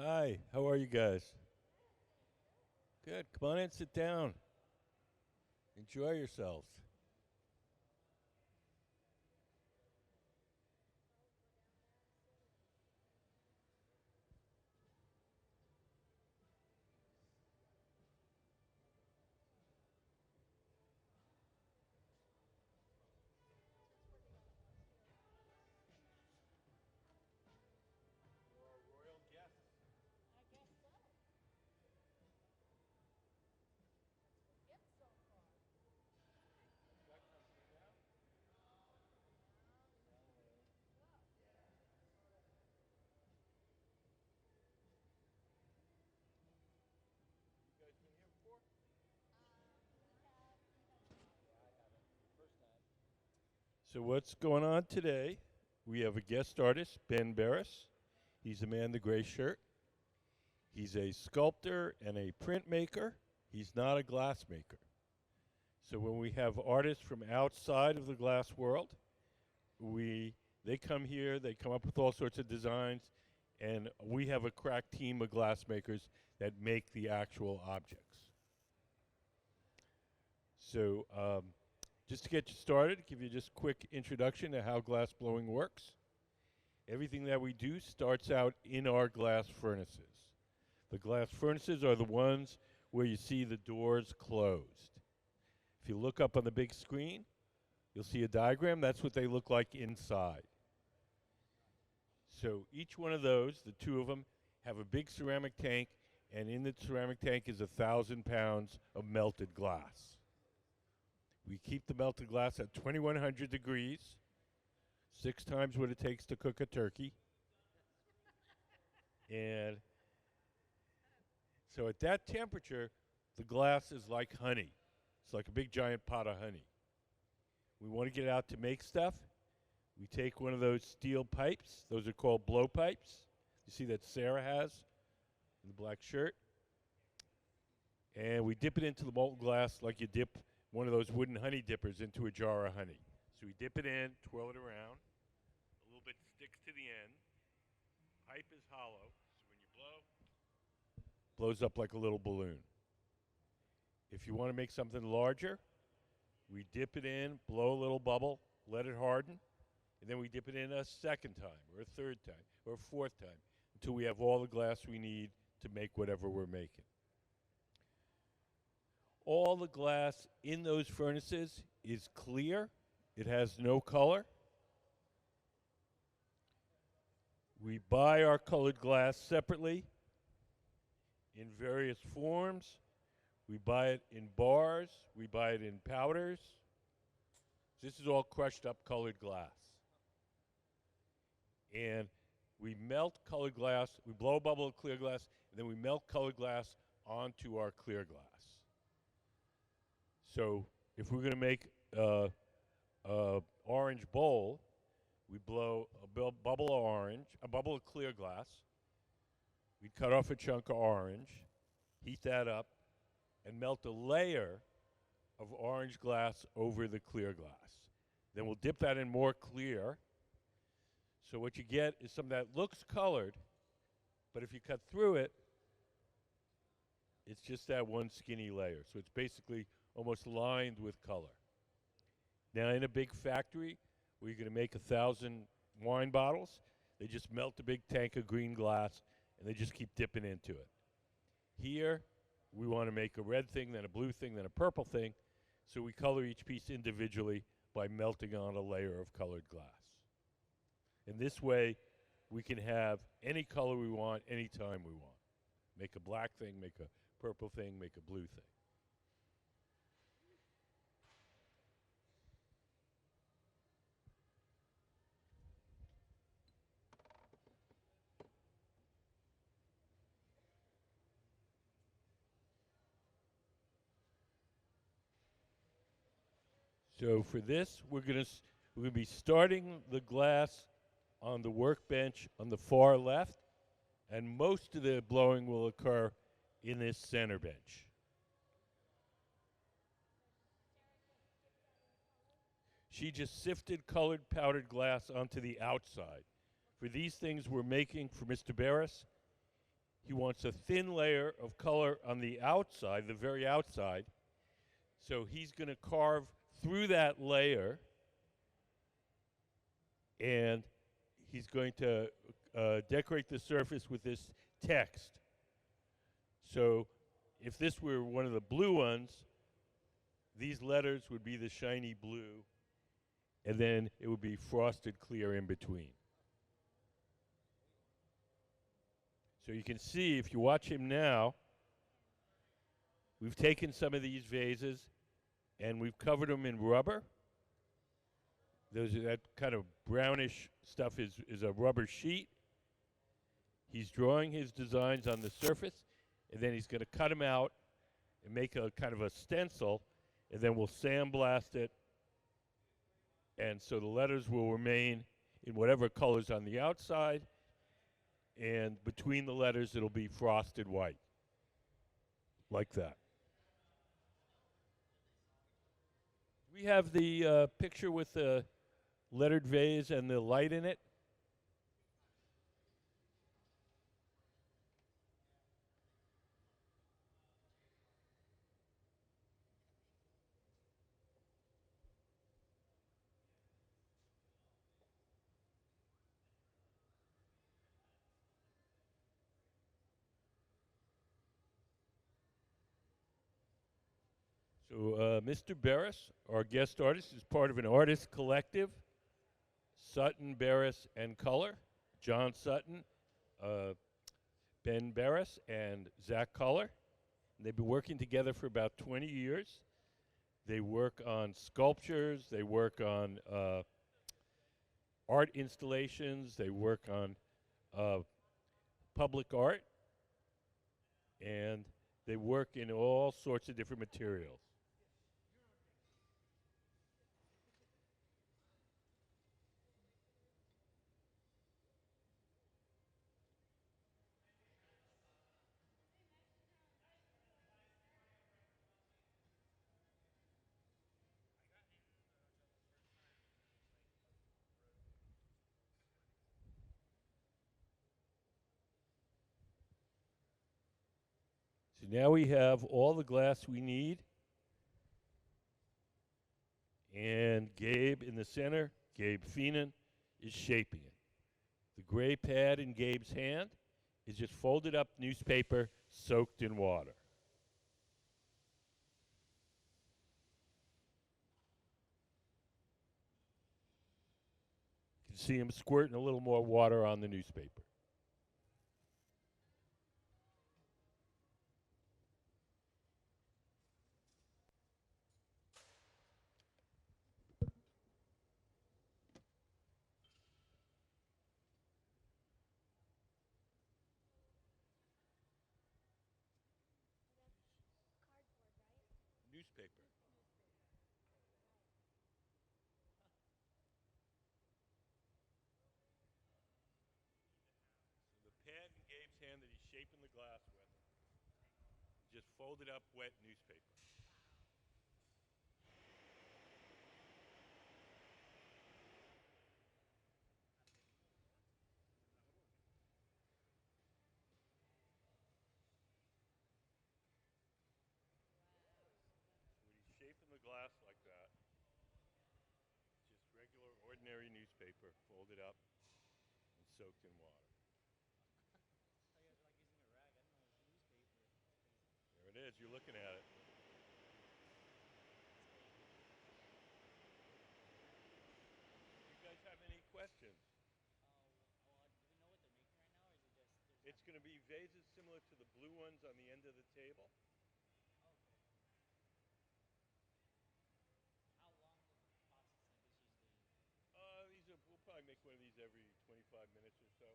Hi, how are you guys? Good. Come on in, sit down. Enjoy yourselves. So, what's going on today? We have a guest artist, Beres. He's a man in the gray shirt. He's a sculptor and a printmaker. He's not a glass maker. So, when we have artists from outside of the glass world, we they come here, they come up with all sorts of designs, and we have a crack team of glass makers that make the actual objects. So, just to get you started, give you just a quick introduction to how glass blowing works. Everything that we do starts out in our glass furnaces. The glass furnaces are the ones where you see the doors closed. If you look up on the big screen, you'll see a diagram. That's what they look like inside. So each one of those, the two of them, have a big ceramic tank, and in the ceramic tank is 1,000 pounds of melted glass. We keep the melted glass at 2,100 degrees, 6 times what it takes to cook a turkey. And so at that temperature, the glass is like honey. It's like a big giant pot of honey. We want to get it out to make stuff. We take one of those steel pipes. Those are called blow pipes. You see that Sarah has in the black shirt. And we dip it into the molten glass like you dip one of those wooden honey dippers into a jar of honey. So we dip it in, twirl it around. A little bit sticks to the end. Pipe is hollow, so when you blow, blows up like a little balloon. If you want to make something larger, we dip it in, blow a little bubble, let it harden, and then we dip it in a second time, or a third time, or a fourth time, until we have all the glass we need to make whatever we're making. All the glass in those furnaces is clear. It has no color. We buy our colored glass separately in various forms. We buy it in bars. We buy it in powders. This is all crushed up colored glass. And we melt colored glass. We blow a bubble of clear glass, and then we melt colored glass onto our clear glass. So if we're going to make a orange bowl, we blow a bubble of orange, a bubble of clear glass. We cut off a chunk of orange, heat that up, and melt a layer of orange glass over the clear glass. Then we'll dip that in more clear. So what you get is something that looks colored, but if you cut through it, it's just that one skinny layer. So it's basically almost lined with color. Now in a big factory where you're going to make 1,000 wine bottles, they just melt a big tank of green glass and they just keep dipping into it. Here, we want to make a red thing, then a blue thing, then a purple thing, so we color each piece individually by melting on a layer of colored glass. And this way, we can have any color we want, anytime we want. Make a black thing, make a purple thing, make a blue thing. So for this, we're going to be starting the glass on the workbench on the far left, and most of the blowing will occur in this center bench. She just sifted colored powdered glass onto the outside. For these things we're making for Mr. Beres, he wants a thin layer of color on the outside, the very outside. So he's going to carve through that layer, and he's going to decorate the surface with this text. So if this were one of the blue ones, these letters would be the shiny blue, and then it would be frosted clear in between. So you can see, if you watch him now, we've taken some of these vases and we've covered them in rubber. That kind of brownish stuff is a rubber sheet. He's drawing his designs on the surface, and then he's going to cut them out and make a kind of a stencil, and then we'll sandblast it. And so the letters will remain in whatever colors on the outside, and between the letters it'll be frosted white, like that. We have the picture with the lettered vase and the light in it. So Mr. Beres, our guest artist, is part of an artist collective, Sutton, Beres, and Color. John Sutton, Ben Beres, and Zach Color. And they've been working together for about 20 years. They work on sculptures, they work on art installations, they work on public art, and they work in all sorts of different materials. So now we have all the glass we need. And Gabe in the center, Gabe Feenan, is shaping it. The gray pad in Gabe's hand is just folded up newspaper soaked in water. You can see him squirting a little more water on the newspaper. Newspaper. So the pad in Gabe's hand that he's shaping the glass with, just folded up wet newspaper. So when he's shaping the glass like that, just regular, ordinary newspaper folded up and soaked in water. There it is. You're looking at it. You guys have any questions? It's going to be vases similar to the blue ones on the end of the table. We'll probably make one of these every 25 minutes or so.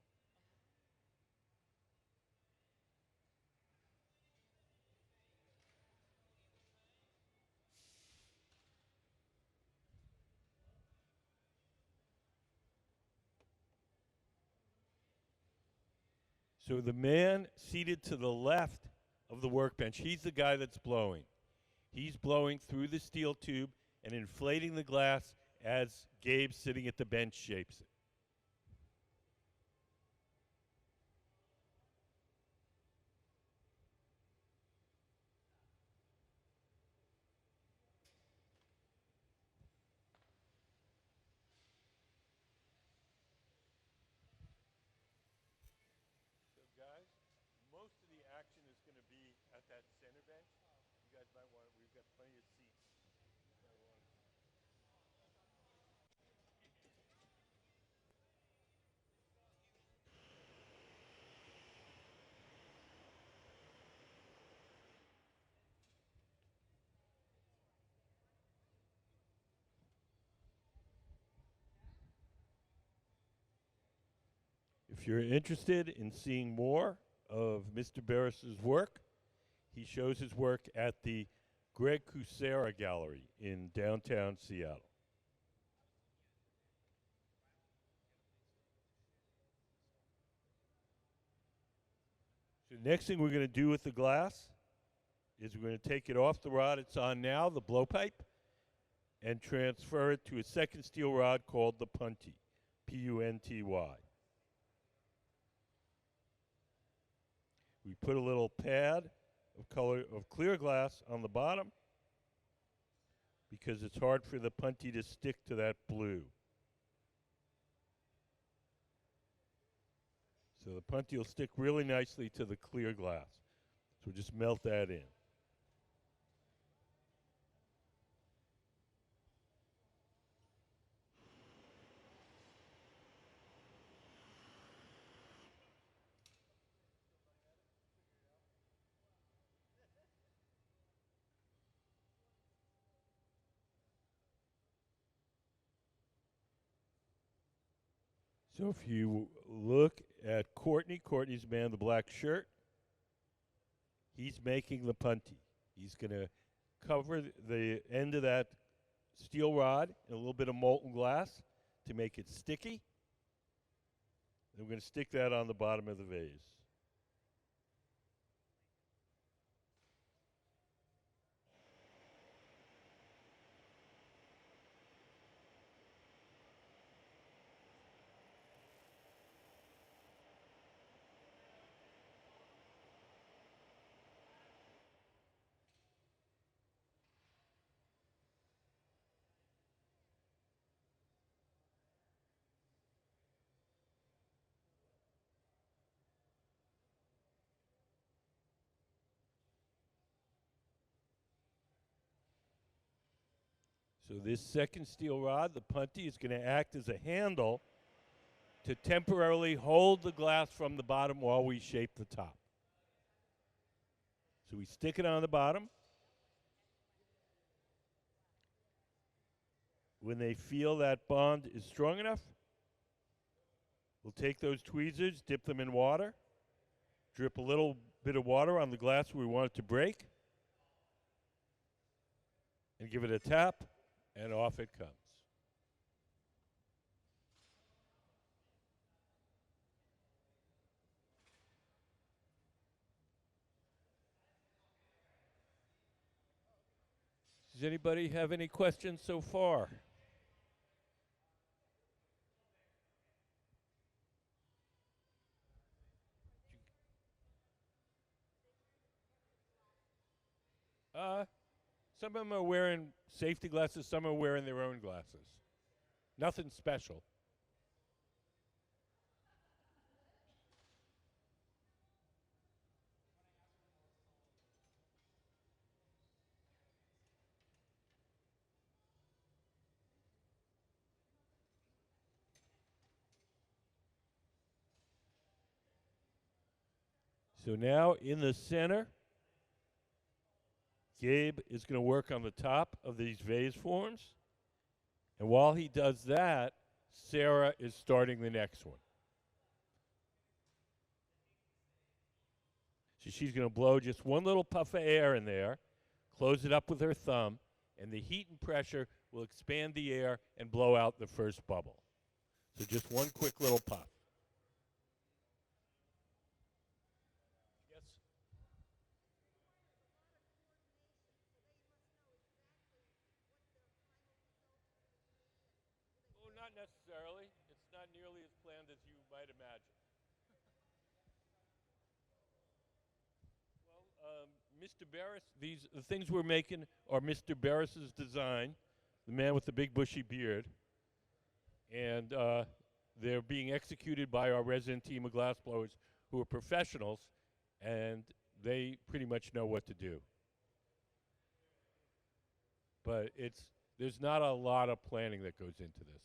So the man seated to the left of the workbench, he's the guy that's blowing. He's blowing through the steel tube and inflating the glass as Gabe sitting at the bench shapes it. want that center bench, you guys might want. We've got plenty of seats. If you're interested in seeing more of Mr. Beres's work, he shows his work at the Greg Kucera Gallery in downtown Seattle. So the next thing we're going to do with the glass is we're going to take it off the rod it's on now, the blowpipe, and transfer it to a second steel rod called the punty, P-U-N-T-Y. We put a little pad of clear glass on the bottom because it's hard for the punty to stick to that blue. So the punty will stick really nicely to the clear glass. So just melt that in. So if you look at Courtney, Courtney's man in the black shirt. He's making the punty. He's going to cover the end of that steel rod in a little bit of molten glass to make it sticky. And we're going to stick that on the bottom of the vase. So this second steel rod, the punty, is going to act as a handle to temporarily hold the glass from the bottom while we shape the top. So we stick it on the bottom. When they feel that bond is strong enough, we'll take those tweezers, dip them in water, drip a little bit of water on the glass where we want it to break, and give it a tap, and off it comes. Does anybody have any questions so far? Some of them are wearing safety glasses, some are wearing their own glasses. Nothing special. So now in the center, Gabe is going to work on the top of these vase forms. And while he does that, Sarah is starting the next one. So she's going to blow just one little puff of air in there, close it up with her thumb, and the heat and pressure will expand the air and blow out the first bubble. So just one quick little puff. Yes? Oh, not necessarily. It's not nearly as planned as you might imagine. Mr. Beres, the things we're making are Mr. Beres's design, the man with the big bushy beard, and they're being executed by our resident team of glassblowers who are professionals, and they pretty much know what to do. But there's not a lot of planning that goes into this.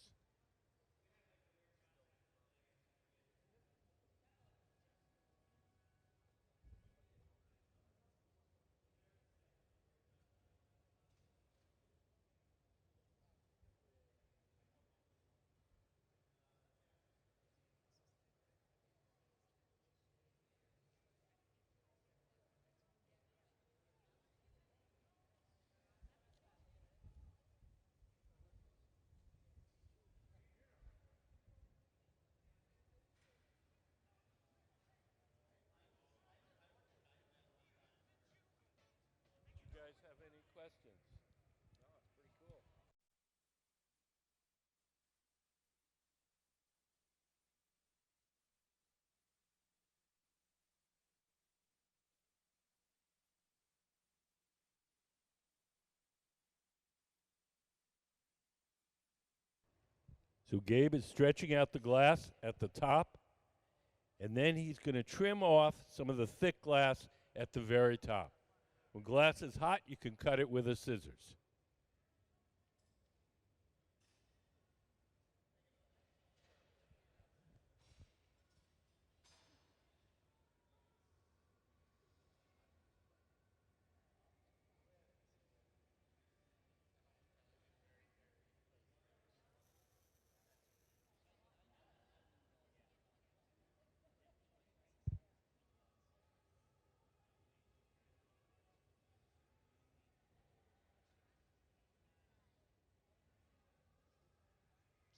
You guys have any questions? No, it's pretty cool. So Gabe is stretching out the glass at the top, and then he's going to trim off some of the thick glass at the very top. When glass is hot, you can cut it with a scissors.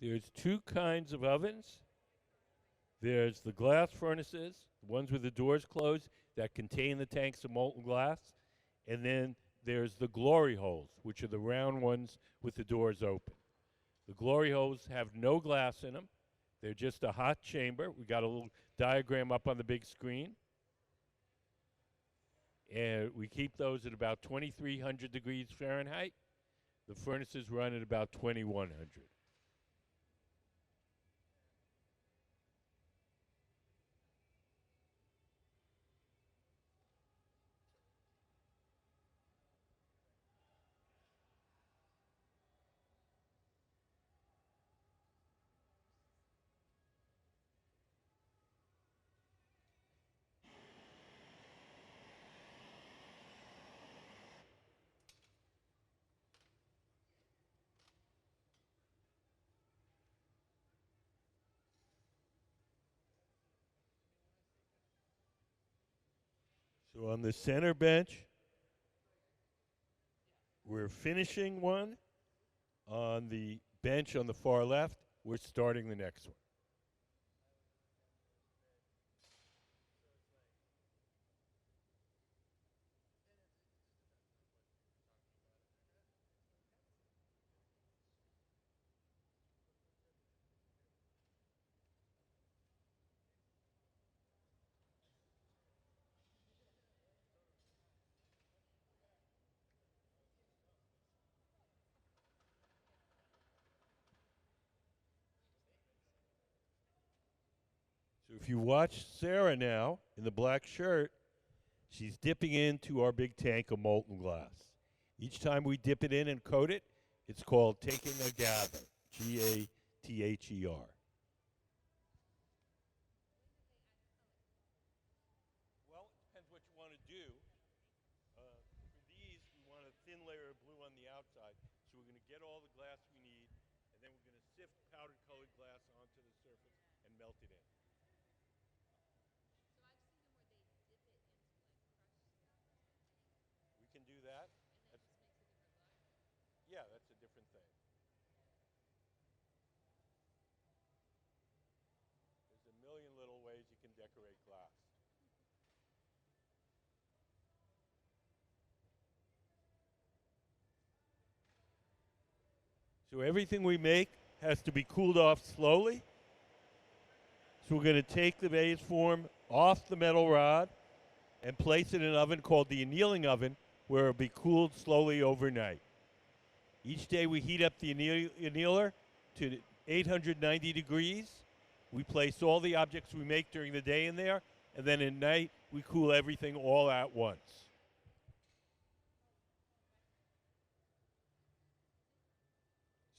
There's two kinds of ovens. There's the glass furnaces, the ones with the doors closed that contain the tanks of molten glass. And then there's the glory holes, which are the round ones with the doors open. The glory holes have no glass in them. They're just a hot chamber. We got a little diagram up on the big screen. And we keep those at about 2,300 degrees Fahrenheit. The furnaces run at about 2,100. So on the center bench, we're finishing one. On the bench on the far left, we're starting the next one. So if you watch Sarah now in the black shirt, she's dipping into our big tank of molten glass. Each time we dip it in and coat it, it's called taking a gather. Gather. Well, it depends what you want to do. For these, we want a thin layer of blue on the outside. So we're going to get all the glass we need, and then we're going to sift powdered colored glass onto the surface and melt it in. We can do that. That's, yeah, that's a different thing. There's a million little ways you can decorate glass. So everything we make has to be cooled off slowly. So we're going to take the vase form off the metal rod and place it in an oven called the annealing oven, where it'll be cooled slowly overnight. Each day we heat up the annealer to 890 degrees. We place all the objects we make during the day in there, and then at night we cool everything all at once.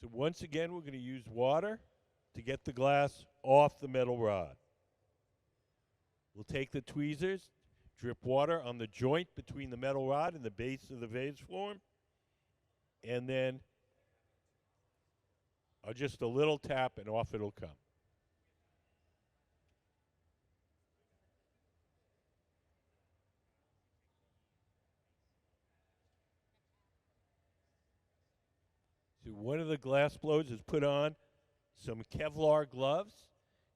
So once again, we're going to use water to get the glass off the metal rod. We'll take the tweezers, drip water on the joint between the metal rod and the base of the vase form, and then just a little tap and off it'll come. So one of the glass blowers is put on some Kevlar gloves.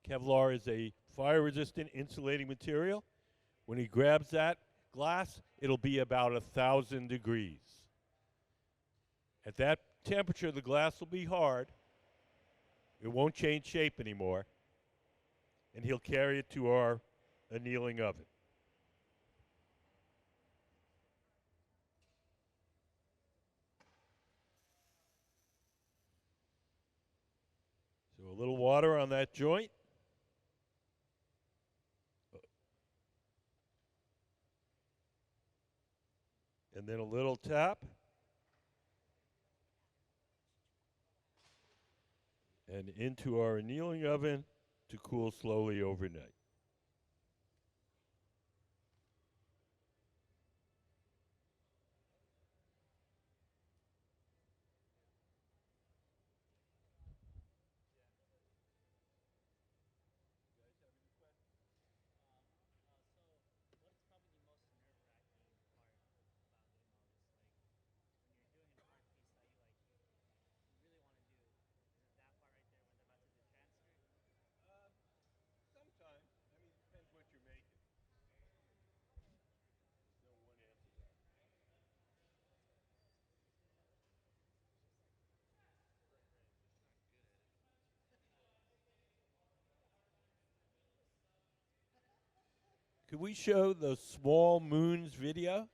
Kevlar is a fire-resistant insulating material. When he grabs that glass, it'll be about 1,000 degrees. At that temperature, the glass will be hard. It won't change shape anymore. And he'll carry it to our annealing oven. So a little water on that joint. And then a little tap. And into our annealing oven to cool slowly overnight. Sometimes. I mean, it depends what you're making. No one answer that. Could we show the small moons video?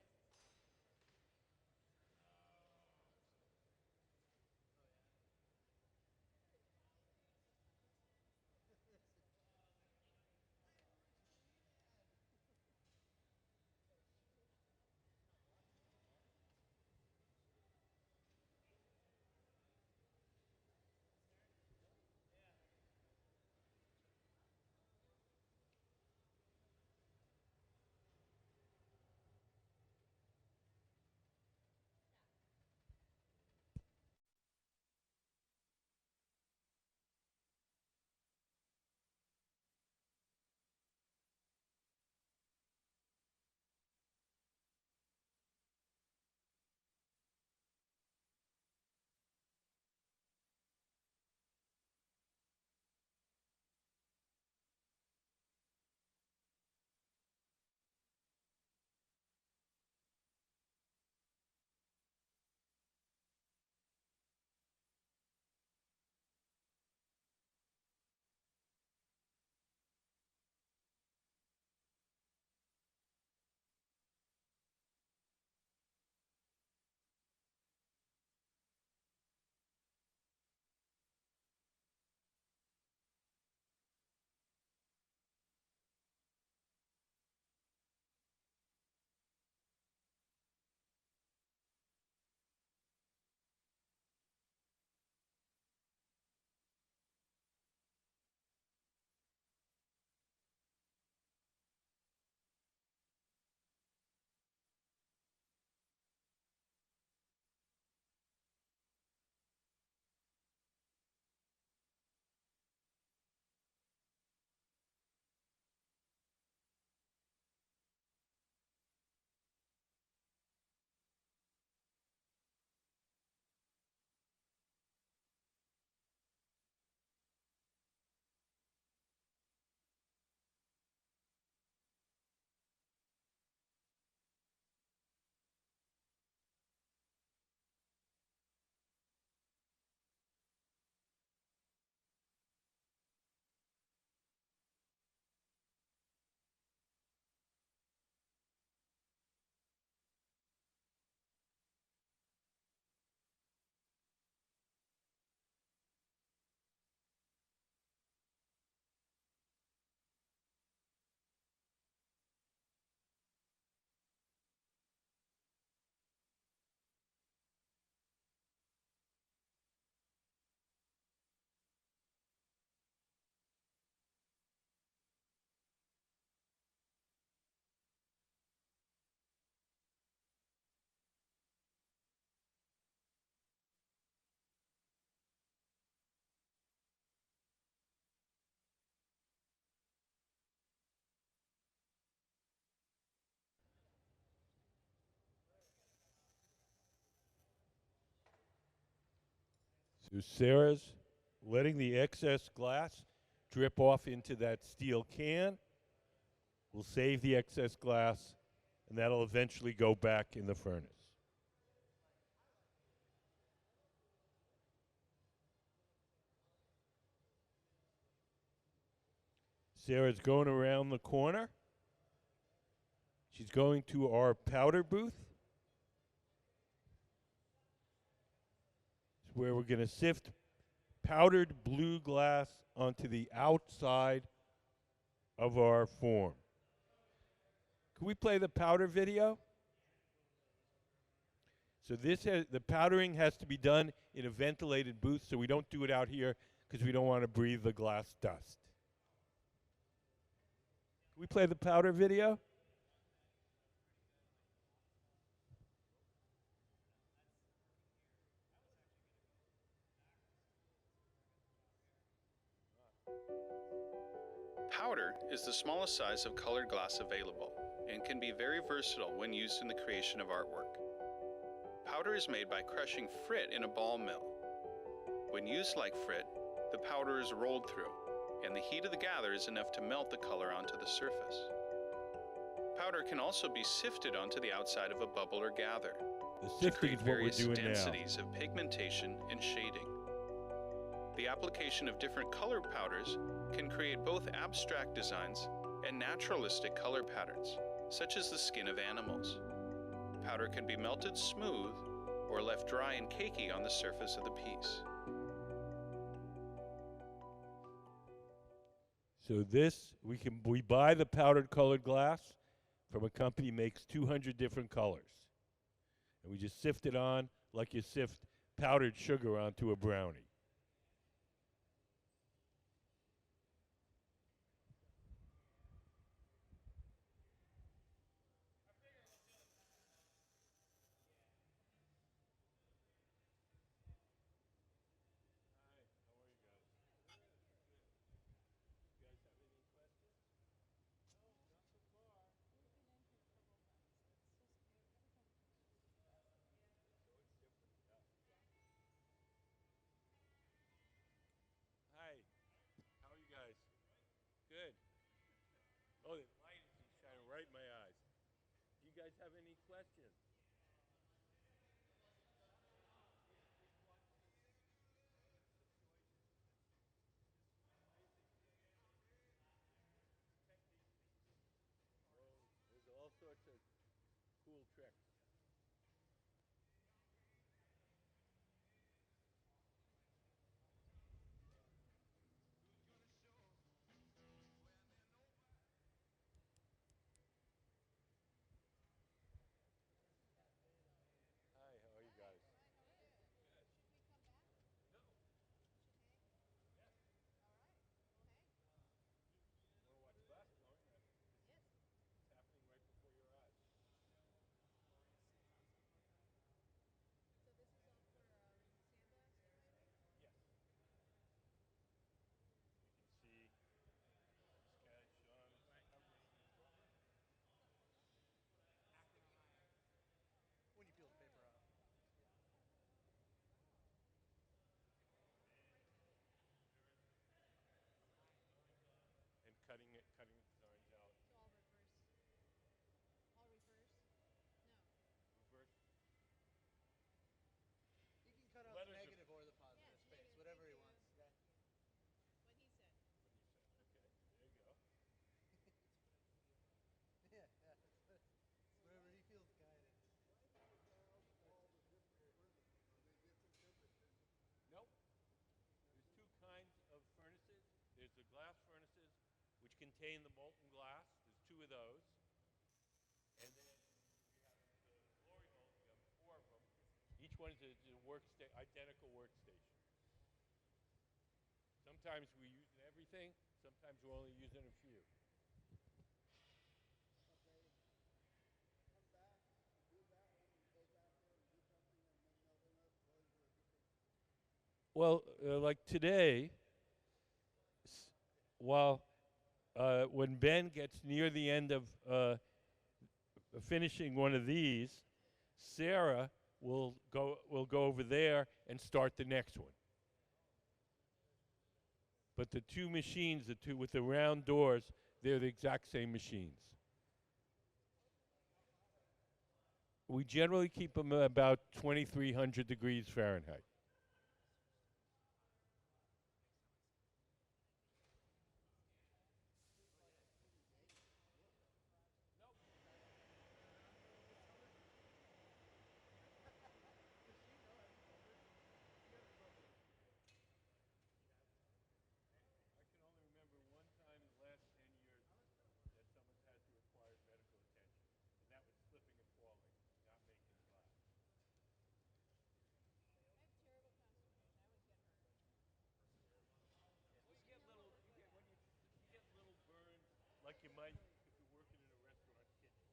So Sarah's letting the excess glass drip off into that steel can. We'll save the excess glass, and that'll eventually go back in the furnace. Sarah's going around the corner. She's going to our powder booth, where we're going to sift powdered blue glass onto the outside of our form. Can we play the powder video? So the powdering has to be done in a ventilated booth, so we don't do it out here because we don't want to breathe the glass dust. Can we play the powder video? Powder is the smallest size of colored glass available and can be very versatile when used in the creation of artwork. Powder is made by crushing frit in a ball mill. When used like frit, the powder is rolled through, and the heat of the gather is enough to melt the color onto the surface. Powder can also be sifted onto the outside of a bubble or gather The to sifting create is what we're various doing densities of pigmentation and shading. The application of different color powders can create both abstract designs and naturalistic color patterns, such as the skin of animals. Powder can be melted smooth or left dry and cakey on the surface of the piece. So we buy the powdered colored glass from a company that makes 200 different colors. And we just sift it on like you sift powdered sugar onto a brownie. Hi, how are you guys? Good. Oh, the light is just shining right in my eyes. Do you guys have any questions? There's all sorts of cool tricks. Hi, how are you guys? Want to watch basketball? It's happening right before your eyes. Yes. You can see this guy, Sean, is covering When you peel the paper off. and cutting the designs out. Reverse. He can cut out the Letters are negative or the positive space, whatever he wants. Yeah. what he said. Okay, there you go. Yeah, yeah. Wherever he feels guided. Nope. There's two kinds of furnaces. There's the glass furnaces, which contain the molten glass. There's two of those. And then we have the glory holes. We have four of them. Each one is a identical workstation. Sometimes we're using everything. Sometimes we're only using a few. Well, like today, while when Ben gets near the end of finishing one of these, Sarah will go over there and start the next one. But the two machines, the two with the round doors, they're the exact same machines. We generally keep them at about 2,300 degrees Fahrenheit. I can only remember one time in the last 10 years that someone's had to require medical attention, and that was slipping and falling, not making glass. Well, you get little burns like you might if you're working in a restaurant kitchen.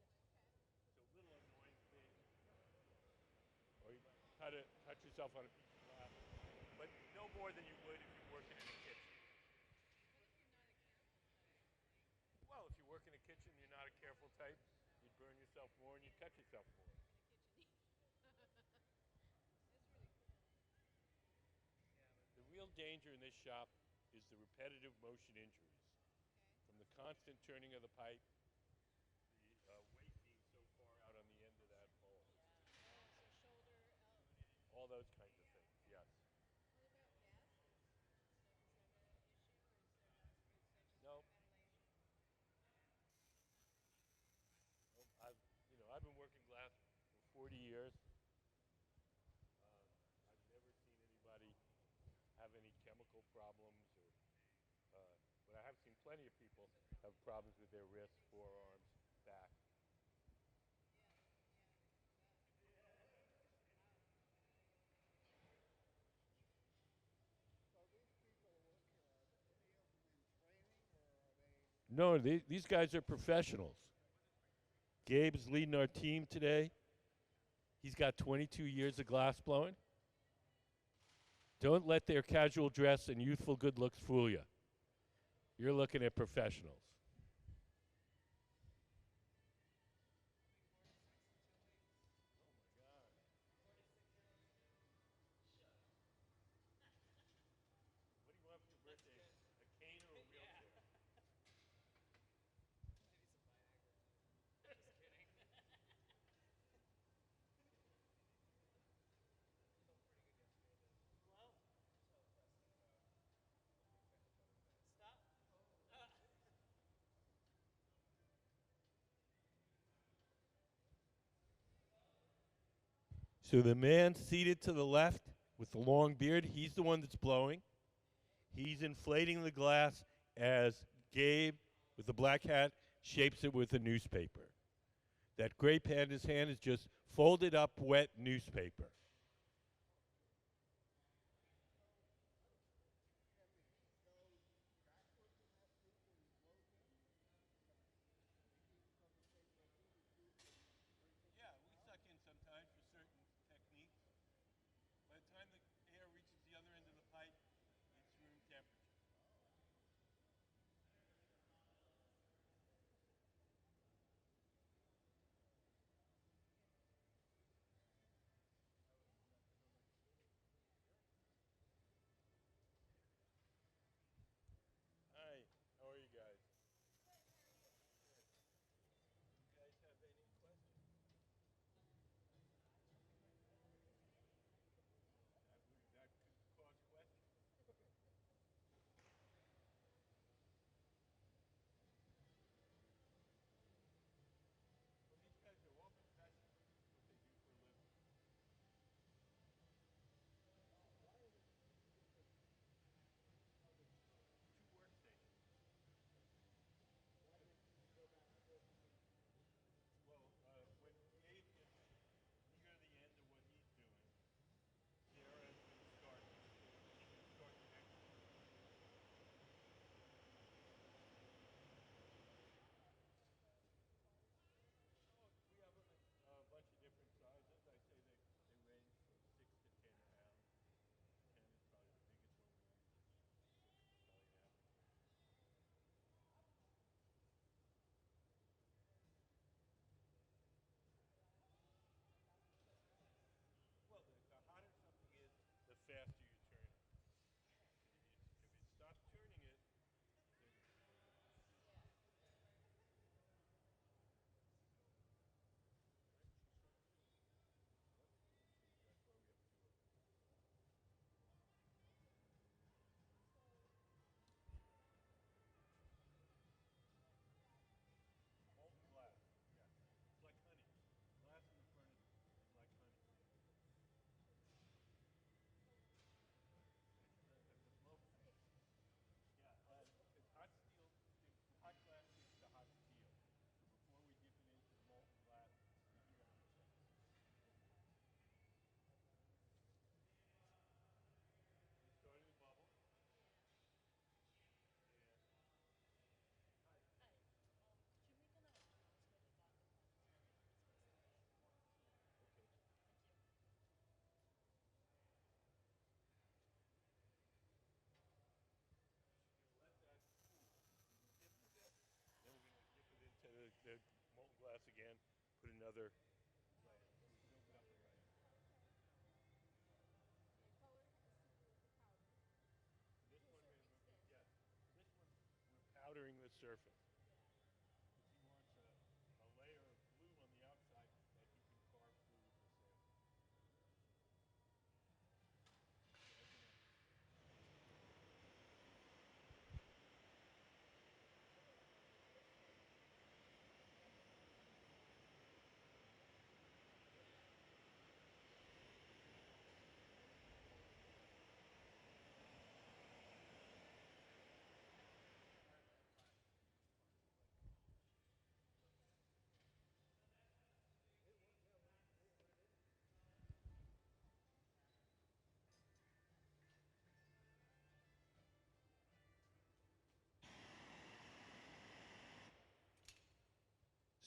So little annoying things, or you cut yourself on a piece of glass, but no more than you would if you're working in a kitchen. Well, if you work in a kitchen, you're not a careful type. You'd burn yourself more and you'd cut yourself more. The real danger in this shop is the repetitive motion injuries from the constant turning of the pipe, the weight being so far out on the end of that bowl. All those kinds of things, yes. No, no, I've been working glass for 40 years. I've never seen anybody have any chemical problems, but I have seen plenty of people have problems with their wrists, forearms, back. So these people working, are any of them in training or are they? No, these guys are professionals. Gabe's leading our team today. He's got 22 years of glass blowing. Don't let their casual dress and youthful good looks fool you. You're looking at professionals. Oh my God. What do you want for your birthday? A cane or a wheelchair? So the man seated to the left with the long beard, he's the one that's blowing. He's inflating the glass as Gabe, with the black hat, shapes it with a newspaper. That gray panda's hand is just folded up wet newspaper. Yeah, we suck in sometimes for certain techniques. By the time the air reaches the other end of the pipe, it's room temperature. the molten glass again, put another layer. So we build it up a layer. So this one, yes. So this one, we're powdering the surface. Because he wants a layer of glue on the outside that he can carve through with the sand. So open up.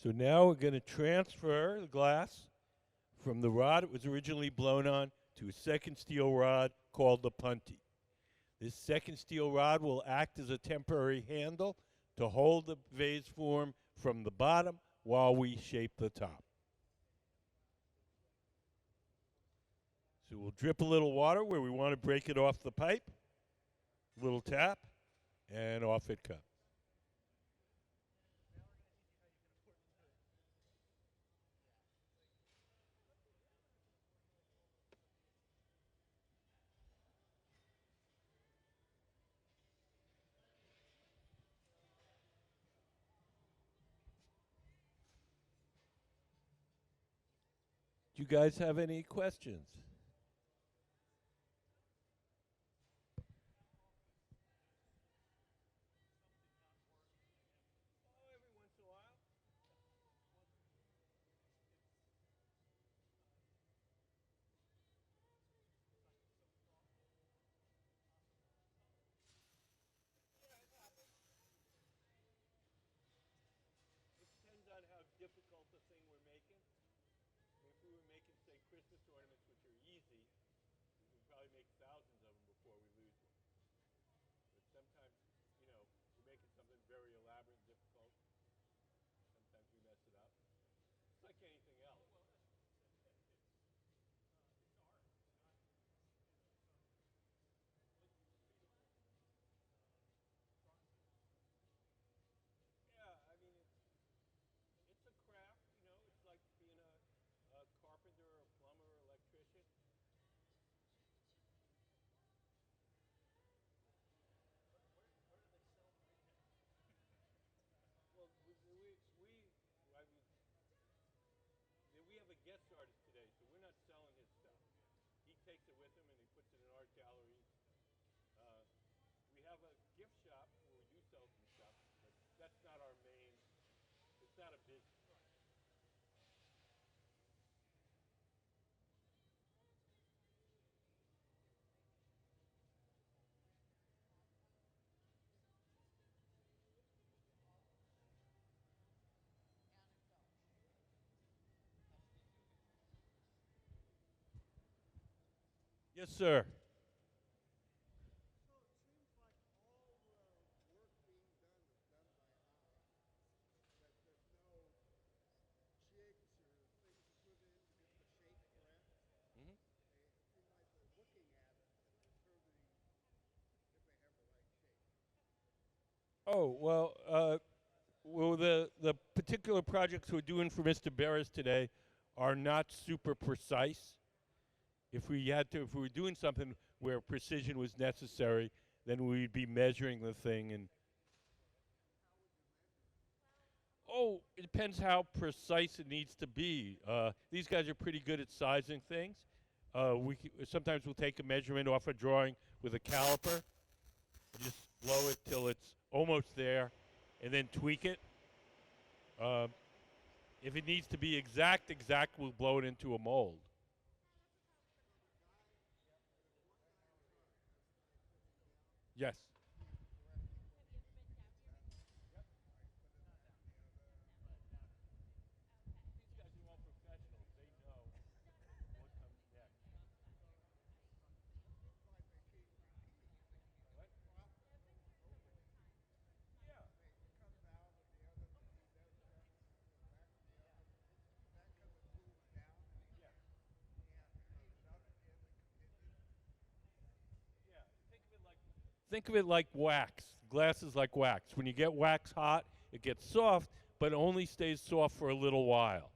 So now we're going to transfer the glass from the rod it was originally blown on to a second steel rod called the punty. This second steel rod will act as a temporary handle to hold the vase form from the bottom while we shape the top. So we'll drip a little water where we want to break it off the pipe, little tap, and off it comes. Do you guys have any questions? Oh, every once in a while. Yeah, it happens. It depends on how difficult the thing we're making. If we were making, say, Christmas ornaments, which are easy, we could probably make thousands of them before we lose one. But sometimes, we're making something very elaborate and difficult. Sometimes we mess it up. It's like anything else. Yeah, I mean, it's a craft. It's like being a carpenter or a plumber or electrician. Well, I mean, we have a guest artist today, so we're not selling his stuff. He takes it with him and he puts it in art galleries. Uh, we have a gift shop where we do sell some stuff, but that's not our main. It's not a business. Yes, sir. So it seems like all the work being done is done by eye. That there's no jigs or things to put in to get the shape correct. Hmm. It seems like they're looking at it and determining if they have the right shape. Oh well, the particular projects we're doing for Mr. Beres today are not super precise. If we were doing something where precision was necessary, then we'd be measuring the thing and. Oh, it depends how precise it needs to be. These guys are pretty good at sizing things. Sometimes we'll take a measurement off a drawing with a caliper, just blow it till it's almost there, and then tweak it. Um, if it needs to be exact, we'll blow it into a mold. So the guy that's working on the car, as they're putting down, Yes. he's directing what I put it on the other. These guys are all professionals. They know what comes next. It looks like they keep repeating the What? process over and over again. Yeah. It comes out and the other, he does that. think of it like wax. Glass is like wax. When you get wax hot, it gets soft, but only stays soft for a little while.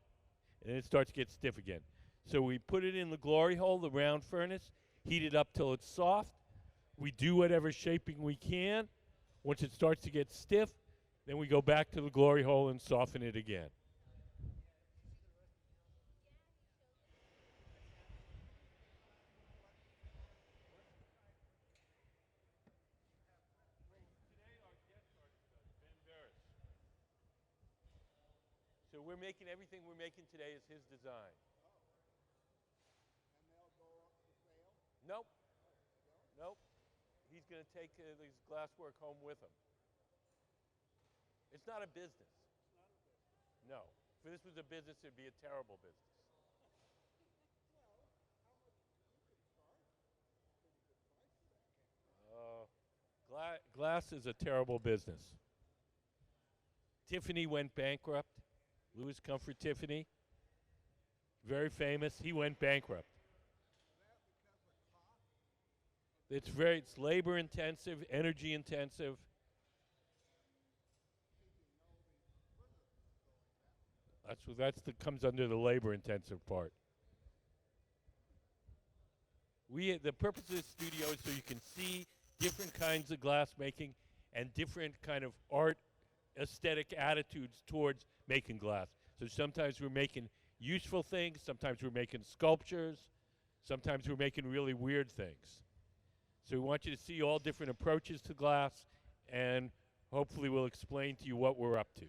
And then it starts to get stiff again. So we put it in the glory hole, the round furnace, heat it up till it's soft. We do whatever shaping we can. Once it starts to get stiff, then we go back to the glory hole and soften it again. Today our guest artist Beres. So we're making everything we're making today is his design. And they'll go up for sale? Nope. Nope. He's going to take his glasswork home with him. It's not a business. It's not a business. No. If this was a business, it'd be a terrible business. Well, how much you could charge a pretty good price for that, can't you? Glass is a terrible business. Tiffany went bankrupt. Louis Comfort Tiffany, very famous. He went bankrupt. Is that because of cost? It's labor intensive, energy intensive. That comes under the labor intensive part. The purpose of this studio is so you can see different kinds of glass making and different kind of art aesthetic attitudes towards making glass. So sometimes we're making useful things, sometimes we're making sculptures, sometimes we're making really weird things. So we want you to see all different approaches to glass, and hopefully we'll explain to you what we're up to.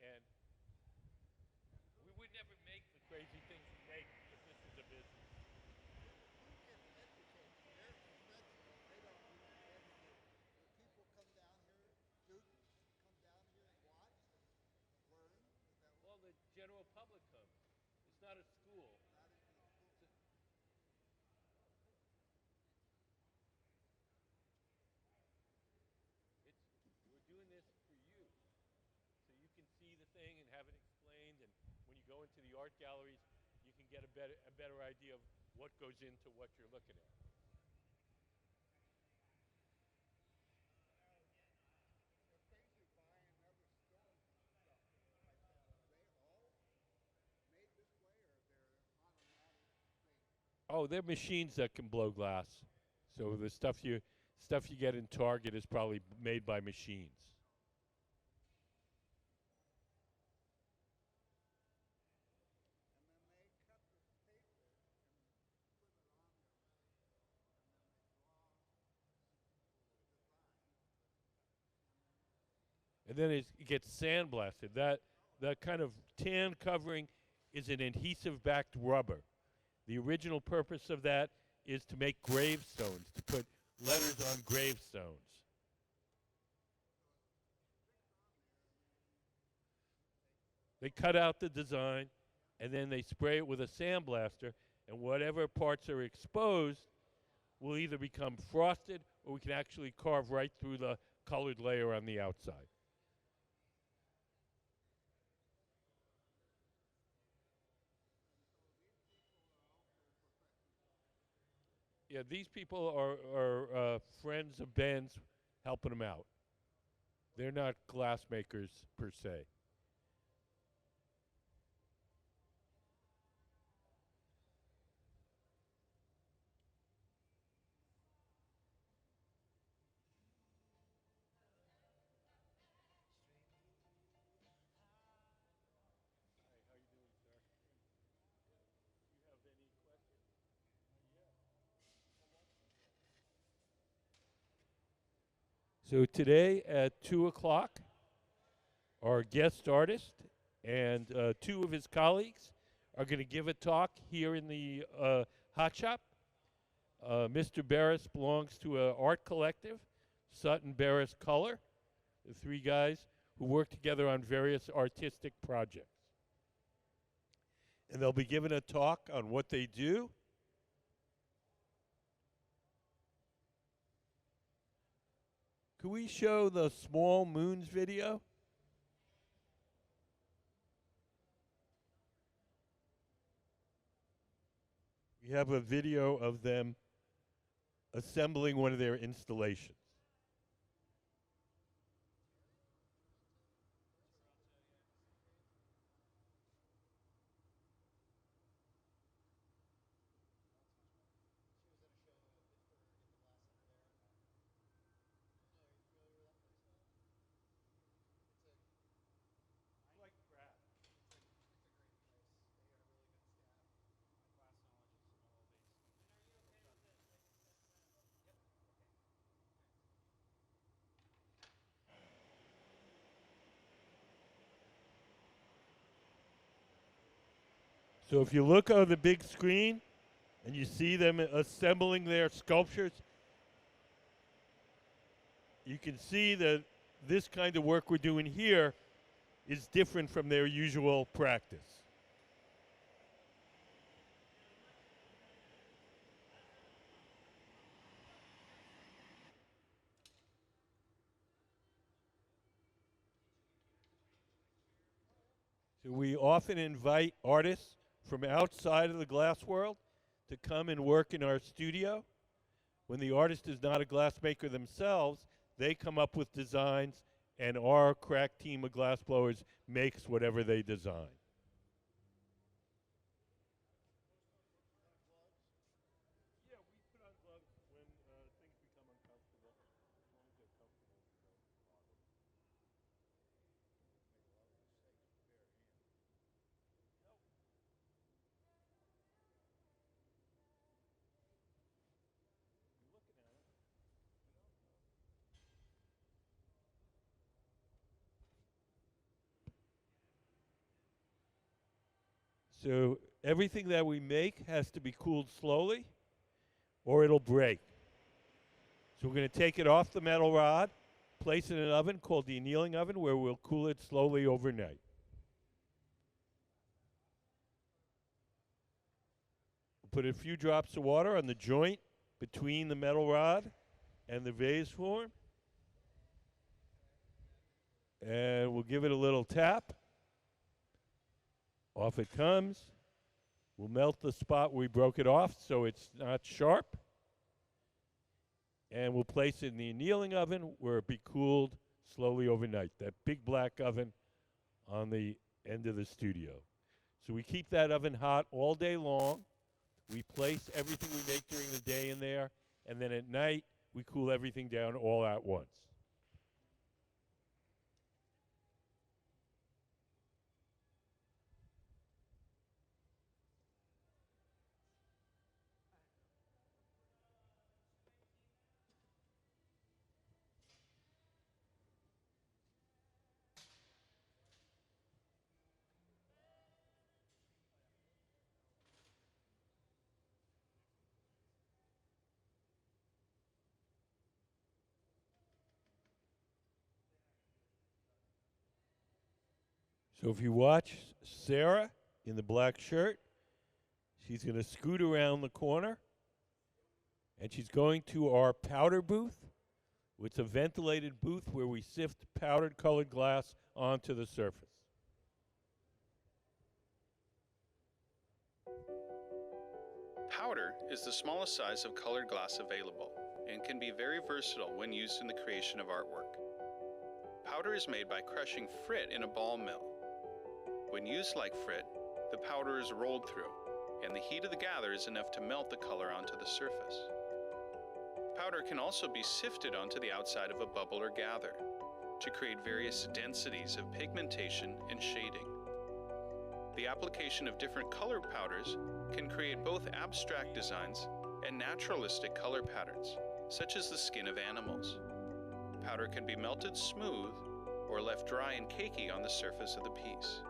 And we would never make the crazy things we make if this was a business. You can educate. They're professional. They don't need to educate. The people come down here, students come down here and watch and learn. Is that Well, the general public comes. It's not a school. not even a school? We're doing this for you, so you can see the thing and have it explained. And when you go into the art galleries, you can get a better idea of what goes into what you're looking at. If things you buy in other stores and stuff like that, are they all made this way or they're automatic things? Oh, they're machines that can blow glass. So the stuff you get in Target is probably made by machines. And then they cut this paper and put it on there, and then they draw a design. And then it gets sandblasted. That kind of tan covering is an adhesive-backed rubber. The original purpose of that is to make gravestones, to put letters on gravestones. They cut out the design, and then they spray it with a sandblaster, and whatever parts are exposed will either become frosted or we can actually carve right through the colored layer on the outside. Yeah, these people are friends of Ben's helping him out. They're not glass makers per se. So today at 2 o'clock, our guest artist and two of his colleagues are going to give a talk here in the hot shop. Mr. Beres belongs to an art collective. Sutton, Beres, Color, the three guys who work together on various artistic projects. And they'll be giving a talk on what they do. Could we show the Small Moons video? We have a video of them assembling one of their installations. So if you look on the big screen and you see them assembling their sculptures, you can see that this kind of work we're doing here is different from their usual practice. So we often invite artists from outside of the glass world to come and work in our studio. When the artist is not a glassmaker themselves, they come up with designs, and our crack team of glassblowers makes whatever they design. Yeah, we put on gloves when things become uncomfortable, as long as they're comfortable. So everything that we make has to be cooled slowly or it'll break. So we're going to take it off the metal rod, place it in an oven called the annealing oven where we'll cool it slowly overnight. We'll put a few drops of water on the joint between the metal rod and the vase form. And we'll give it a little tap. Off it comes. We'll melt the spot where we broke it off so it's not sharp. And we'll place it in the annealing oven where it be cooled slowly overnight. That big black oven on the end of the studio. So we keep that oven hot all day long. We place everything we make during the day in there. And then at night, we cool everything down all at once. So if you watch Sarah in the black shirt, she's going to scoot around the corner, and she's going to our powder booth. It's a ventilated booth where we sift powdered colored glass onto the surface. Powder is the smallest size of colored glass available and can be very versatile when used in the creation of artwork. Powder is made by crushing frit in a ball mill. When used like frit, the powder is rolled through, and the heat of the gather is enough to melt the color onto the surface. Powder can also be sifted onto the outside of a bubble or gather to create various densities of pigmentation and shading. The application of different color powders can create both abstract designs and naturalistic color patterns, such as the skin of animals. Powder can be melted smooth or left dry and cakey on the surface of the piece.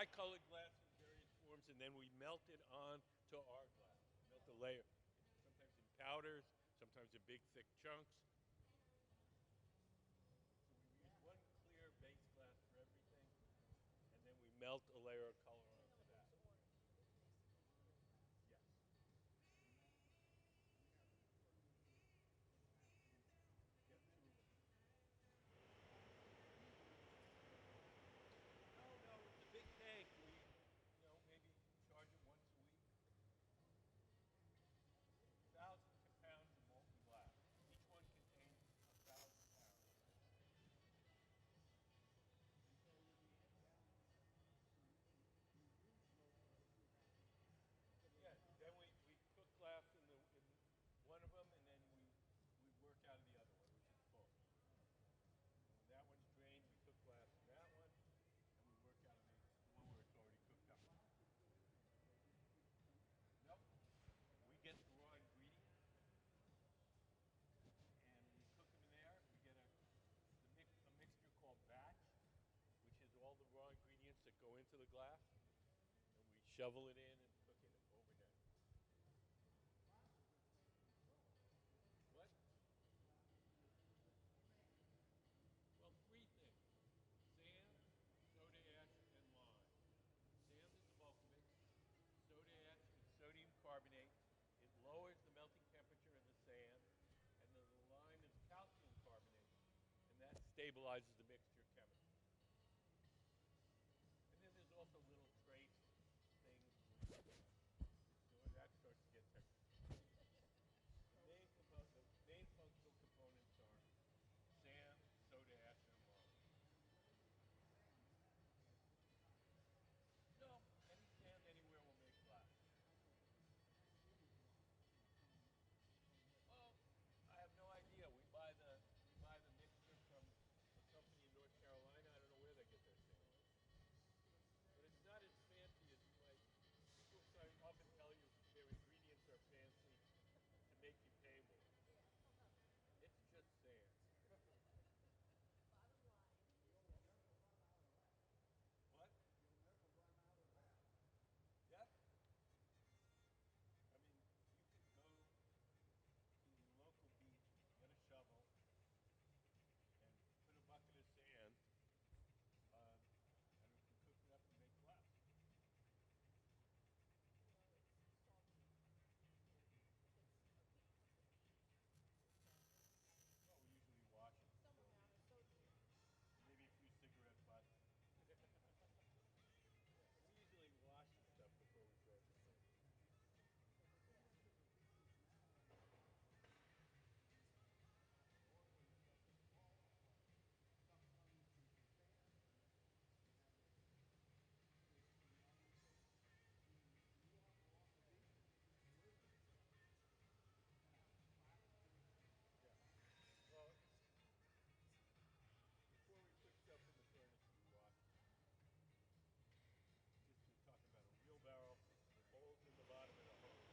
Tricolored glass in various forms, and then we melt it on to our glass. Melt the layer, sometimes in powders, sometimes in big thick chunks. So we use one clear base glass for everything, and then we melt a layer of color onto that. Yes. Yeah, two of them. No, it's a big tank. We, maybe charge it once a week. Thousands of pounds of molten glass. Each one contains 1,000 pounds. Yeah. Then we cook glass in one of them, and then we work out of the other one, which is full. And when that one's drained, we cook glass in that one, and we work out of the one where it's already cooked up. Nope. We get the raw ingredients, and we cook them in there. We get a mixture called batch, which is all the raw ingredients that go into the glass, and we shovel it in and cook it overnight. What? Well, three things: sand, soda ash, and lime. Sand is the bulk of it. Soda ash is sodium carbonate. It lowers the melting temperature in the sand, and then the lime is calcium carbonate, and that stabilizes the mixture chemically. And then there's also little trace things so that starts to get texture. The main functional components are sand, soda ash, and lime. No, any sand anywhere will make glass. Well, I have no idea. We buy the mixture from a company in North Carolina. I don't know where they get their sand, but it's not as fancy as you might. People often tell you their ingredients are fancy to make you pay more. It's just sand. What? You'll never run out of that. Yep. I mean, you could go to your local beach, get a shovel, and put a bucket of sand, um, and you can cook it up and make glass. Well, we usually wash it before maybe a few cigarette butts. We usually wash the stuff before we throw it in the sink. Most of the beaches now, oil and stuff is all stuff comes from Japan. They have it basically everything. You walk along the beaches, literally, and plastics and Yeah. Well, before we put stuff in the furnace, we wash it. Just you're talking about a wheelbarrow with holes in the bottom and a hose.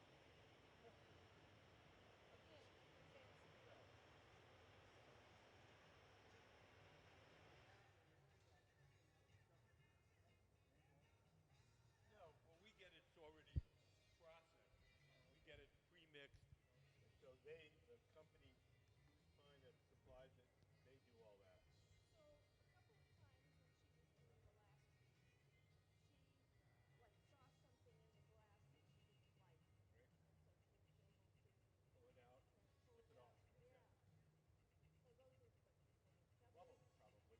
No, well, we get it's already processed. We get it pre-mixed, and so the company whose pine that supplies it, they do all that. Right? Pull it out and flip it off. Yeah. Bubbles, probably. Yeah.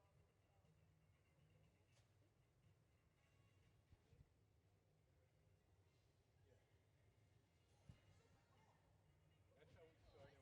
That's how we started.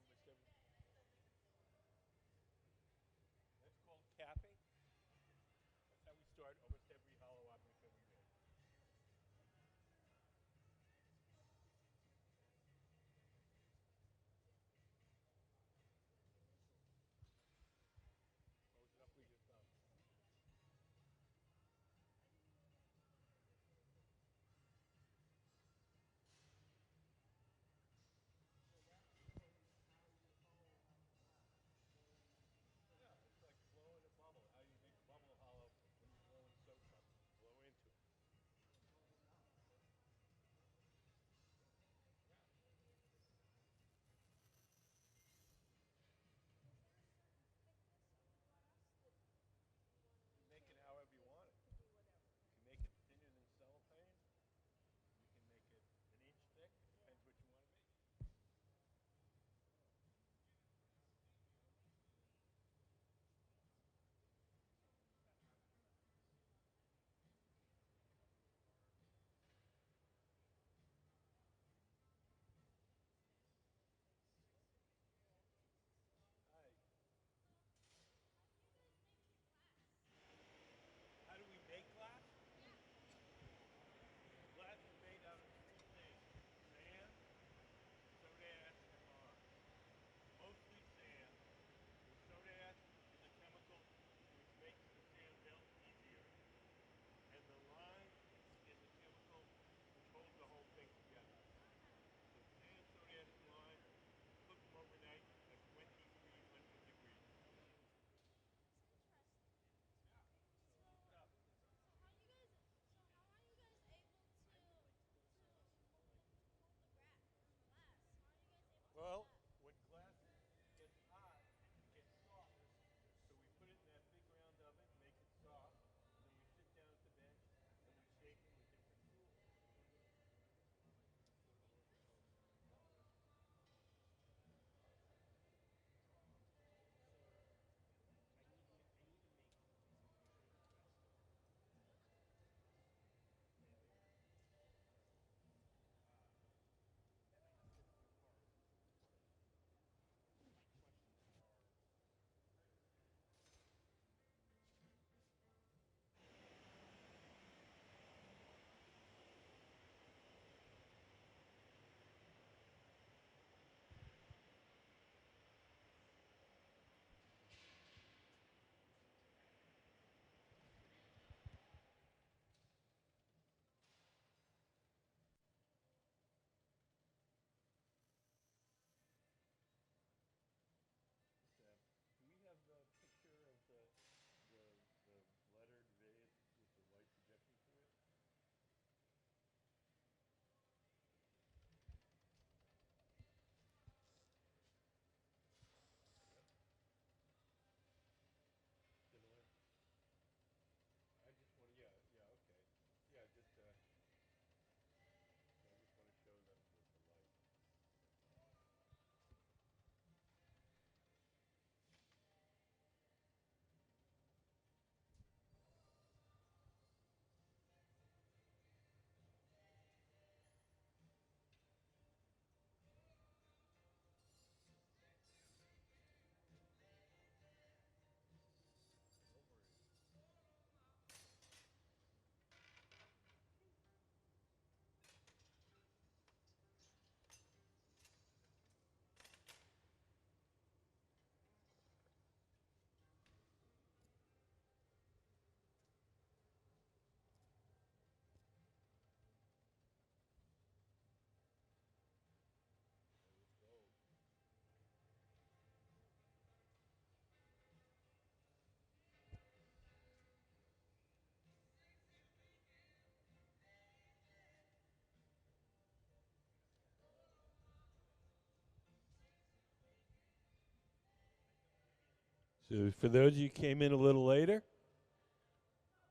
So for those of you who came in a little later,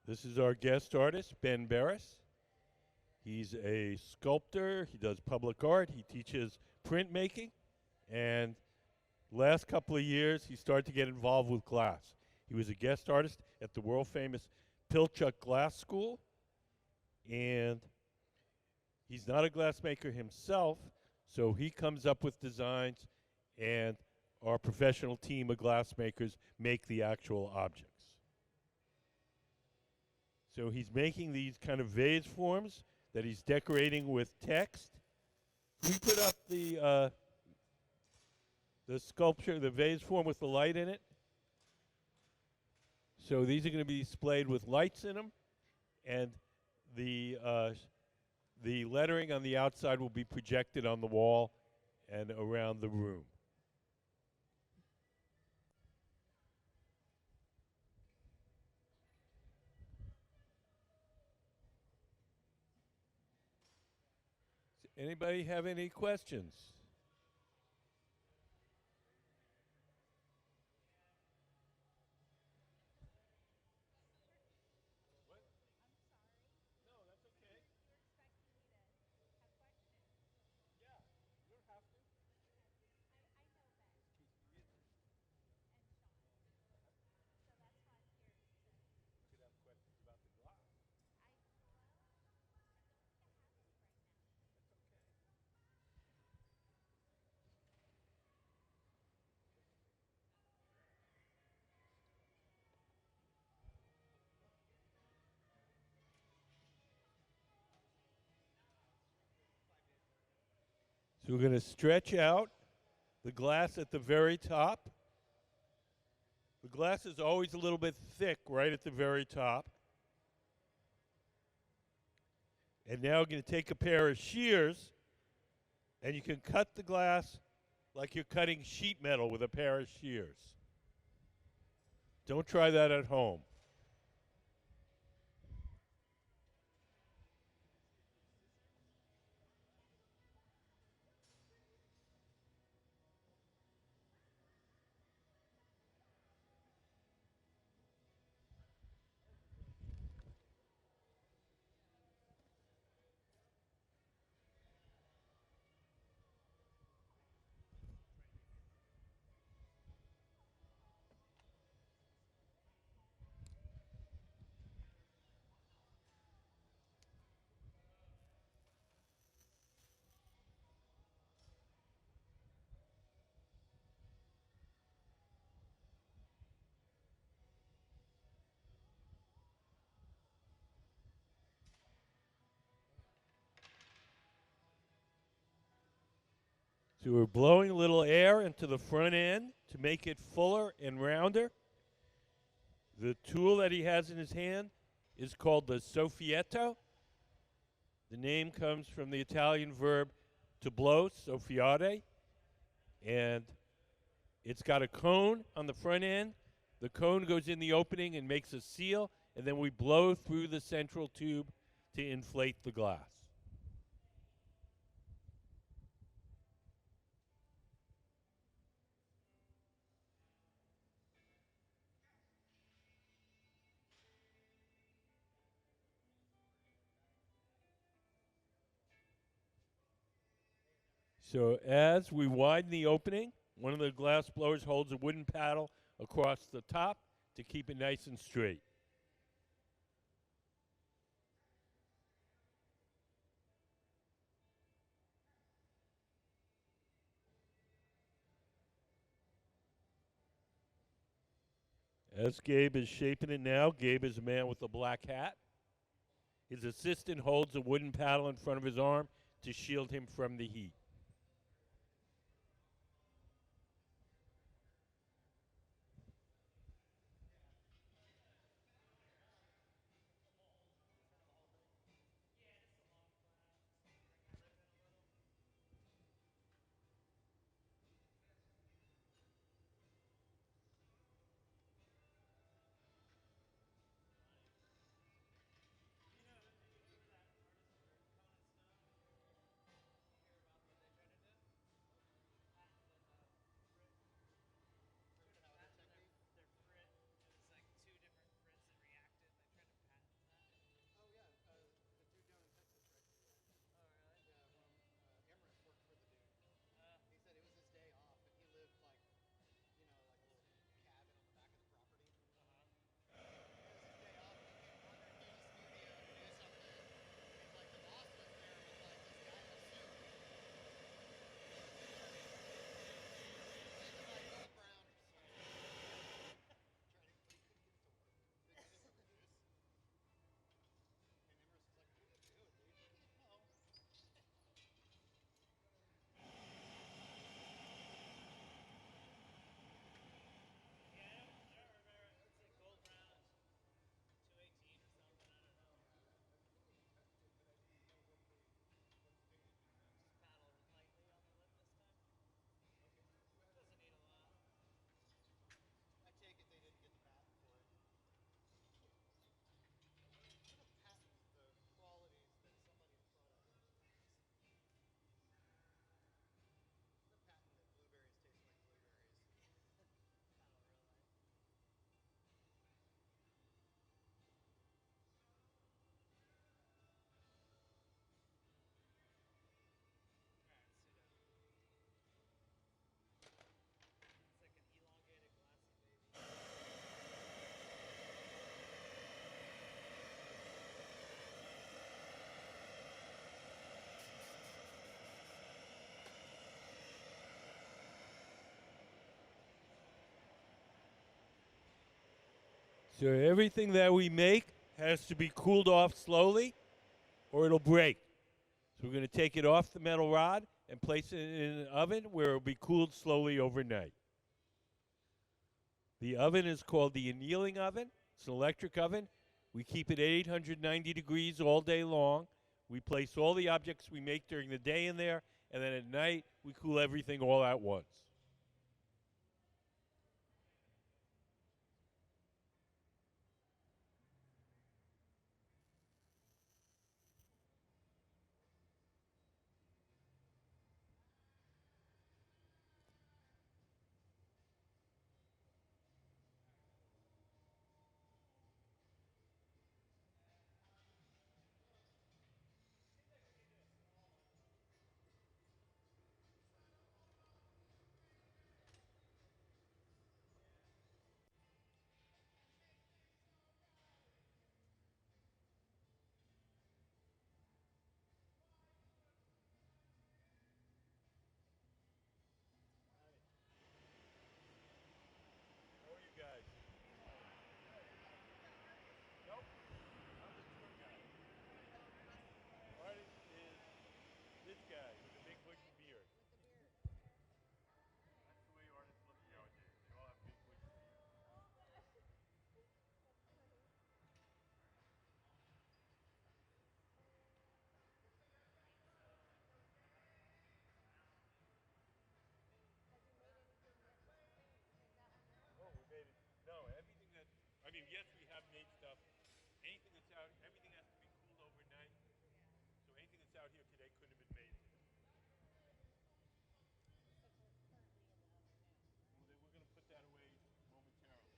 this is our guest artist, Beres. He's a sculptor. He does public art. He teaches printmaking. And last couple of years, he started to get involved with glass. He was a guest artist at the world famous Pilchuck Glass School. And he's not a glassmaker himself, so he comes up with designs, and our professional team of glassmakers make the actual objects. So he's making these kind of vase forms that he's decorating with text. We put up the sculpture, the vase form with the light in it. So these are going to be displayed with lights in them, and the lettering on the outside will be projected on the wall and around the room. Anybody have any questions? So we're going to stretch out the glass at the very top. The glass is always a little bit thick right at the very top. And now we're going to take a pair of shears, and you can cut the glass like you're cutting sheet metal with a pair of shears. Don't try that at home. So we're blowing a little air into the front end to make it fuller and rounder. The tool that he has in his hand is called the soffietto. The name comes from the Italian verb to blow, soffiare. And it's got a cone on the front end. The cone goes in the opening and makes a seal, and then we blow through the central tube to inflate the glass. So as we widen the opening, one of the glass blowers holds a wooden paddle across the top to keep it nice and straight. As Gabe is shaping it now, Gabe is a man with a black hat. His assistant holds a wooden paddle in front of his arm to shield him from the heat. So everything that we make has to be cooled off slowly or it'll break. So we're going to take it off the metal rod and place it in an oven where it'll be cooled slowly overnight. The oven is called the annealing oven. It's an electric oven. We keep it at 890 degrees all day long. We place all the objects we make during the day in there, and then at night we cool everything all at once. How are you guys? Nope. I'm the tour guide. Artist is this guy with the big bushy beard. That's the way artists look nowadays. They all have big bushy beards. Oh, we made it. No, everything that. I mean, yes, we have made stuff. Anything that's out, everything has to be cooled overnight. So anything that's out here today couldn't have been made today. Well, then we're going to put that away momentarily.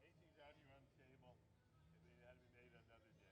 Anything's out here on the table, and they had to be made another day.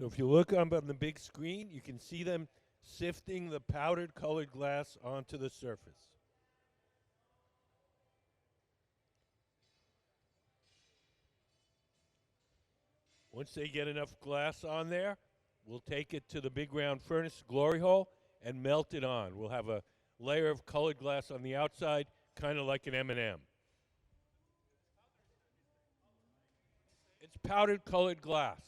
So if you look up on the big screen, you can see them sifting the powdered colored glass onto the surface. Once they get enough glass on there, we'll take it to the big round furnace glory hole and melt it on. We'll have a layer of colored glass on the outside, kind of like an M&M. It's powdered colored glass.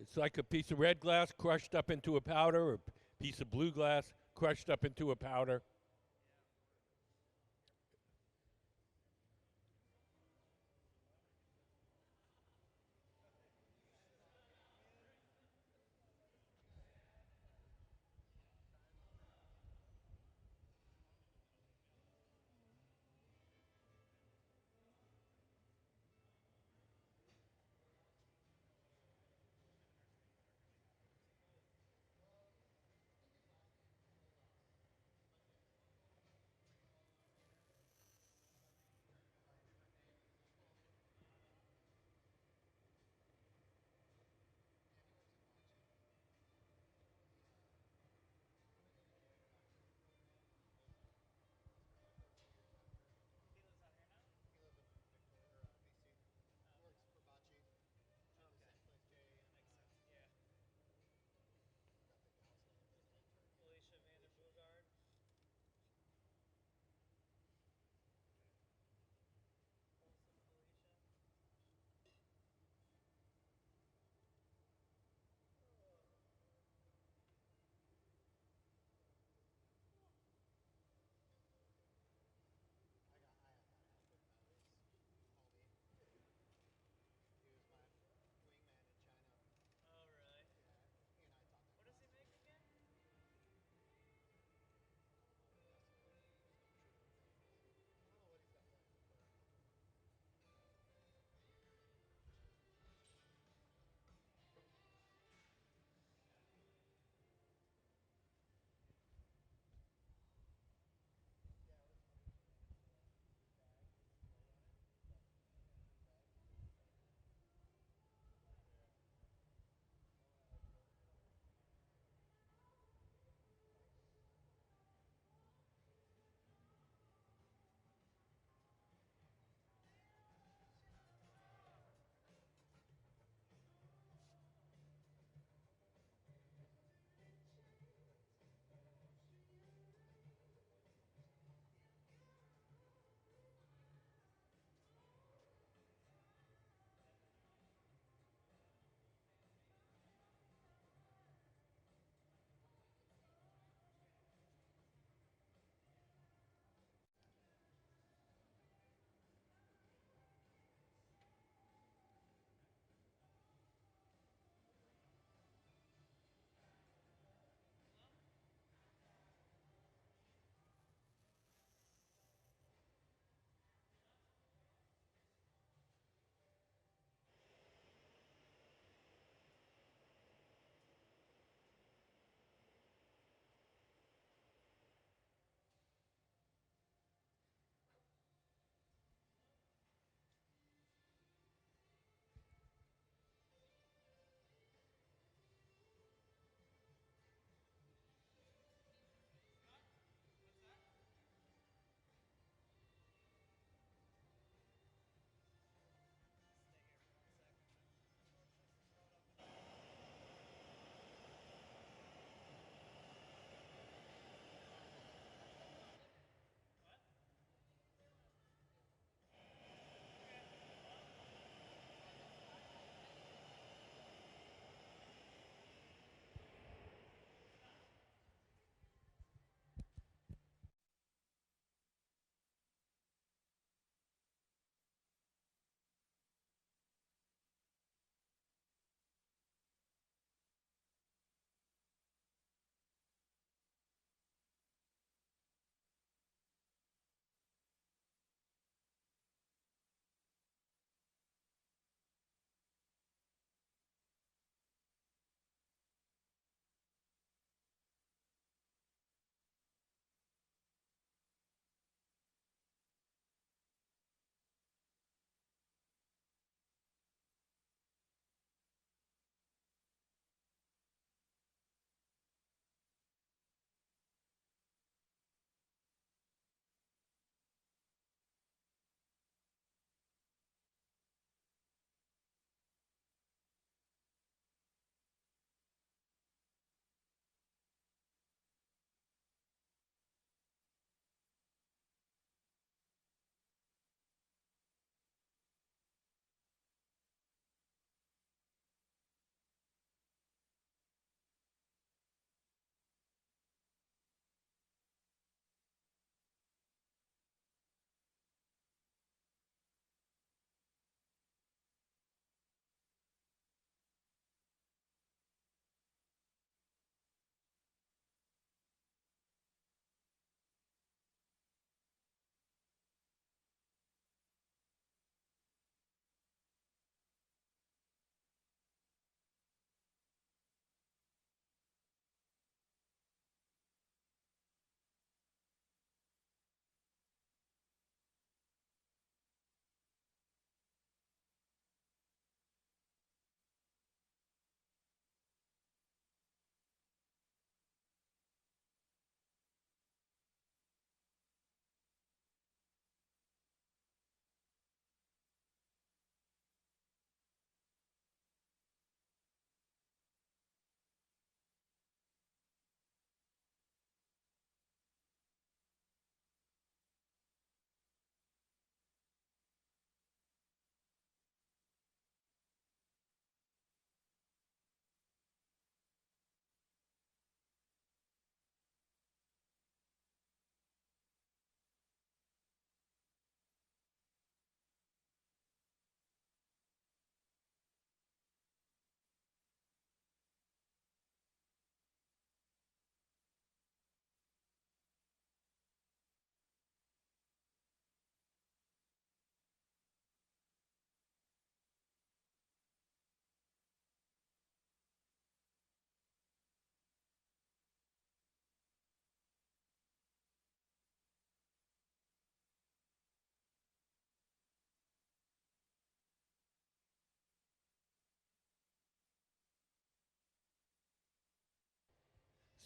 It's like a piece of red glass crushed up into a powder, or a piece of blue glass crushed up into a powder.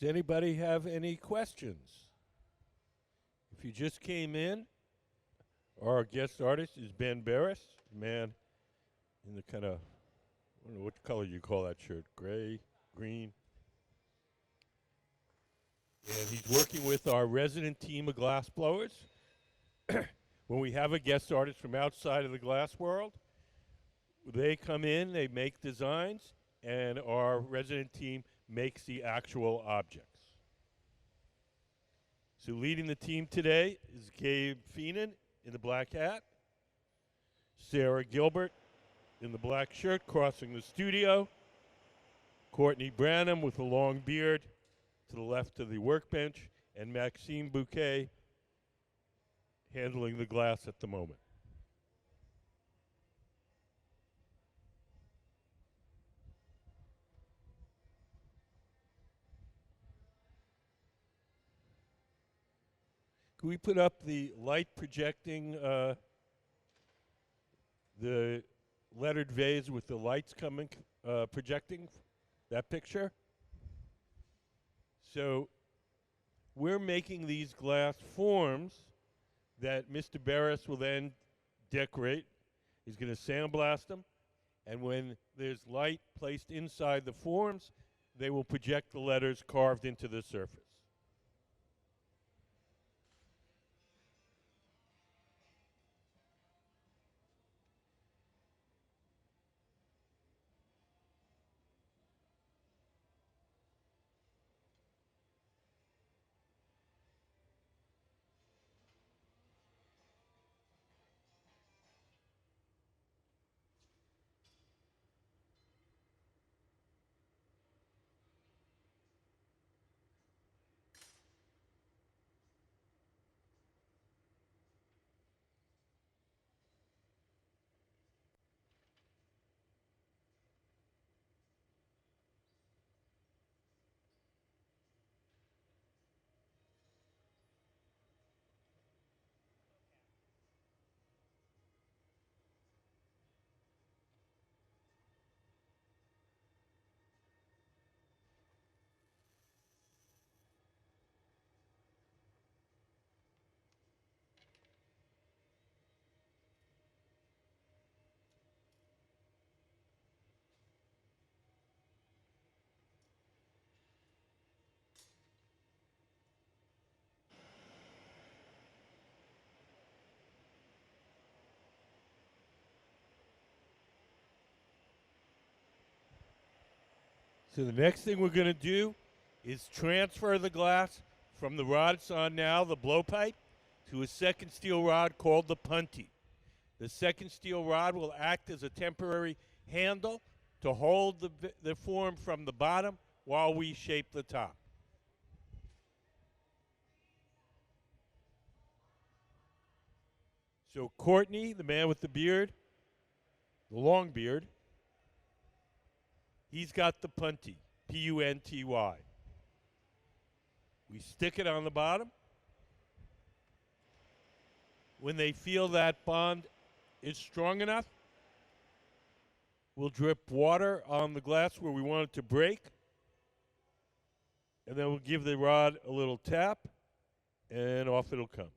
Does anybody have any questions? If you just came in, our guest artist is Beres, man in the kind of, I don't know what color you call that shirt, gray, green. And he's working with our resident team of glass blowers. When we have a guest artist from outside of the glass world, they come in, they make designs, and our resident team makes the actual objects. So leading the team today is Gabe Feenan in the black hat, Sarah Gilbert in the black shirt crossing the studio, Courtney Branham with a long beard to the left of the workbench, and Maxime Bouquet handling the glass at the moment. Can we put up the light projecting the lettered vase with the lights coming, projecting that picture? So we're making these glass forms that Mr. Beres will then decorate. He's going to sandblast them, and when there's light placed inside the forms, they will project the letters carved into the surface. So the next thing we're going to do is transfer the glass from the rod it's on now, the blowpipe, to a second steel rod called the punty. The second steel rod will act as a temporary handle to hold the form from the bottom while we shape the top. So Courtney, the man with the beard, the long beard, he's got the punty, P-U-N-T-Y. We stick it on the bottom. When they feel that bond is strong enough, we'll drip water on the glass where we want it to break. And then we'll give the rod a little tap, and off it'll come.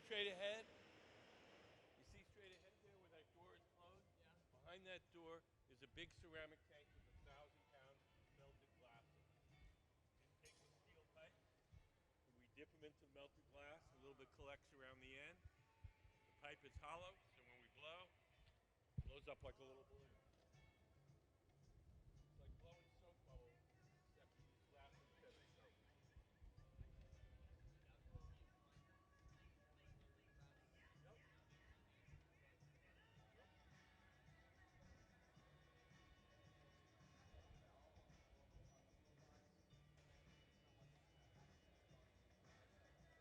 straight ahead? You see straight ahead there where that door is closed? Yeah. Behind that door is a big ceramic tank with 1,000 pounds melted glass in it. We take the steel pipes and we dip them into the melted glass. A little bit collects around the end. The pipe is hollow, so when we blow, it blows up like a little balloon. It's like blowing soap bubbles, except you use glass instead of soap. Yep. Yep.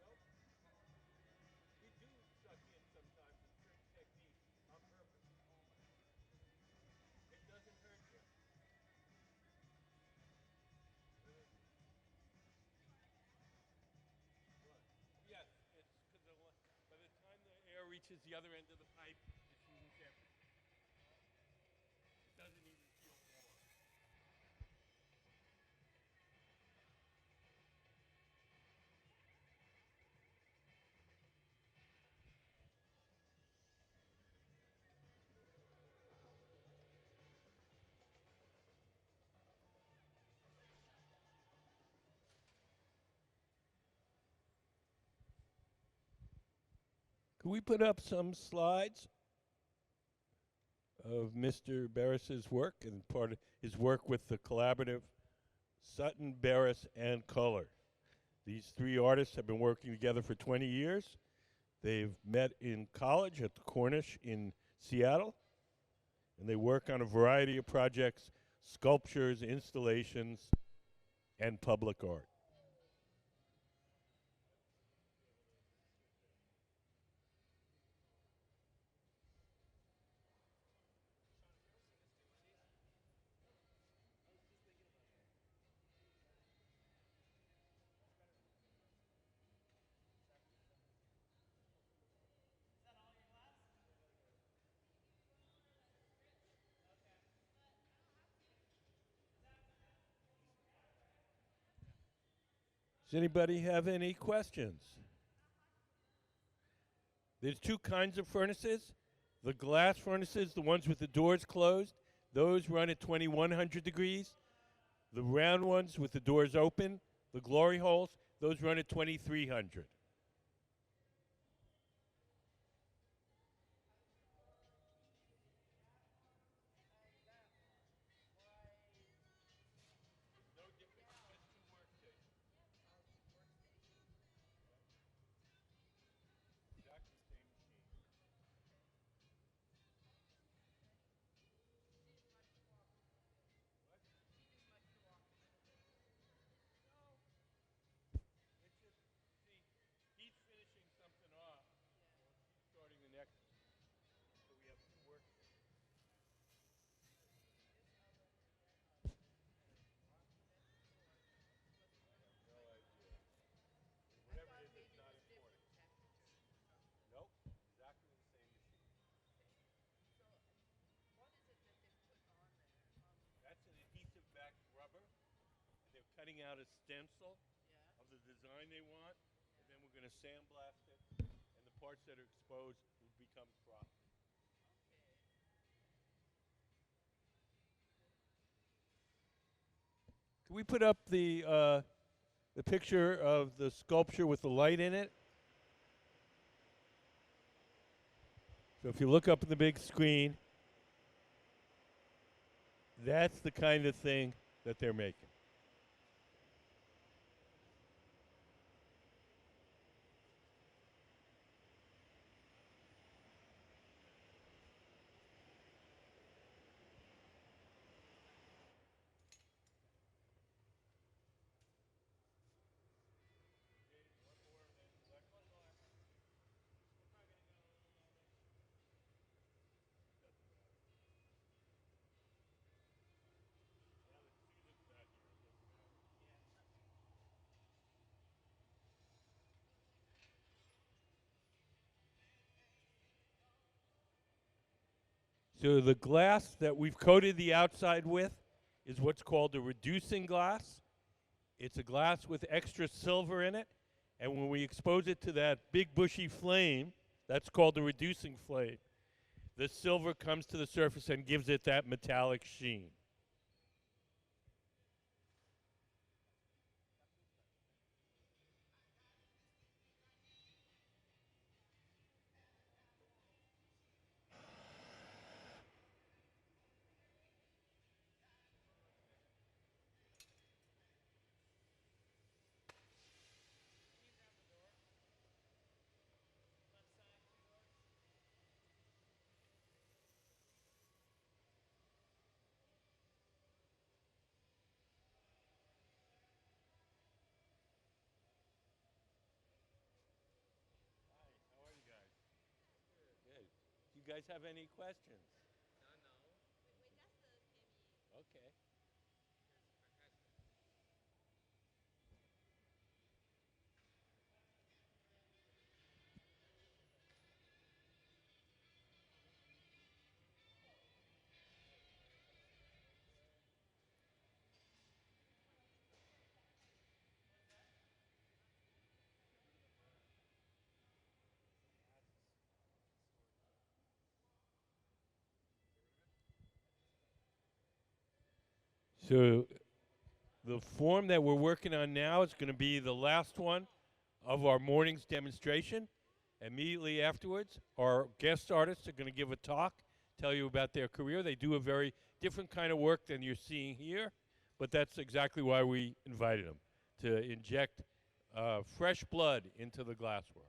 Nope. We do suck in sometimes in certain techniques on purpose. It doesn't hurt you. Uh, what? Yes, it's because by the time the air reaches the other end of the pipe, the fume's empty. It doesn't even feel warm. Can we put up some slides of Mr. Beres's work and part of his work with the collaborative Sutton, Beres, and Color? These three artists have been working together for 20 years. They've met in college at the Cornish in Seattle, and they work on a variety of projects, sculptures, installations, and public art. Does anybody have any questions? There's two kinds of furnaces. The glass furnaces, the ones with the doors closed, those run at 2100 degrees. The round ones with the doors open, the glory holes, those run at 2300. It's no different, just two workstations. Exactly the same machine. What? No, it's just, see, he's finishing something off, while she's starting the next one. So we have two workstations. I have no idea. Whatever it is, it's not important. Nope, exactly the same machine. That's an adhesive backed rubber, and they're cutting out a stencil of the design they want, and then we're going to sandblast it, and the parts that are exposed will become frosted. Can we put up the picture of the sculpture with the light in it? So if you look up at the big screen, that's the kind of thing that they're making. So the glass that we've coated the outside with is what's called a reducing glass. It's a glass with extra silver in it, And when we expose it to that big bushy flame, that's called the reducing flame, the silver comes to the surface and gives it that metallic sheen. How are you guys? Good. Do you guys have any questions? Okay. So the form that we're working on now is going to be the last one of our morning's demonstration. Immediately afterwards, our guest artists are going to give a talk, tell you about their career. They do a very different kind of work than you're seeing here, but that's exactly why we invited them, to inject fresh blood into the glass world.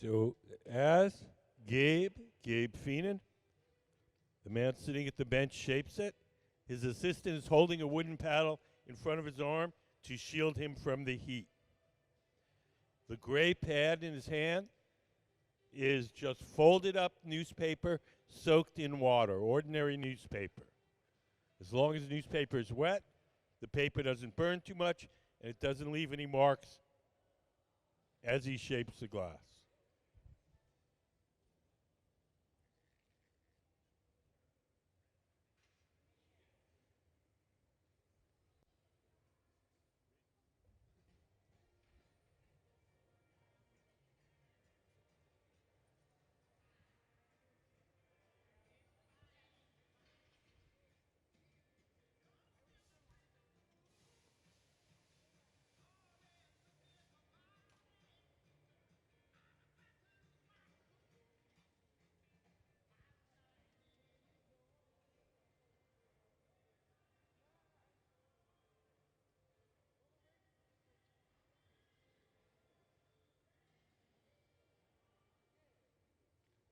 So as Gabe Feenan, the man sitting at the bench, shapes it, his assistant is holding a wooden paddle in front of his arm to shield him from the heat. The gray pad in his hand is just folded up newspaper soaked in water, ordinary newspaper. As long as the newspaper is wet, the paper doesn't burn too much, and it doesn't leave any marks as he shapes the glass.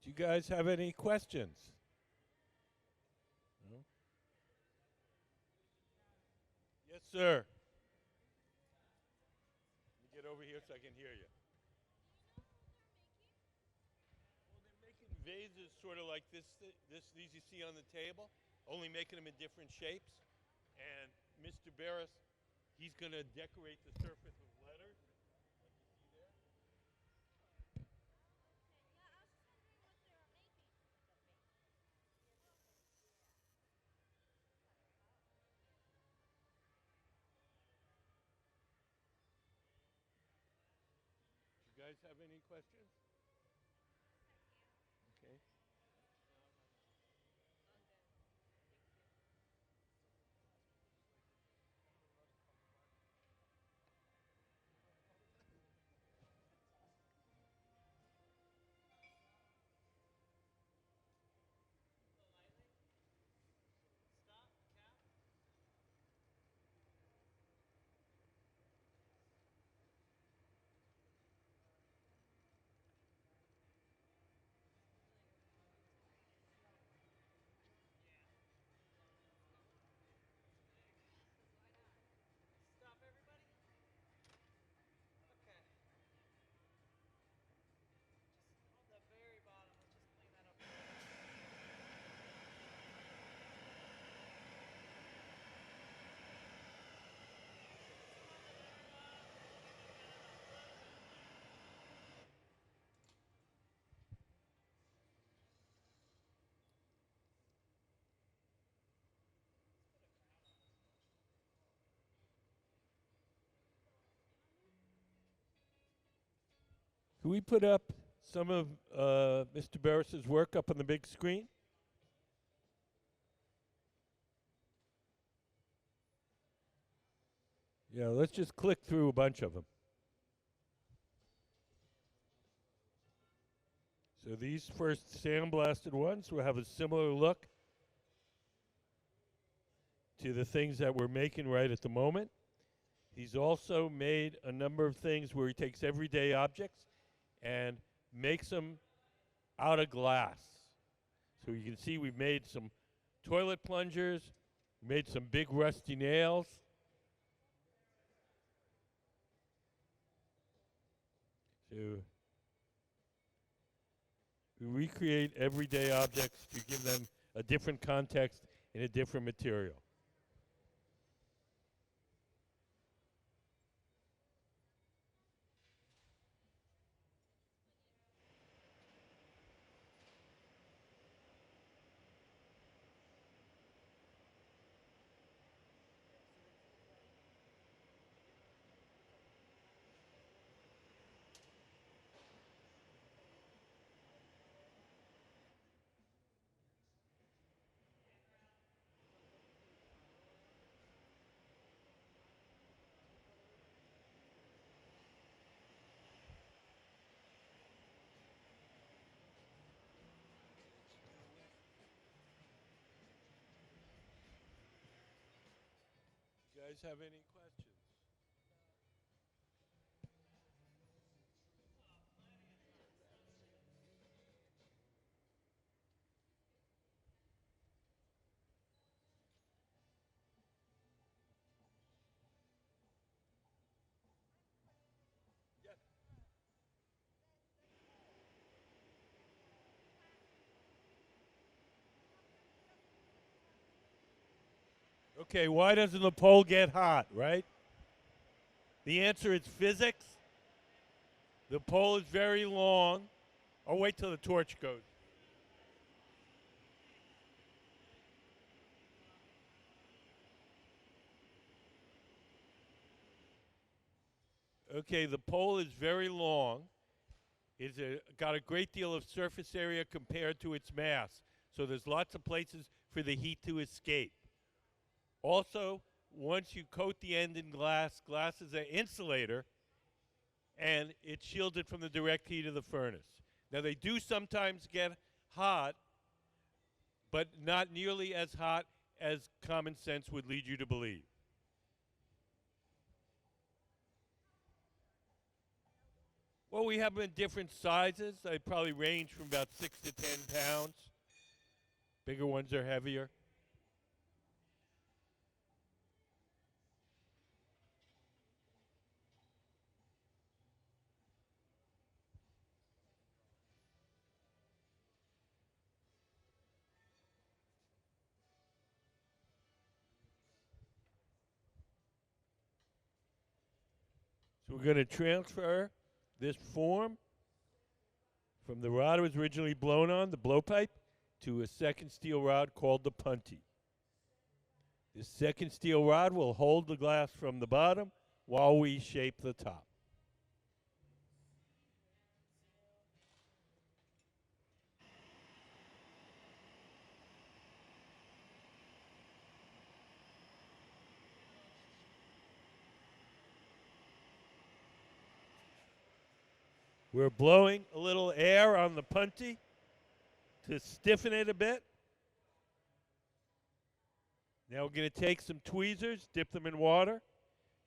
Do you guys have any questions? No? Yes, sir. Let me get over here so I can hear you. Well, they're making vases sort of like these you see on the table, only making them in different shapes. And Mr. Beres, he's going to decorate the surface with letters, like you see there. You guys have any questions? Okay. Can we put up some of Mr. Barris's work up on the big screen? Yeah, let's just click through a bunch of them. So these first sandblasted ones will have a similar look to the things that we're making right at the moment. He's also made a number of things where he takes everyday objects and makes them out of glass. So you can see we've made some toilet plungers, made some big rusty nails. So we recreate everyday objects to give them a different context in a different material. You guys have any questions? Okay, why doesn't the pole get hot, right? The answer is physics. The pole is very long. I'll wait till the torch goes. Okay, the pole is very long. Got a great deal of surface area compared to its mass. So there's lots of places for the heat to escape. Also, once you coat the end in glass, glass is an insulator, and it's shielded from the direct heat of the furnace. Now, they do sometimes get hot, but not nearly as hot as common sense would lead you to believe. Well, we have them in different sizes. They probably range from about 6 to 10 pounds. Bigger ones are heavier. So we're going to transfer this form from the rod it was originally blown on, the blowpipe, to a second steel rod called the punty. This second steel rod will hold the glass from the bottom while we shape the top. We're blowing a little air on the punty to stiffen it a bit. Now we're going to take some tweezers, dip them in water,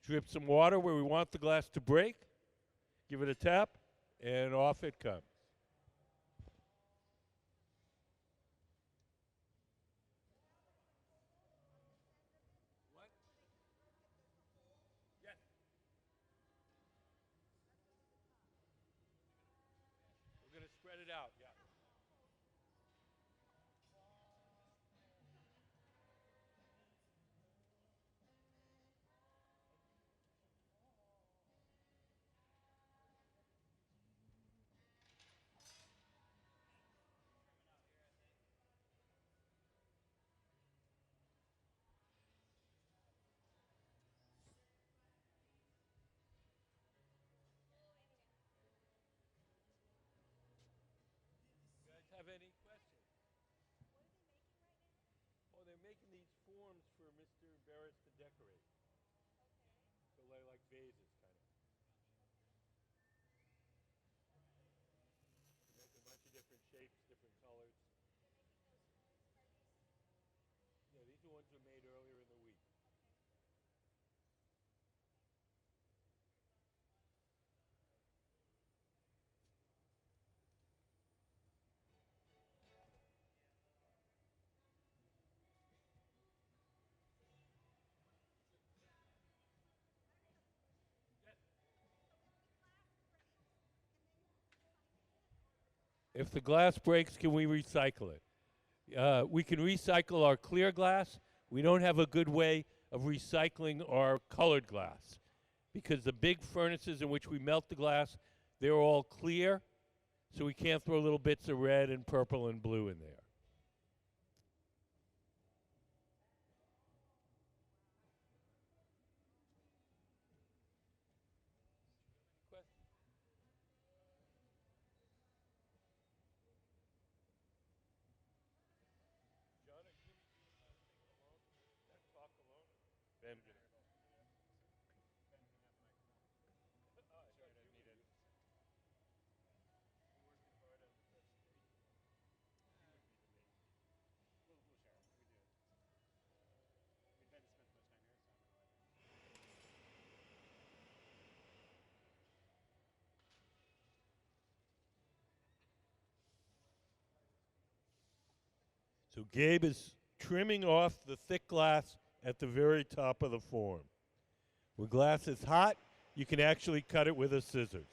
drip some water where we want the glass to break, give it a tap, and off it comes. What? Yes. We're going to spread it out, yeah. You guys have any questions? Oh, they're making these forms for Mr. Beres to decorate. So they're like vases, kind of. They make a bunch of different shapes, different colors. Yeah, these are ones that were made earlier in the week. If the glass breaks, can we recycle it? We can recycle our clear glass. We don't have a good way of recycling our colored glass because the big furnaces in which we melt the glass, they're all clear, so we can't throw little bits of red and purple and blue in there. Questions? John, are you alone? That talk alone? Ben, get it. So Gabe is trimming off the thick glass at the very top of the form. When glass is hot, you can actually cut it with a scissors.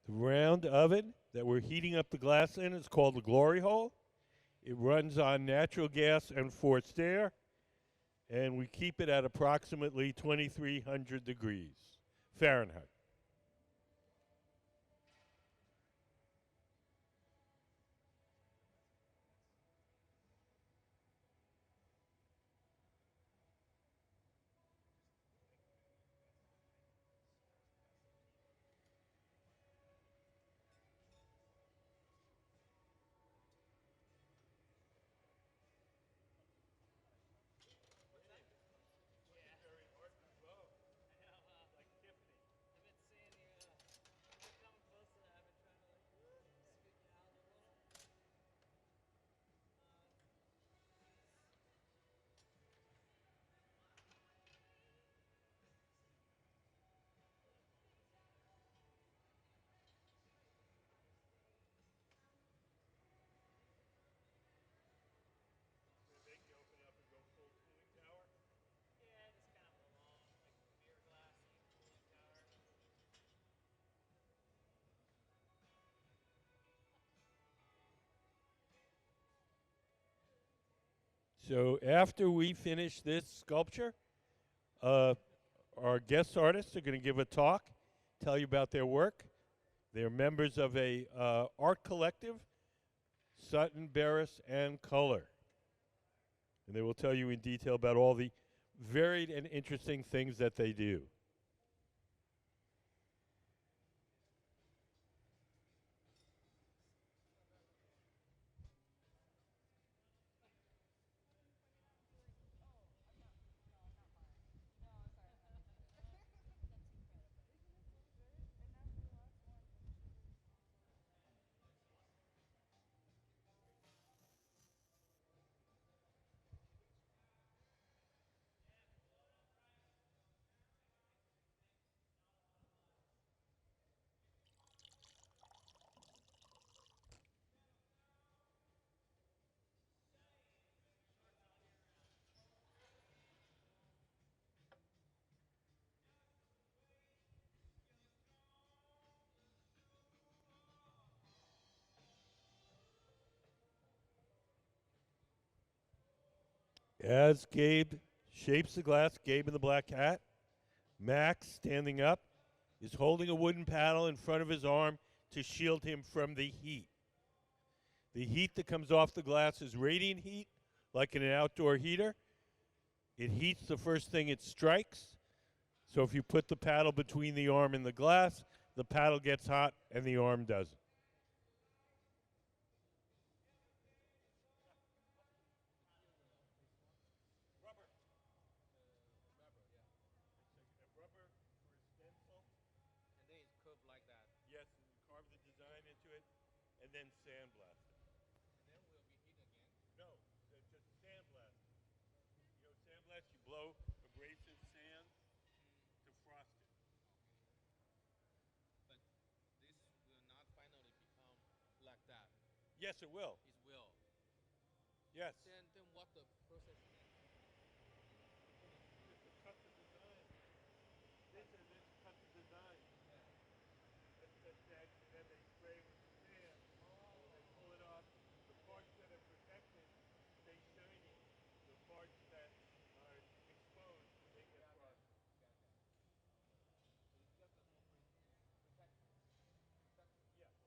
The round oven that we're heating up the glass in is called the glory hole. It runs on natural gas and forced air, and we keep it at approximately 2,300 degrees Fahrenheit. So after we finish this sculpture, uh, our guest artists are going to give a talk, tell you about their work. They're members of a art collective, Sutton, Beres, and Color. And they will tell you in detail about all the varied and interesting things that they do. As Gabe shapes the glass, Gabe in the black hat, Max, standing up, is holding a wooden paddle in front of his arm to shield him from the heat. The heat that comes off the glass is radiant heat, like in an outdoor heater. It heats the first thing it strikes. So if you put the paddle between the arm and the glass, the paddle gets hot and the arm doesn't. Yes, and carve the design into it, and then sandblast it. No, just sandblast it. You know, sandblast, you blow abrasive sand to frost it. Yes, it will. Yes. Just to cut the design. This cut the design. And then they spray with the sand. They pull it off. The parts that are protected stay shiny. The parts that are exposed, they get frosted. Yes, yes, yes.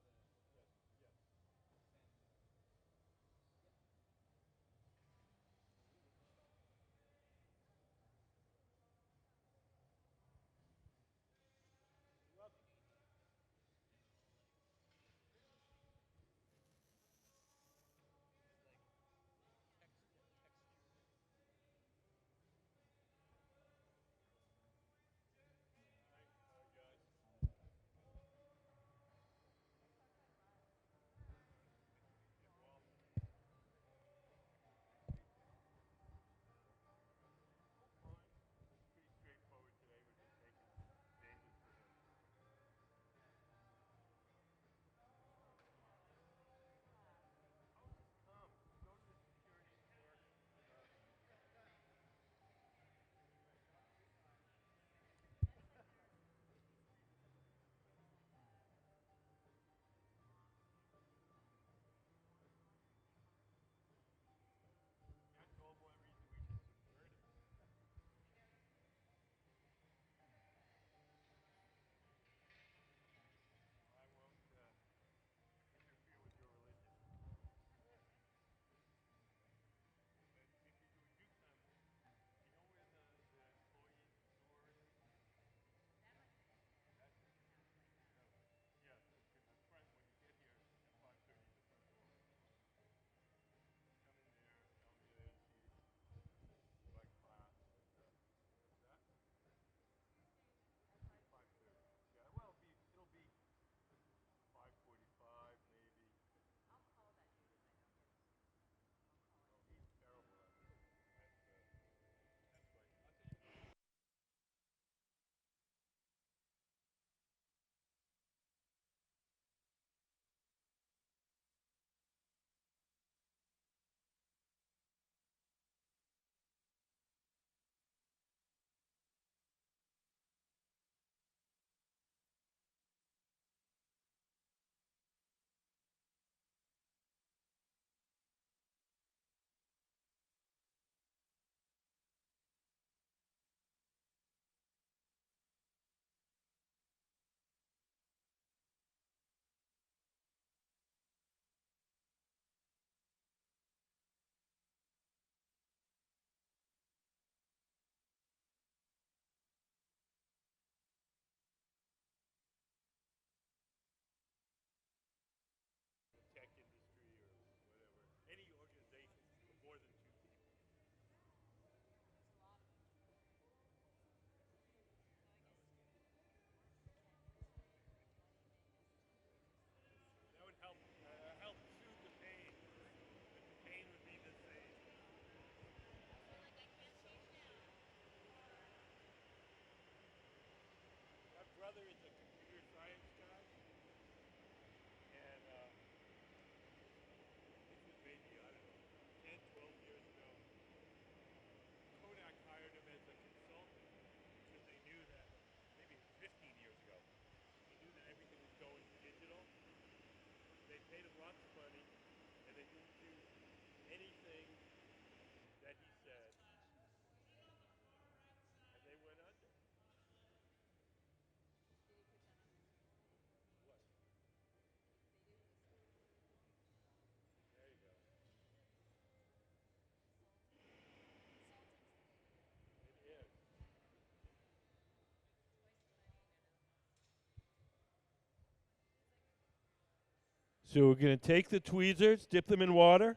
So we're going to take the tweezers, dip them in water,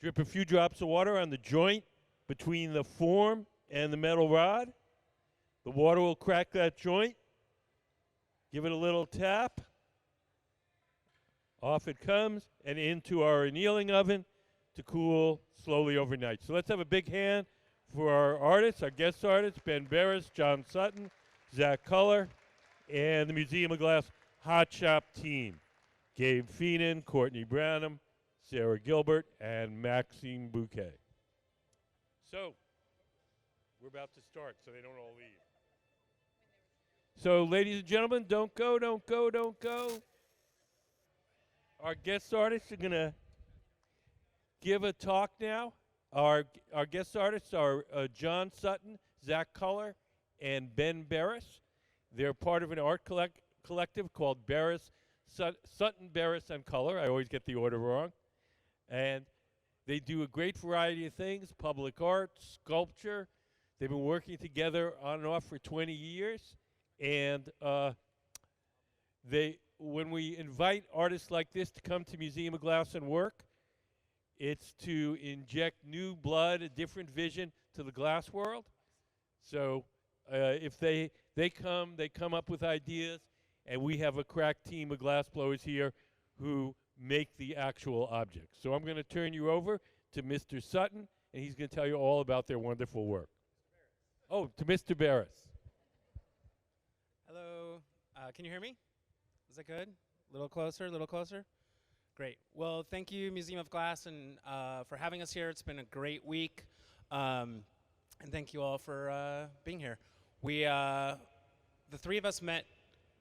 drip a few drops of water on the joint between the form and the metal rod. The water will crack that joint. Give it a little tap. Off it comes and into our annealing oven to cool slowly overnight. So let's have a big hand for our artists, our guest artists, Ben Beres, John Sutton, Zach Culler, and the Museum of Glass Hot Shop team. Gabe Feenan, Courtney Branham, Sarah Gilbert, and Maxime Bouquet. So, we're about to start, so they don't all leave. So, ladies and gentlemen, don't go, don't go, don't go. Our guest artists are going to give a talk now. Our guest artists are John Sutton, Zach Culler, and Ben Beres. They're part of an art collective called Beres, Sutton, Beres, and Culler. I always get the order wrong. And they do a great variety of things, public art, sculpture. They've been working together on and off for 20 years. And when we invite artists like this to come to Museum of Glass and work, it's to inject new blood, a different vision to the glass world. So if they come up with ideas, and we have a crack team of glass blowers here who make the actual objects. So I'm going to turn you over to Mr. Sutton, and he's going to tell you all about their wonderful work. Oh, to Mr. Beres. Hello. Can you hear me? Is that good? A little closer, a little closer? Great. Well, thank you, Museum of Glass, and for having us here. It's been a great week. And thank you all for being here. The three of us met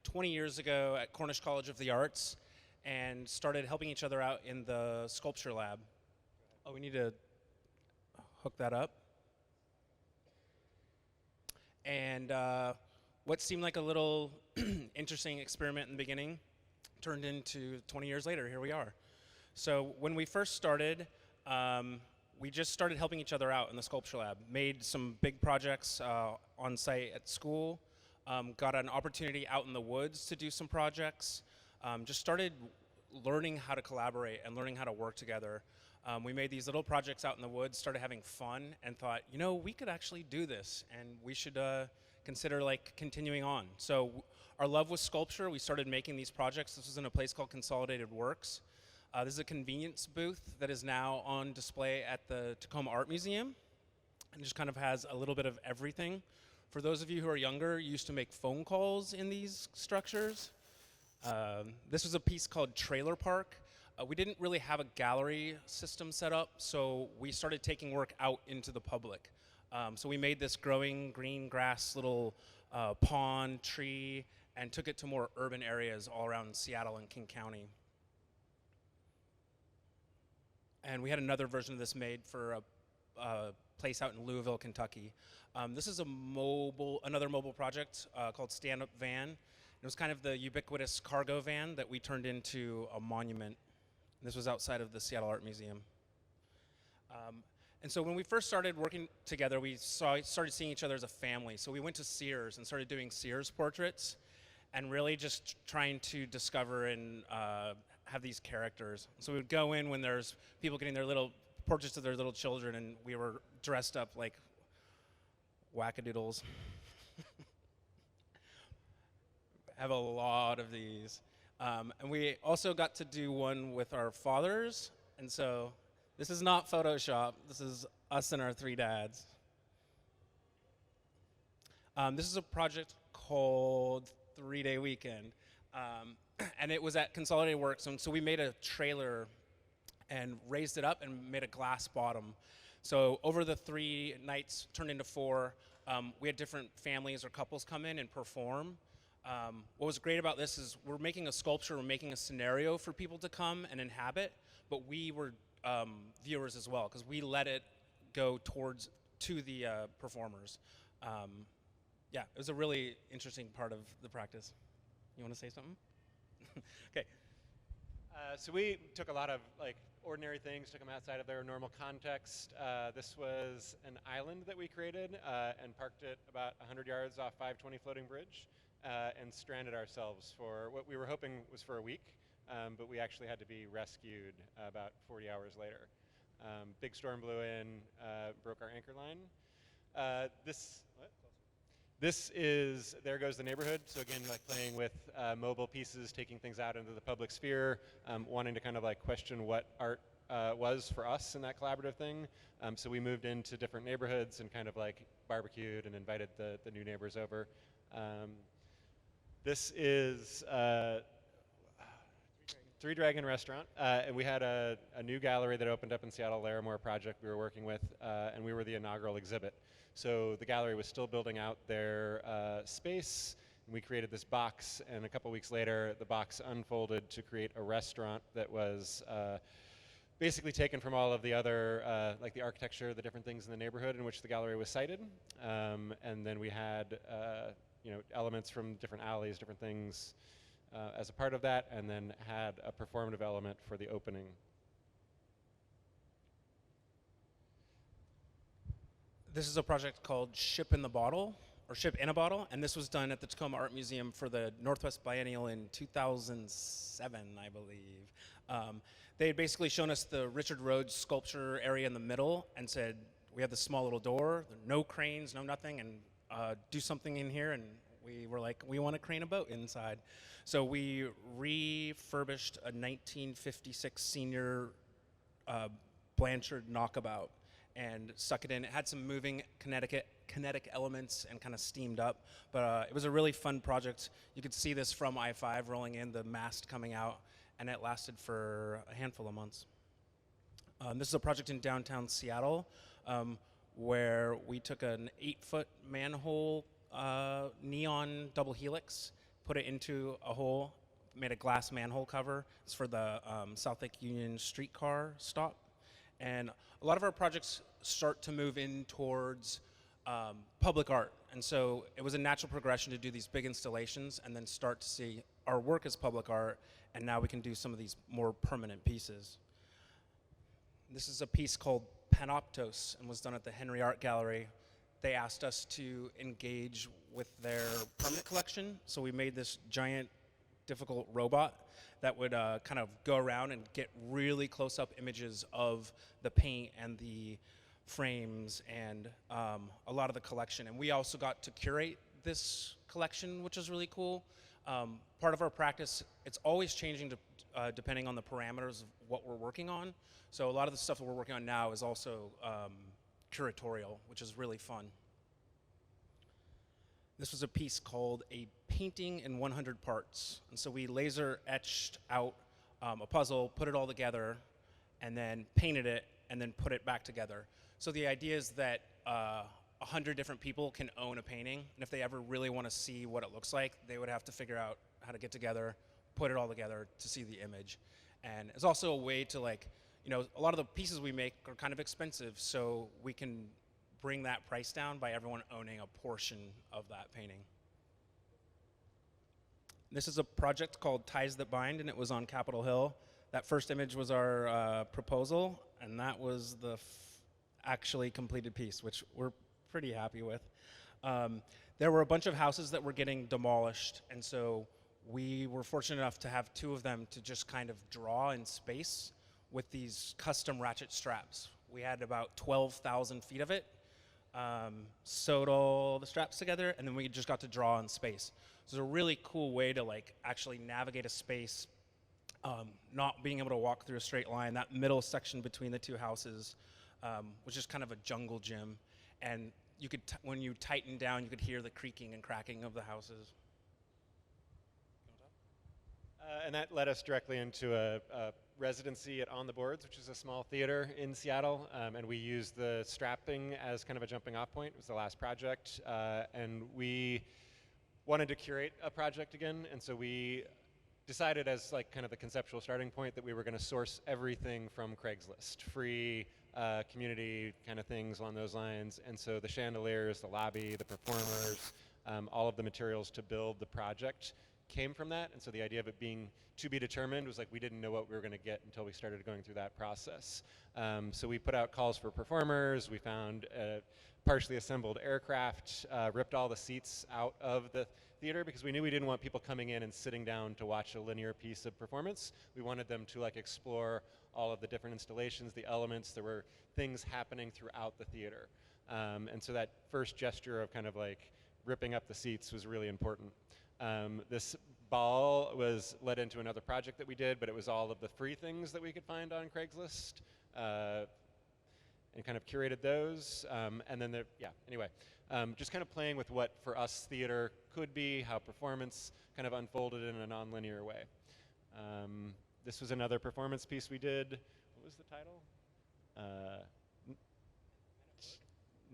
20 years ago at Cornish College of the Arts and started helping each other out in the sculpture lab. Oh, we need to hook that up. And what seemed like a little interesting experiment in the beginning turned into 20 years later, here we are. So when we first started, we just started helping each other out in the sculpture lab, made some big projects on site at school, got an opportunity out in the woods to do some projects, just started learning how to collaborate and learning how to work together. We made these little projects out in the woods, started having fun, and thought, you know, we could actually do this, and we should consider like continuing on. So our love was sculpture. We started making these projects. This was in a place called Consolidated Works. This is a convenience booth that is now on display at the Tacoma Art Museum, and just kind of has a little bit of everything. For those of you who are younger, you used to make phone calls in these structures. This was a piece called Trailer Park. We didn't really have a gallery system set up, so we started taking work out into the public. So we made this growing green grass little pond, tree, and took it to more urban areas all around Seattle and King County. And we had another version of this made for a place out in Louisville, Kentucky. This is another mobile project called Stand Up Van. It was kind of the ubiquitous cargo van that we turned into a monument. This was outside of the Seattle Art Museum. And so when we first started working together, we started seeing each other as a family. So we went to Sears and started doing Sears portraits and really just trying to discover and have these characters. So we would go in when there's people getting their little portraits of their little children, and we were dressed up like wackadoodles. Have a lot of these. And we also got to do one with our fathers, and so this is not Photoshop. This is us and our three dads. This is a project called 3-Day Weekend, and it was at Consolidated Works, and so we made a trailer and raised it up and made a glass bottom. So over the 3 nights, turned into 4, we had different families or couples come in and perform. What was great about this is we're making a sculpture, we're making a scenario for people to come and inhabit, but we were viewers as well, because we let it go to the performers. Yeah, it was a really interesting part of the practice. You want to say something? Okay. So we took a lot of ordinary things, took them outside of their normal context. This was an island that we created and parked it about 100 yards off 520 Floating Bridge and stranded ourselves for what we were hoping was for a week. but we actually had to be rescued about 40 hours later. Big storm blew in, broke our anchor line. This is, there goes the neighborhood. So again, like playing with mobile pieces, taking things out into the public sphere, wanting to kind of like question what art was for us in that collaborative thing. So we moved into different neighborhoods and kind of like barbecued and invited the new neighbors over. This is Three Dragon Restaurant, and we had a new gallery that opened up in Seattle, Larimore Project we were working with, and we were the inaugural exhibit. So the gallery was still building out their space, and we created this box, and a couple weeks later, the box unfolded to create a restaurant that was basically taken from all of the other, like the architecture, the different things in the neighborhood in which the gallery was sited, and then we had elements from different alleys, different things, as a part of that, and then had a performative element for the opening. This is a project called Ship in the Bottle, or Ship in a Bottle, and this was done at the Tacoma Art Museum for the Northwest Biennial in 2007, I believe. They had basically shown us the Richard Rhodes sculpture area in the middle and said, we have this small little door, no cranes, no nothing, and do something in here, and we were like, we want to crane a boat inside. So we refurbished a 1956 Senior Blanchard knockabout and stuck it in. It had some moving kinetic elements and kind of steamed up, but it was a really fun project. You could see this from I-5 rolling in, the mast coming out, and it lasted for a handful of months. This is a project in downtown Seattle where we took an 8-foot manhole neon double helix, put it into a hole, made a glass manhole cover. It's for the South Lake Union streetcar stop. And a lot of our projects start to move in towards public art. And so it was a natural progression to do these big installations and then start to see our work as public art, and now we can do some of these more permanent pieces. This is a piece called Panoptos and was done at the Henry Art Gallery. They asked us to engage with their permanent collection, so we made this giant, difficult robot that would kind of go around and get really close-up images of the paint and the frames and a lot of the collection. And we also got to curate this collection, which is really cool. Part of our practice, it's always changing depending on the parameters of what we're working on. So a lot of the stuff that we're working on now is also curatorial, which is really fun. This was a piece called A Painting in 100 Parts. And so we laser etched out a puzzle, put it all together, and then painted it, and then put it back together. So the idea is that 100 different people can own a painting, and if they ever really want to see what it looks like, they would have to figure out how to get together, put it all together to see the image. And it's also a way to, like, a lot of the pieces we make are kind of expensive, so we can bring that price down by everyone owning a portion of that painting. This is a project called Ties That Bind, and it was on Capitol Hill. That first image was our proposal, and that was the actually completed piece, which we're pretty happy with. There were a bunch of houses that were getting demolished, and so we were fortunate enough to have 2 of them to just kind of draw in space with these custom ratchet straps. We had about 12,000 feet of it, sewed all the straps together, and then we just got to draw in space. So it's a really cool way to actually navigate a space, not being able to walk through a straight line. That middle section between the 2 houses was just kind of a jungle gym, and you could, when you tighten down, you could hear the creaking and cracking of the houses. And that led us directly into a residency at On the Boards, which is a small theater in Seattle, and we used the strapping as kind of a jumping off point. It was the last project, and we wanted to curate a project again, and so we decided as kind of the conceptual starting point that we were going to source everything from Craigslist, free community kind of things along those lines. And so the chandeliers, the lobby, the performers, all of the materials to build the project came from that. And so the idea of it being to be determined was like we didn't know what we were going to get until we started going through that process. So we put out calls for performers. We found partially assembled aircraft, ripped all the seats out of the theater because we knew we didn't want people coming in and sitting down to watch a linear piece of performance. We wanted them to like explore all of the different installations, the elements. There were things happening throughout the theater. And so that first gesture of kind of like ripping up the seats was really important. This ball was led into another project that we did, but it was all of the free things that we could find on Craigslist, and kind of curated those. And then, anyway, just kind of playing with what for us theater could be, how performance kind of unfolded in a nonlinear way. This was another performance piece we did. What was the title?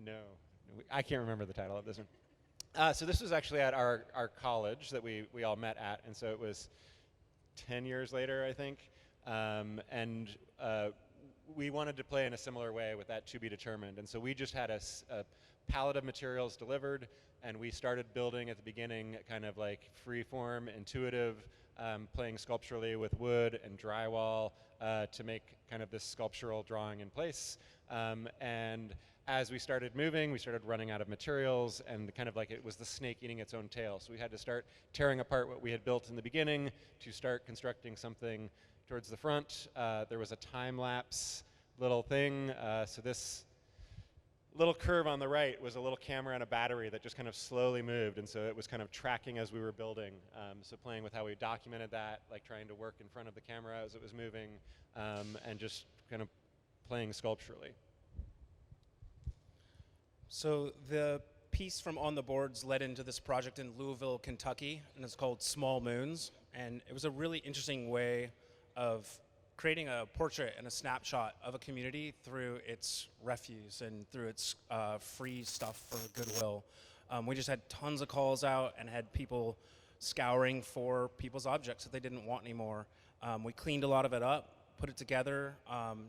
No, I can't remember the title of this one. So this was actually at our college that we all met at, and so it was 10 years later, I think. And we wanted to play in a similar way with that to be determined. And so we just had a palette of materials delivered, and we started building at the beginning kind of like free-form, intuitive, playing sculpturally with wood and drywall to make kind of this sculptural drawing in place. And as we started moving, we started running out of materials, and kind of like it was the snake eating its own tail. So we had to start tearing apart what we had built in the beginning to start constructing something towards the front. There was a time-lapse little thing. So this little curve on the right was a little camera and a battery that just kind of slowly moved, and so it was kind of tracking as we were building. So playing with how we documented that, like trying to work in front of the camera as it was moving, and just kind of playing sculpturally. So the piece from On the Boards led into this project in Louisville, Kentucky, and it's called Small Moons. And it was a really interesting way of creating a portrait and a snapshot of a community through its refuse and through its free stuff for goodwill. We just had tons of calls out and had people scouring for people's objects that they didn't want anymore. We cleaned a lot of it up, put it together,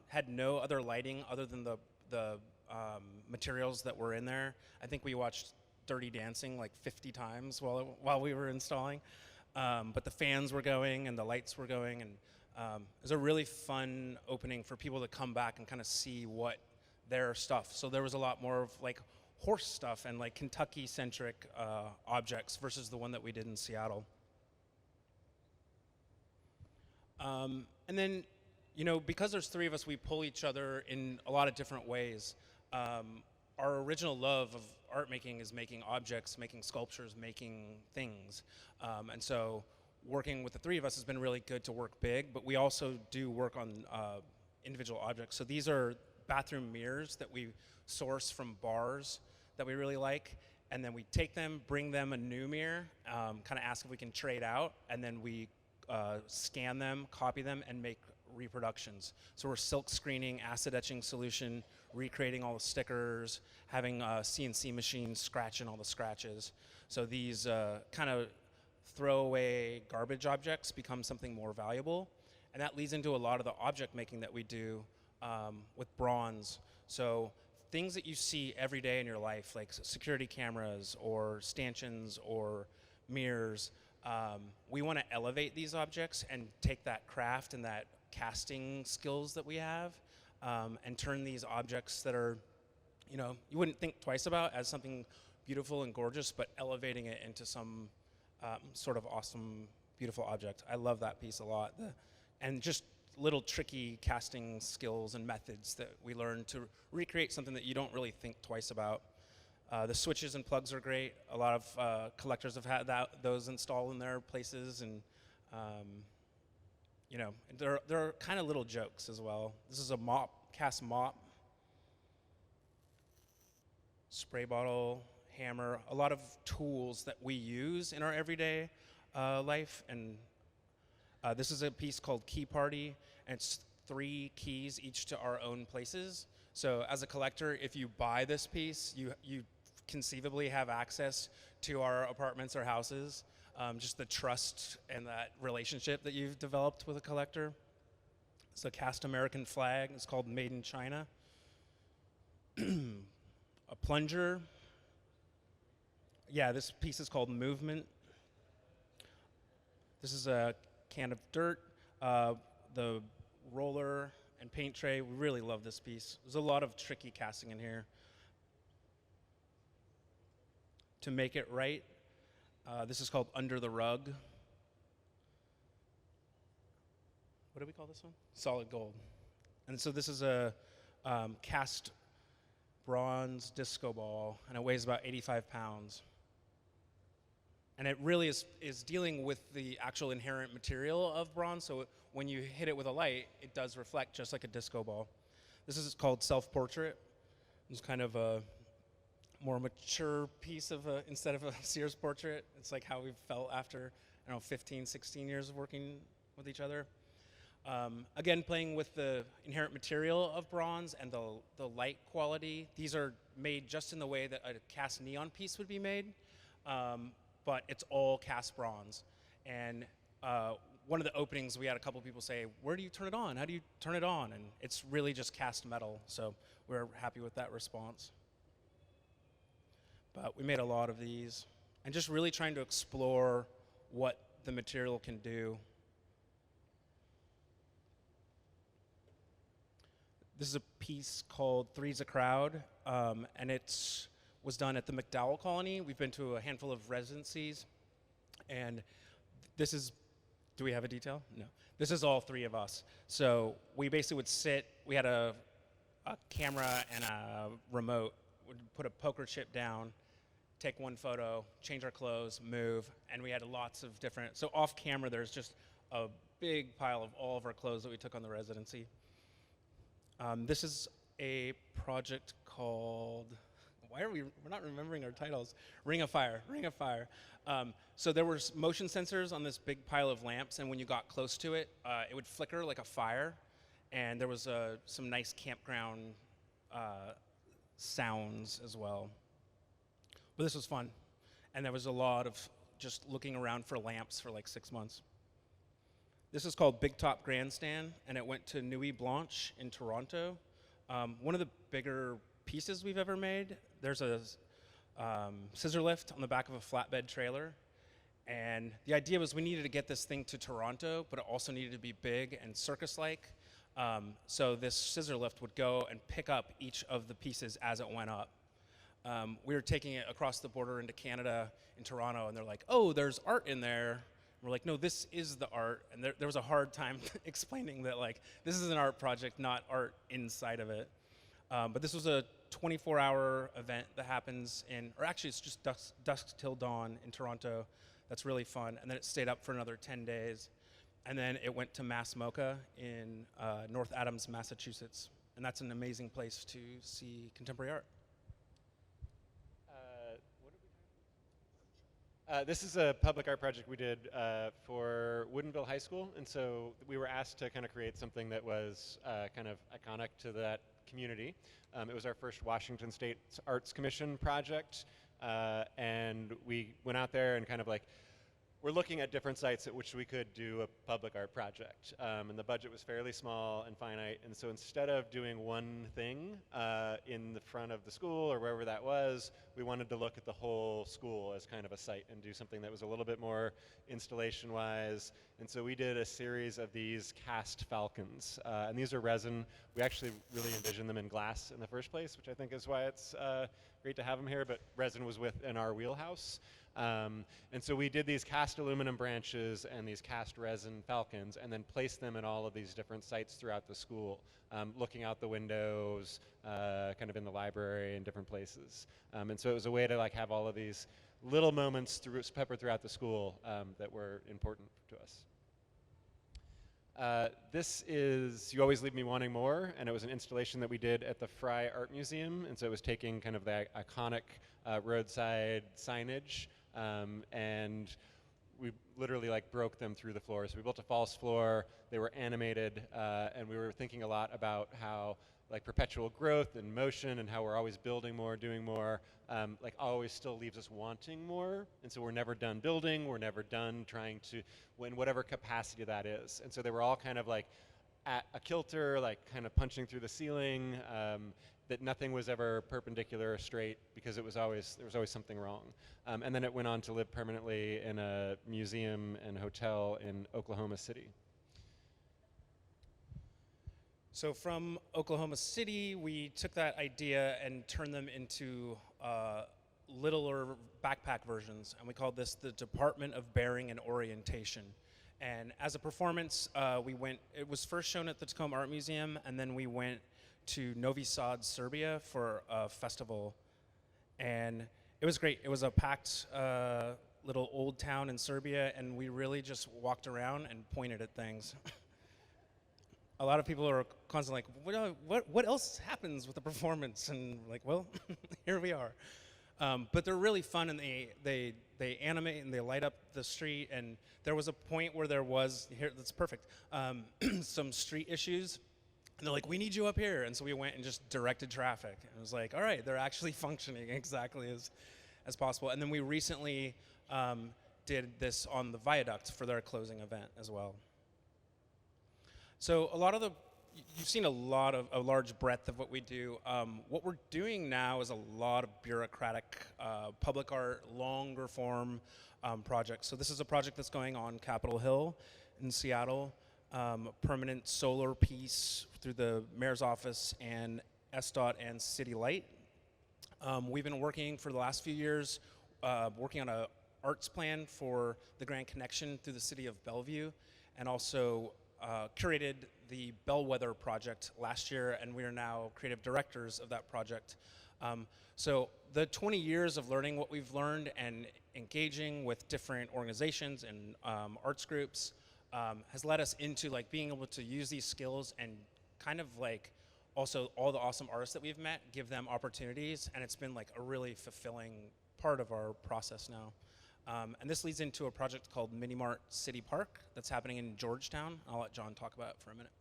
had no other lighting other than the materials that were in there. I think we watched Dirty Dancing like 50 times while we were installing. But the fans were going and the lights were going, and it was a really fun opening for people to come back and kind of see what their stuff. So there was a lot more of like horse stuff and like Kentucky-centric objects versus the one that we did in Seattle. And then, you know, because there's three of us, we pull each other in a lot of different ways. Our original love of art making is making objects, making sculptures, making things. And so working with the three of us has been really good to work big, but we also do work on individual objects. So these are bathroom mirrors that we source from bars that we really like, and then we take them, bring them a new mirror, kind of ask if we can trade out, and then we scan them, copy them, and make reproductions. So we're silk screening, acid etching solution, recreating all the stickers, having a CNC machine scratching all the scratches. So these kind of throwaway garbage objects become something more valuable. And that leads into a lot of the object making that we do with bronze. So things that you see every day in your life, like security cameras or stanchions or mirrors, we want to elevate these objects and take that craft and that casting skills that we have and turn these objects that are, you know, you wouldn't think twice about as something beautiful and gorgeous, but elevating it into some sort of awesome, beautiful object. I love that piece a lot. And just little tricky casting skills and methods that we learn to recreate something that you don't really think twice about. The switches and plugs are great. A lot of collectors have had those installed in their places, and you know, they're kind of little jokes as well. This is a cast mop, spray bottle, hammer, a lot of tools that we use in our everyday life. And this is a piece called Key Party, and it's 3 keys, each to our own places. So as a collector, if you buy this piece, you conceivably have access to our apartments or houses. Just the trust and that relationship that you've developed with a collector. It's a cast American flag. It's called Made in China. A plunger. Yeah, this piece is called Movement. This is a can of dirt, the roller and paint tray. We really love this piece. There's a lot of tricky casting in here. To make it right, this is called Under the Rug. What do we call this one? Solid gold. And so this is a cast bronze disco ball, and it weighs about 85 pounds. And it really is dealing with the actual inherent material of bronze, so when you hit it with a light, it does reflect just like a disco ball. This is called Self-Portrait. It's kind of a more mature piece of instead of a Sears portrait. It's like how we felt after, 15, 16 years of working with each other. Again, playing with the inherent material of bronze and the light quality. These are made just in the way that a cast neon piece would be made. But it's all cast bronze. And one of the openings, we had a couple people say, where do you turn it on? How do you turn it on? And it's really just cast metal, so we're happy with that response. But we made a lot of these, and just really trying to explore what the material can do. This is a piece called Three's a Crowd, and it's was done at the McDowell Colony. We've been to a handful of residencies, and this is, do we have a detail? No. This is all three of us. So we basically would sit, we had a camera and a remote, would put a poker chip down, take one photo, change our clothes, move, and we had lots of different, so off camera there's just a big pile of all of our clothes that we took on the residency. This is a project called, we're not remembering our titles. Ring of Fire. So there were motion sensors on this big pile of lamps, and when you got close to it, it would flicker like a fire, and there was some nice campground sounds as well. But this was fun, and there was a lot of just looking around for lamps for like 6 months. This is called Big Top Grandstand, and it went to Nuit Blanche in Toronto. One of the bigger pieces we've ever made. There's a scissor lift on the back of a flatbed trailer, and the idea was we needed to get this thing to Toronto, but it also needed to be big and circus-like. So this scissor lift would go and pick up each of the pieces as it went up. We were taking it across the border into Canada, in Toronto, and they're like, oh, there's art in there. We're like, no, this is the art. And there was a hard time explaining that, like, this is an art project, not art inside of it. But this was a 24-hour event that happens or actually it's just dusk till dawn in Toronto. That's really fun. And then it stayed up for another 10 days. And then it went to Mass MoCA in North Adams, Massachusetts. And that's an amazing place to see contemporary art. This is a public art project we did for Woodinville High School, and so we were asked to kind of create something that was kind of iconic to that community. It was our first Washington State Arts Commission project, and we went out there and kind of like, we're looking at different sites at which we could do a public art project, and the budget was fairly small and finite, and so instead of doing one thing in the front of the school or wherever that was, we wanted to look at the whole school as kind of a site and do something that was a little bit more installation-wise, and so we did a series of these cast falcons, and these are resin. We actually really envisioned them in glass in the first place, which I think is why it's great to have them here, but resin was within our wheelhouse. And so we did these cast aluminum branches and these cast resin falcons and then placed them in all of these different sites throughout the school, looking out the windows, kind of in the library and different places. And so it was a way to like have all of these little moments peppered throughout the school that were important to us. This is You Always Leave Me Wanting More, and it was an installation that we did at the Fry Art Museum, and so it was taking kind of the iconic roadside signage, and we literally like broke them through the floor. So we built a false floor, they were animated, and we were thinking a lot about how like perpetual growth and motion and how we're always building more, doing more, like always still leaves us wanting more. And so we're never done building, we're never done trying to, in whatever capacity that is. And so they were all kind of like at a kilter, like kind of punching through the ceiling, that nothing was ever perpendicular or straight because there was always something wrong. And then it went on to live permanently in a museum and hotel in Oklahoma City. So from Oklahoma City, we took that idea and turned them into littler backpack versions, and we called this the Department of Bearing and Orientation. And as a performance, it was first shown at the Tacoma Art Museum, and then we went to Novi Sad, Serbia for a festival. And it was great. It was a packed little old town in Serbia, and we really just walked around and pointed at things. A lot of people are constantly like, what else happens with the performance? And like, well, here we are. But they're really fun, and they animate and they light up the street. And there was a point where there was, here, that's perfect, some street issues. And they're like, we need you up here. And so we went and just directed traffic. And it was like, all right, they're actually functioning exactly as possible. And then we recently did this on the viaduct for their closing event as well. So you've seen a large breadth of what we do. What we're doing now is a lot of bureaucratic public art, longer form projects. So this is a project that's going on Capitol Hill in Seattle, permanent solar piece through the mayor's office and SDOT and City Light. We've been working for the last few years, working on a arts plan for the Grand Connection through the city of Bellevue, and also curated the Bellwether project last year, and we are now creative directors of that project. So the 20 years of learning what we've learned and engaging with different organizations and arts groups has led us into like being able to use these skills and kind of like also all the awesome artists that we've met, give them opportunities, and it's been like a really fulfilling part of our process now. And this leads into a project called Mini Mart City Park that's happening in Georgetown. I'll let John talk about it for a minute.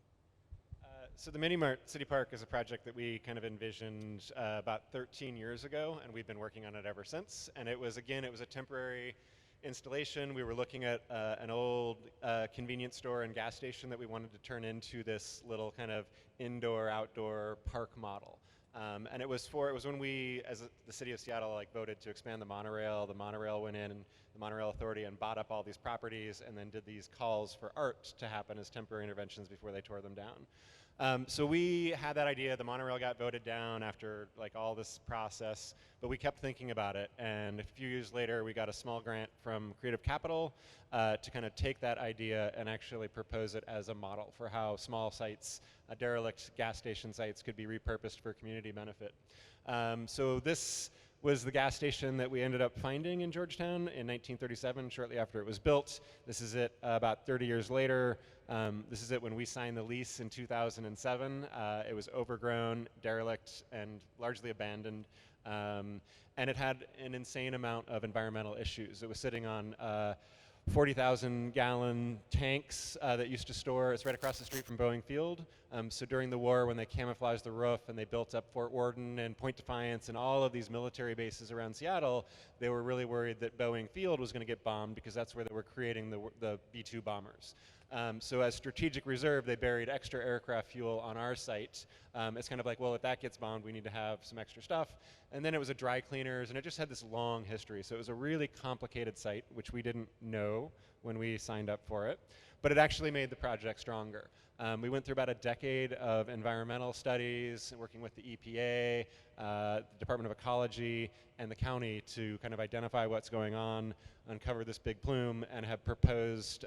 So the Mini Mart City Park is a project that we kind of envisioned about 13 years ago, and we've been working on it ever since. And it was a temporary installation. We were looking at an old convenience store and gas station that we wanted to turn into this little kind of indoor-outdoor park model. And it was when we, as the city of Seattle, like voted to expand the monorail. The monorail went in, and the Monorail Authority, and bought up all these properties, and then did these calls for art to happen as temporary interventions before they tore them down. So we had that idea. The monorail got voted down after like all this process, but we kept thinking about it. And a few years later, we got a small grant from Creative Capital to kind of take that idea and actually propose it as a model for how small sites, derelict gas station sites, could be repurposed for community benefit. So this was the gas station that we ended up finding in Georgetown in 1937, shortly after it was built. This is it about 30 years later. This is it when we signed the lease in 2007. It was overgrown, derelict, and largely abandoned. And it had an insane amount of environmental issues. It was sitting on 40,000-gallon tanks that used to store. It's right across the street from Boeing Field. So during the war, when they camouflaged the roof and they built up Fort Worden and Point Defiance and all of these military bases around Seattle, they were really worried that Boeing Field was going to get bombed because that's where they were creating the B-2 bombers. So as strategic reserve, they buried extra aircraft fuel on our site. It's kind of like, well, if that gets bombed, we need to have some extra stuff. And then it was a dry cleaners, and it just had this long history. So it was a really complicated site, which we didn't know when we signed up for it. But it actually made the project stronger. We went through about a decade of environmental studies, working with the EPA, the Department of Ecology, and the county to kind of identify what's going on, uncover this big plume, and have proposed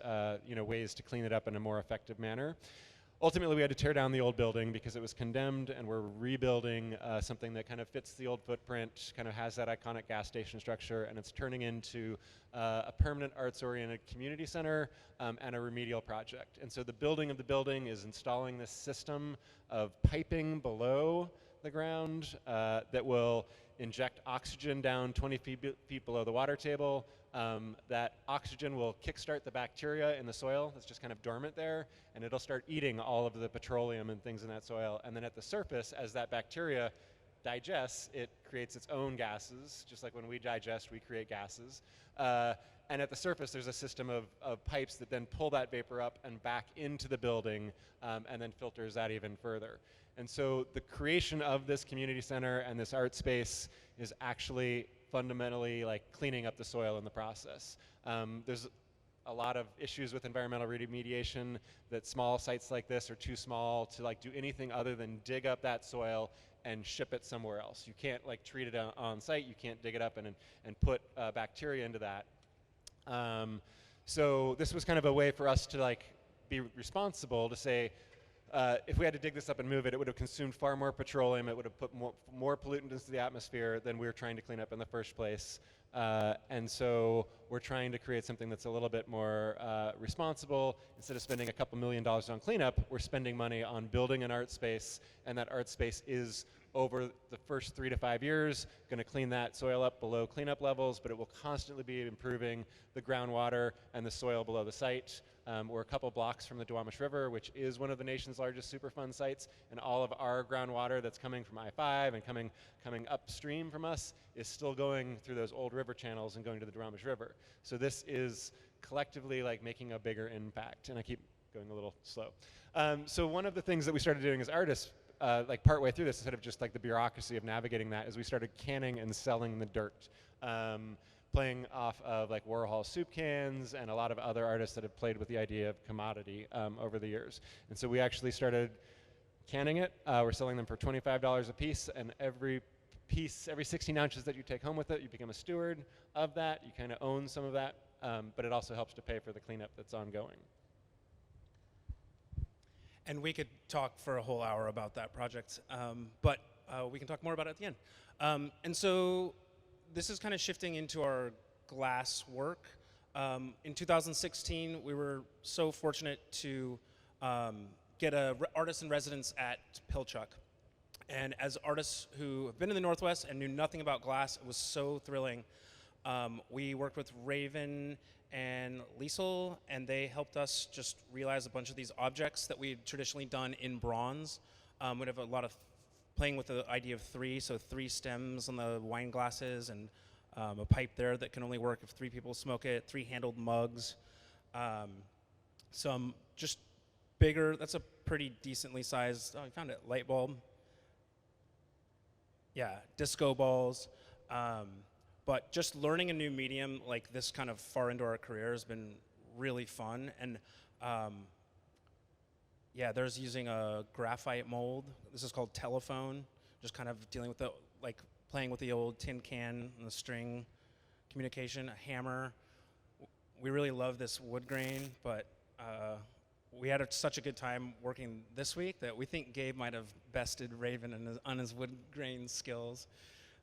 ways to clean it up in a more effective manner. Ultimately, we had to tear down the old building because it was condemned, and we're rebuilding something that kind of fits the old footprint, kind of has that iconic gas station structure, and it's turning into a permanent arts-oriented community center and a remedial project. And so the building of the building is installing this system of piping below the ground that will inject oxygen down 20 feet below the water table. That oxygen will kickstart the bacteria in the soil that's just kind of dormant there, and it'll start eating all of the petroleum and things in that soil. And then at the surface, as that bacteria digests, it creates its own gases, just like when we digest, we create gases. And at the surface, there's a system of pipes that then pull that vapor up and back into the building, and then filters that even further. And so the creation of this community center and this art space is actually fundamentally like cleaning up the soil in the process. There's a lot of issues with environmental remediation, that small sites like this are too small to like do anything other than dig up that soil and ship it somewhere else. You can't like treat it on site, you can't dig it up and put bacteria into that. So this was kind of a way for us to like be responsible to say, if we had to dig this up and move it, it would have consumed far more petroleum, it would have put more pollutant into the atmosphere than we were trying to clean up in the first place. And so we're trying to create something that's a little bit more responsible. Instead of spending a couple $1 million on cleanup, we're spending money on building an art space, and that art space is, over the first 3 to 5 years, going to clean that soil up below cleanup levels, but it will constantly be improving the groundwater and the soil below the site. We're a couple blocks from the Duwamish River, which is one of the nation's largest Superfund sites, and all of our groundwater that's coming from I-5 and coming upstream from us is still going through those old river channels and going to the Duwamish River. So this is collectively like making a bigger impact, and I keep going a little slow. So one of the things that we started doing as artists, like partway through this, instead of just like the bureaucracy of navigating that, is we started canning and selling the dirt. Playing off of like Warhol soup cans and a lot of other artists that have played with the idea of commodity over the years. And so we actually started canning it. We're selling them for $25 a piece, and every piece, every 16 ounces that you take home with it, you become a steward of that. You kind of own some of that, but it also helps to pay for the cleanup that's ongoing. And we could talk for a whole hour about that project, but we can talk more about it at the end. And so this is kind of shifting into our glass work. In 2016, we were so fortunate to get an artist in residence at Pilchuck. And as artists who have been in the Northwest and knew nothing about glass, it was so thrilling. We worked with Raven and Liesel, and they helped us just realize a bunch of these objects that we had traditionally done in bronze. We'd have a lot of playing with the idea of 3, so 3 stems on the wine glasses, and a pipe there that can only work if 3 people smoke it, 3 handled mugs, some just bigger, that's a pretty decently sized, oh, I found it, light bulb. Yeah, disco balls. But just learning a new medium like this kind of far into our career has been really fun. And yeah, there's using a graphite mold. This is called telephone. Just kind of dealing with the, like playing with the old tin can and the string communication, a hammer. We really love this wood grain, but we had such a good time working this week that we think Gabe might have bested Raven on his wood grain skills.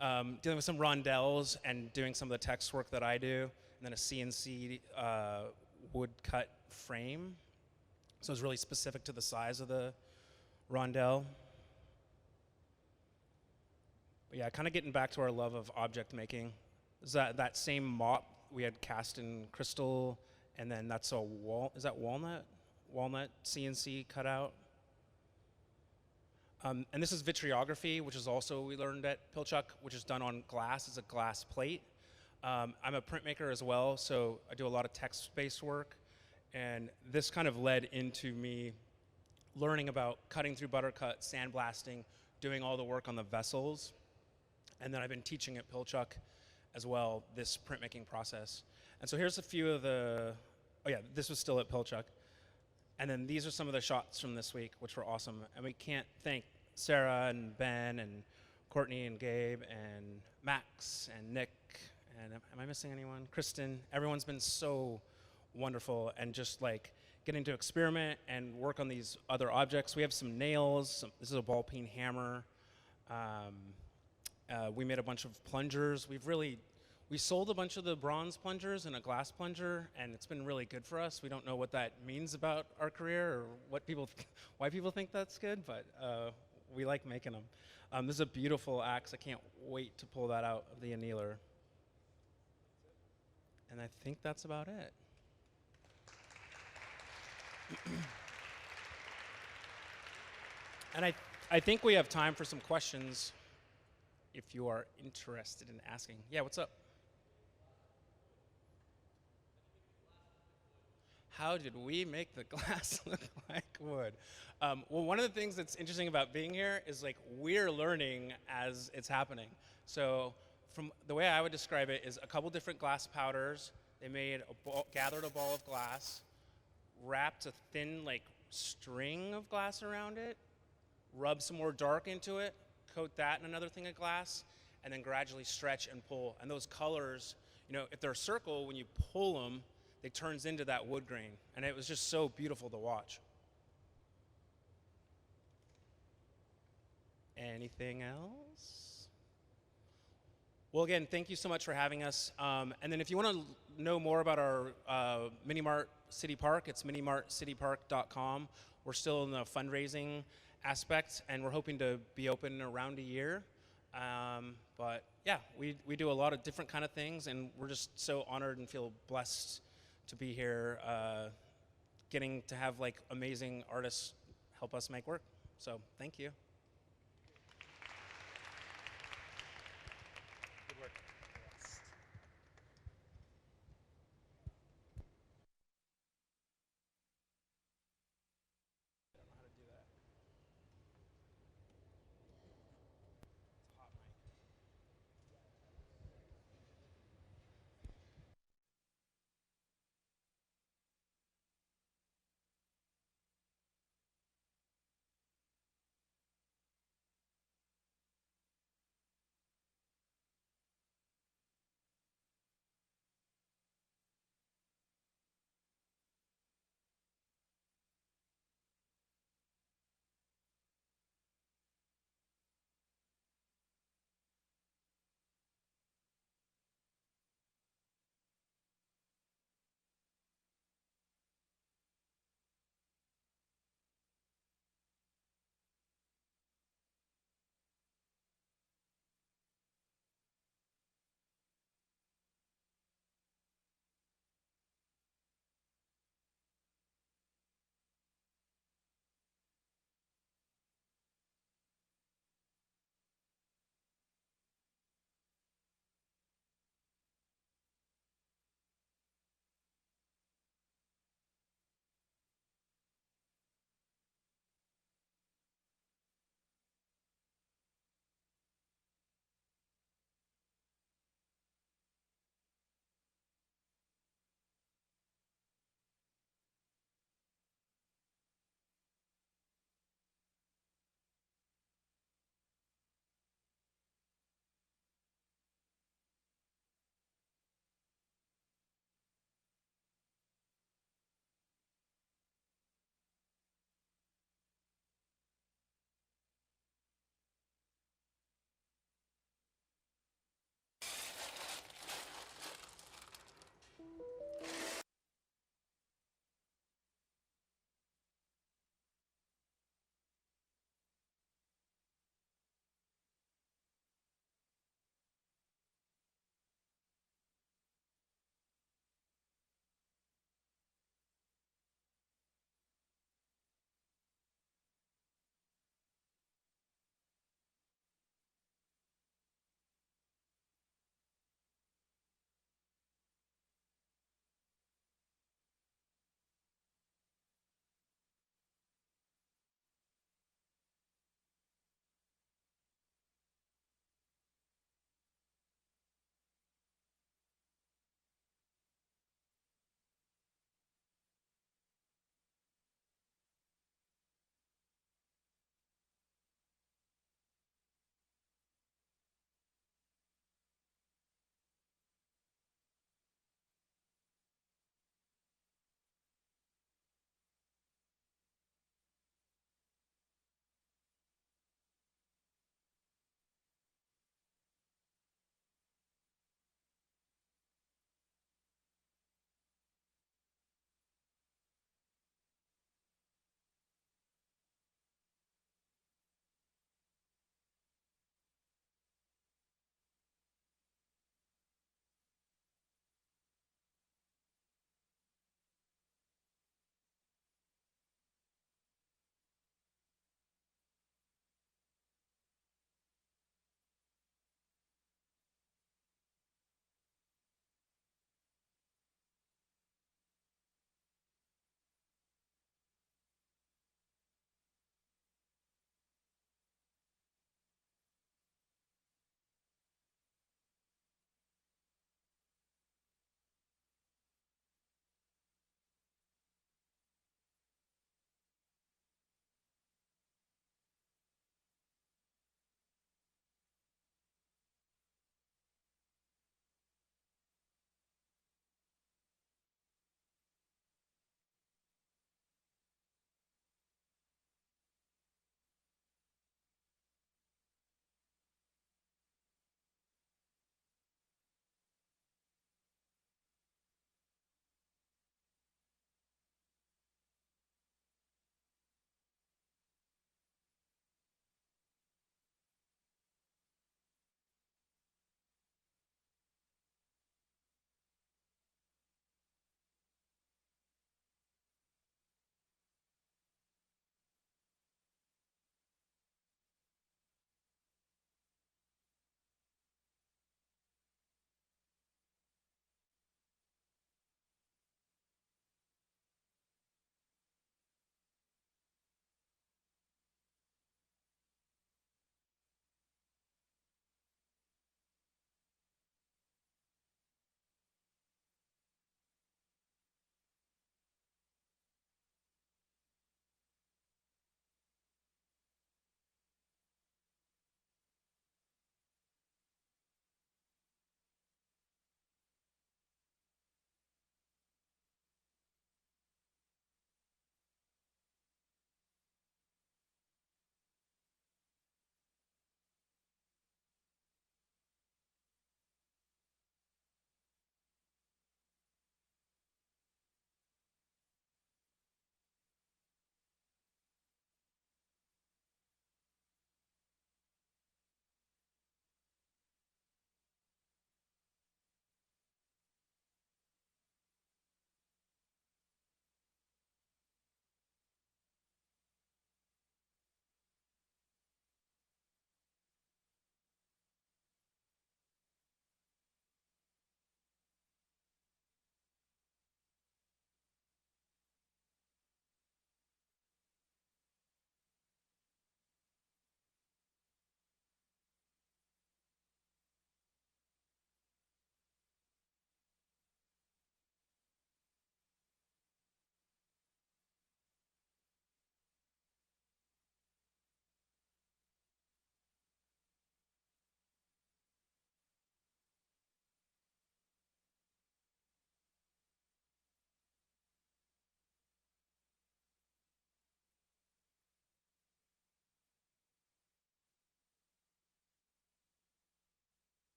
Dealing with some rondelles and doing some of the text work that I do, and then a CNC wood cut frame. So it's really specific to the size of the rondelle. But yeah, kind of getting back to our love of object making. Is that same mop we had cast in crystal, and then that's a is that walnut? Walnut CNC cutout. And this is vitriography, which is also we learned at Pilchuck, which is done on glass. It's a glass plate. I'm a printmaker as well, so I do a lot of text-based work. And this kind of led into me learning about cutting through buttercut, sandblasting, doing all the work on the vessels. And then I've been teaching at Pilchuck as well, this printmaking process. And so here's a few of the, oh yeah, this was still at Pilchuck. And then these are some of the shots from this week, which were awesome. And we can't thank Sarah and Ben and Courtney and Gabe and Max and Nick and am I missing anyone? Kristen. Everyone's been so wonderful, and just like getting to experiment and work on these other objects. We have some nails. This is a ball peen hammer. We made a bunch of plungers. We sold a bunch of the bronze plungers and a glass plunger, and it's been really good for us. We don't know what that means about our career or why people think that's good, but we like making them. This is a beautiful axe. I can't wait to pull that out of the annealer. And I think that's about it. And I think we have time for some questions. if you are interested in asking. Yeah, what's up? How did we make the glass look like wood? Well, one of the things that's interesting about being here is like we're learning as it's happening. So from the way I would describe it is a couple different glass powders. They made a ball, gathered a ball of glass, wrapped a thin like string of glass around it, rubbed some more dark into it, coat that in another thing of glass, and then gradually stretch and pull. And those colors, you know, if they're a circle, when you pull them, it turns into that wood grain. And it was just so beautiful to watch. Anything else? Well, again, thank you so much for having us. And then if you want to know more about our Mini Mart City Park, it's minimartcitypark.com. We're still in the fundraising aspect, and we're hoping to be open in around a year. But yeah, we do a lot of different kind of things, and we're just so honored and feel blessed to be here, getting to have like amazing artists help us make work. So thank you.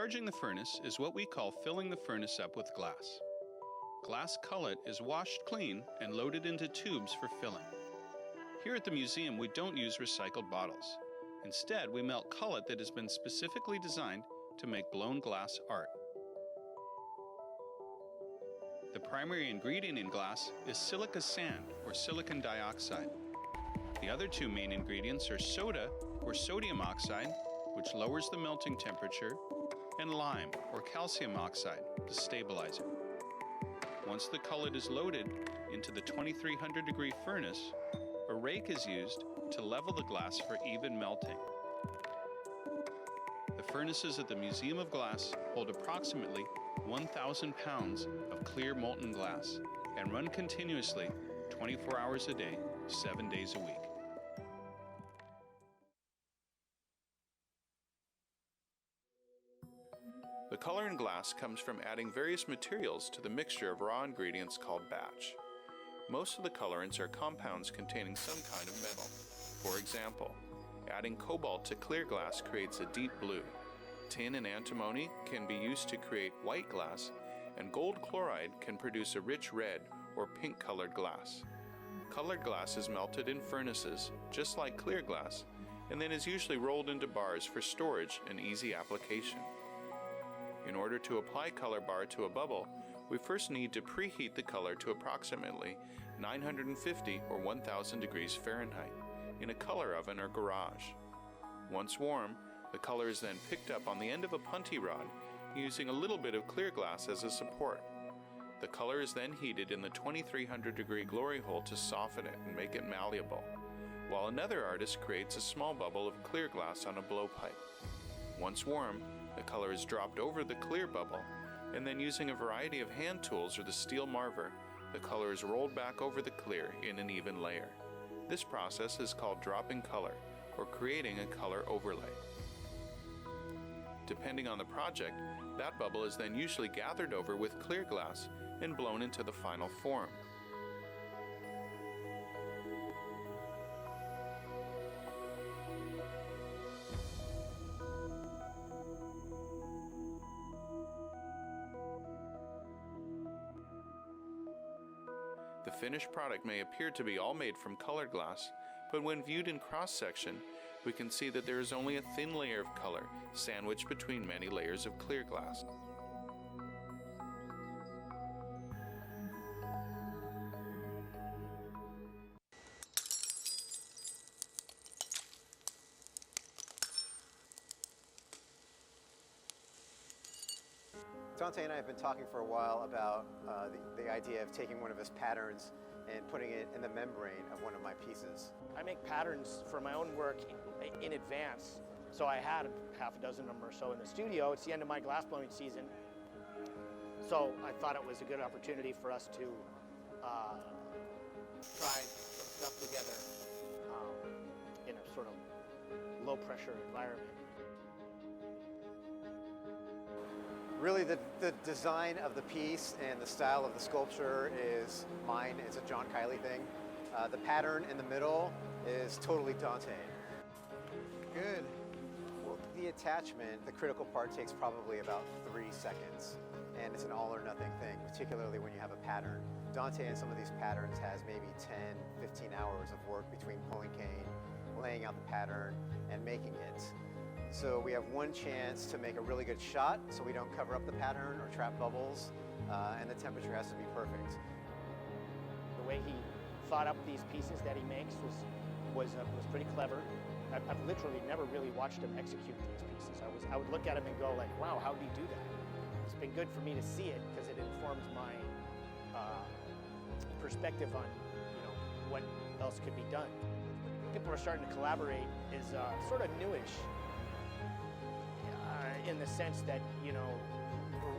Charging the furnace is what we call filling the furnace up with glass. Glass cullet is washed clean and loaded into tubes for filling. Here at the museum, we don't use recycled bottles. Instead, we melt cullet that has been specifically designed to make blown glass art. The primary ingredient in glass is silica sand, or silicon dioxide. The other two main ingredients are soda, or sodium oxide, which lowers the melting temperature, and lime, or calcium oxide, the stabilizer. Once the cullet is loaded into the 2300-degree furnace, a rake is used to level the glass for even melting. The furnaces at the Museum of Glass hold approximately 1,000 pounds of clear molten glass and run continuously 24 hours a day, 7 days a week. The color in glass comes from adding various materials to the mixture of raw ingredients called batch. Most of the colorants are compounds containing some kind of metal. For example, adding cobalt to clear glass creates a deep blue. Tin and antimony can be used to create white glass, and gold chloride can produce a rich red or pink colored glass. Colored glass is melted in furnaces, just like clear glass, and then is usually rolled into bars for storage and easy application. In order to apply color bar to a bubble, we first need to preheat the color to approximately 950 or 1000 degrees Fahrenheit in a color oven or garage. Once warm, the color is then picked up on the end of a punty rod using a little bit of clear glass as a support. The color is then heated in the 2300-degree glory hole to soften it and make it malleable, while another artist creates a small bubble of clear glass on a blowpipe. Once warm, the color is dropped over the clear bubble, and then using a variety of hand tools or the steel marver, the color is rolled back over the clear in an even layer. This process is called dropping color, or creating a color overlay. Depending on the project, that bubble is then usually gathered over with clear glass and blown into the final form. The finished product may appear to be all made from colored glass, but when viewed in cross-section, we can see that there is only a thin layer of color sandwiched between many layers of clear glass. Dante and I have been talking for a while about the idea of taking one of his patterns and putting it in the membrane of one of my pieces. I make patterns for my own work in advance. So I had half a dozen of them or so in the studio. It's the end of my glassblowing season. So I thought it was a good opportunity for us to try some stuff together in a sort of low pressure environment. Really, the design of the piece and the style of the sculpture is mine. It's a John Kiley thing. The pattern in the middle is totally Dante. Good. Well, the attachment, the critical part, takes probably about 3 seconds. And it's an all or nothing thing, particularly when you have a pattern. Dante in some of these patterns has maybe 10, 15 hours of work between pulling cane, laying out the pattern, and making it. So we have one chance to make a really good shot so we don't cover up the pattern or trap bubbles, and the temperature has to be perfect. The way he thought up these pieces that he makes was pretty clever. I've literally never really watched him execute these pieces. I would look at him and go like, wow, how did he do that? It's been good for me to see it because it informs my perspective on what else could be done. People are starting to collaborate is sort of newish. In the sense that,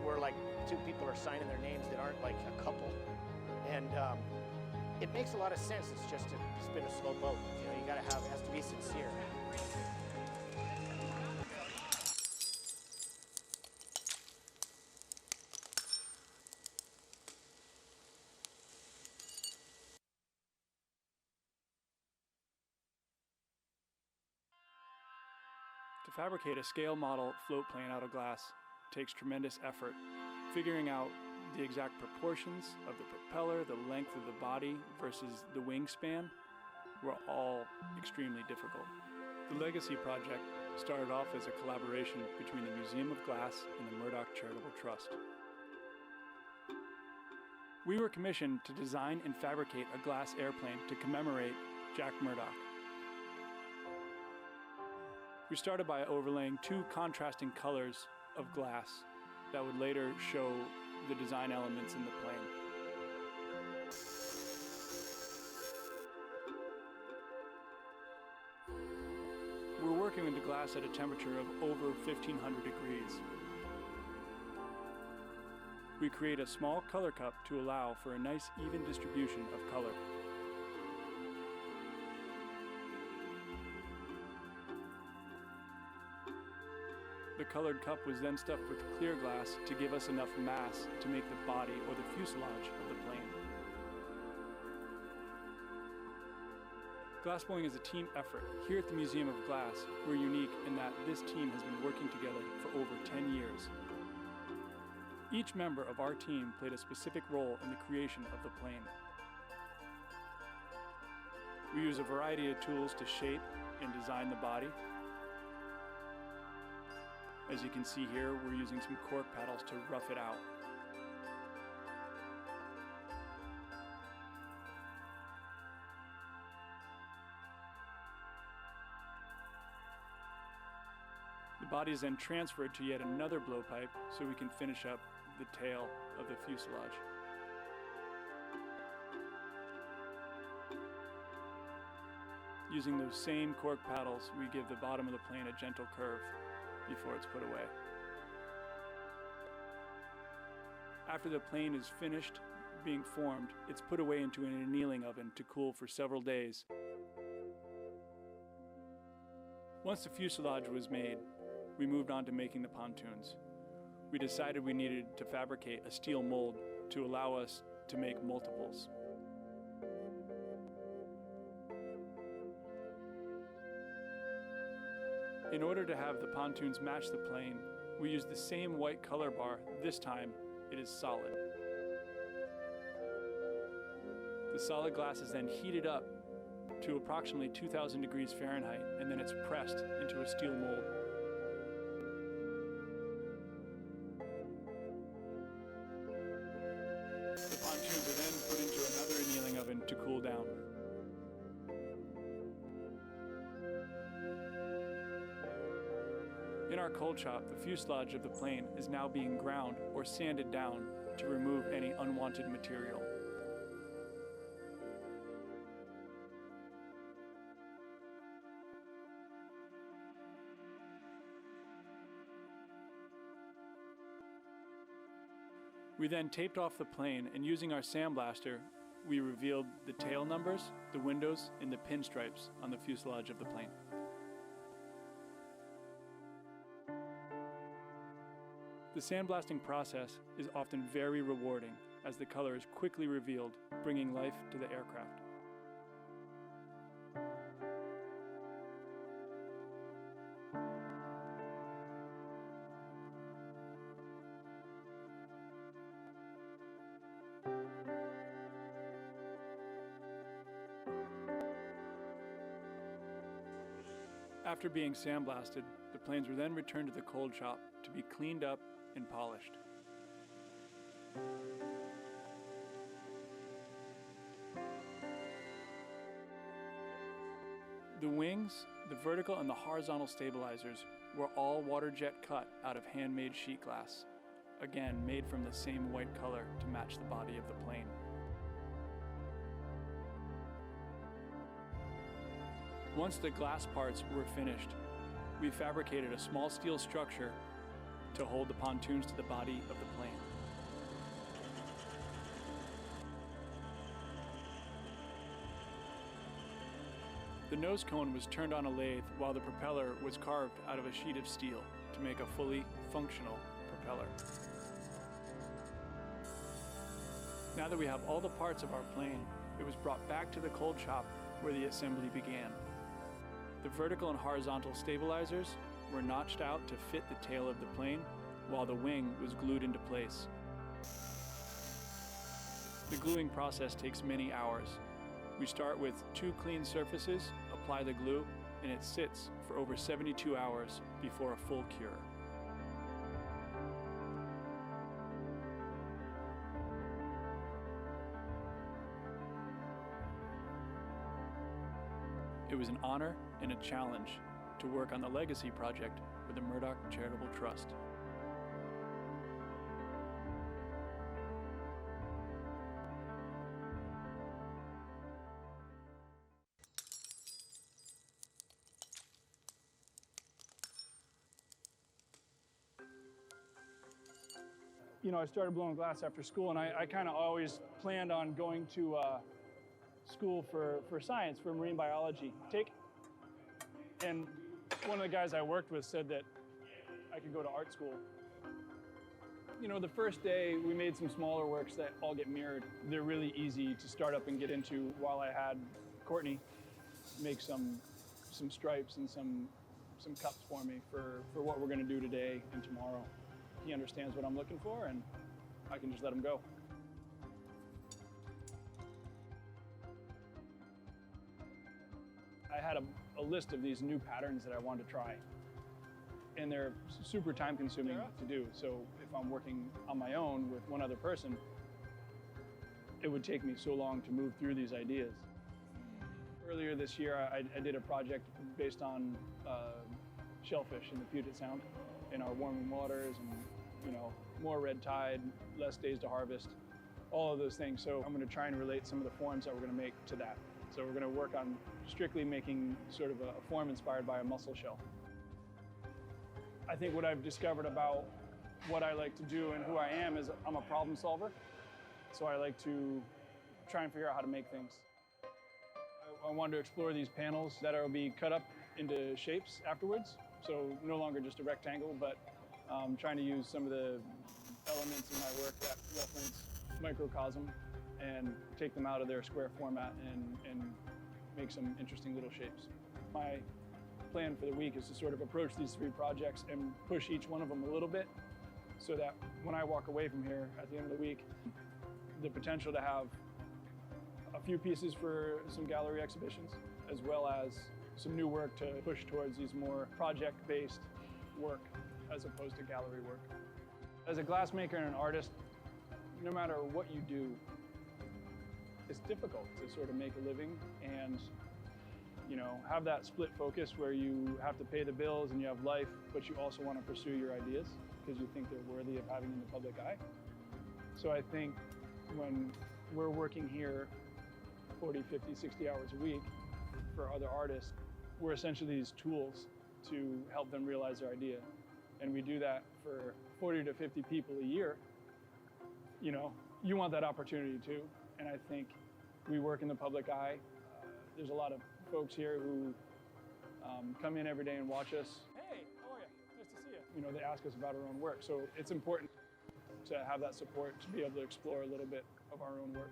we're like two people are signing their names that aren't like a couple. And it makes a lot of sense. It's just to spin a slow boat. You gotta have, it has to be sincere. To fabricate a scale model float plane out of glass, takes tremendous effort. Figuring out the exact proportions of the propeller, the length of the body versus the wingspan were all extremely difficult. The Legacy project started off as a collaboration between the Museum of Glass and the Murdoch Charitable Trust. We were commissioned to design and fabricate a glass airplane to commemorate Jack Murdoch. We started by overlaying two contrasting colors of glass that would later show the design elements in the plane. We're working with the glass at a temperature of over 1500 degrees. We create a small color cup to allow for a nice even distribution of color. The colored cup was then stuffed with clear glass to give us enough mass to make the body or the fuselage of the plane. Glassblowing is a team effort. Here at the Museum of Glass, we're unique in that this team has been working together for over 10 years. Each member of our team played a specific role in the creation of the plane. We use a variety of tools to shape and design the body. As you can see here, we're using some cork paddles to rough it out. The body is then transferred to yet another blowpipe so we can finish up the tail of the fuselage. Using those same cork paddles, we give the bottom of the plane a gentle curve before it's put away. After the plane is finished being formed, it's put away into an annealing oven to cool for several days. Once the fuselage was made, we moved on to making the pontoons. We decided we needed to fabricate a steel mold to allow us to make multiples. In order to have the pontoons match the plane, we used the same white color bar. This time, it is solid. The solid glass is then heated up to approximately 2000 degrees Fahrenheit, and then it's pressed into a steel mold. The pontoons are then put into another annealing oven to cool down. In our cold shop, the fuselage of the plane is now being ground or sanded down to remove any unwanted material. We then taped off the plane, and using our sandblaster, we revealed the tail numbers, the windows, and the pinstripes on the fuselage of the plane. The sandblasting process is often very rewarding, as the color is quickly revealed, bringing life to the aircraft. After being sandblasted, the planes were then returned to the cold shop to be cleaned up and polished. The wings, the vertical and the horizontal stabilizers were all water jet cut out of handmade sheet glass, again made from the same white color to match the body of the plane. Once the glass parts were finished, we fabricated a small steel structure to hold the pontoons to the body of the plane. The nose cone was turned on a lathe while the propeller was carved out of a sheet of steel to make a fully functional propeller. Now that we have all the parts of our plane, it was brought back to the cold shop where the assembly began. The vertical and horizontal stabilizers were notched out to fit the tail of the plane, while the wing was glued into place. The gluing process takes many hours. We start with 2 clean surfaces, apply the glue, and it sits for over 72 hours before a full cure. It was an honor and a challenge to work on the legacy project for the Murdoch Charitable Trust. You know, I started blowing glass after school, and I kind of always planned on going to school for science, for marine biology. And one of the guys I worked with said that I could go to art school. You know, the first day we made some smaller works that all get mirrored. They're really easy to start up and get into, while I had Courtney make some stripes and some cups for me for what we're going to do today and tomorrow. He understands what I'm looking for, and I can just let him go. I had a list of these new patterns that I wanted to try, and they're super time consuming to do. So if I'm working on my own with one other person, it would take me so long to move through these ideas. Earlier this year, I did a project based on shellfish in the Puget Sound in our warming waters, and you know, more red tide, less days to harvest, all of those things. So I'm going to try and relate some of the forms that we're going to make to that. So we're going to work on strictly making sort of a form inspired by a mussel shell. I think what I've discovered about what I like to do and who I am is I'm a problem solver. So I like to try and figure out how to make things. I wanted to explore these panels that will be cut up into shapes afterwards. So no longer just a rectangle, but trying to use some of the elements in my work that reference microcosm and take them out of their square format and make some interesting little shapes. My plan for the week is to sort of approach these 3 projects and push each one of them a little bit, so that when I walk away from here at the end of the week, the potential to have a few pieces for some gallery exhibitions, as well as some new work to push towards these more project-based work as opposed to gallery work. As a glassmaker and an artist, no matter what you do, it's difficult to sort of make a living and, you know, have that split focus where you have to pay the bills and you have life, but you also want to pursue your ideas because you think they're worthy of having in the public eye. So I think when we're working here 40, 50, 60 hours a week for other artists, we're essentially these tools to help them realize their idea. And we do that for 40 to 50 people a year. You know, you want that opportunity too. And I think we work in the public eye. There's a lot of folks here who come in every day and watch us. Hey, how are you? Nice to see you. You know, they ask us about our own work. So it's important to have that support to be able to explore a little bit of our own work.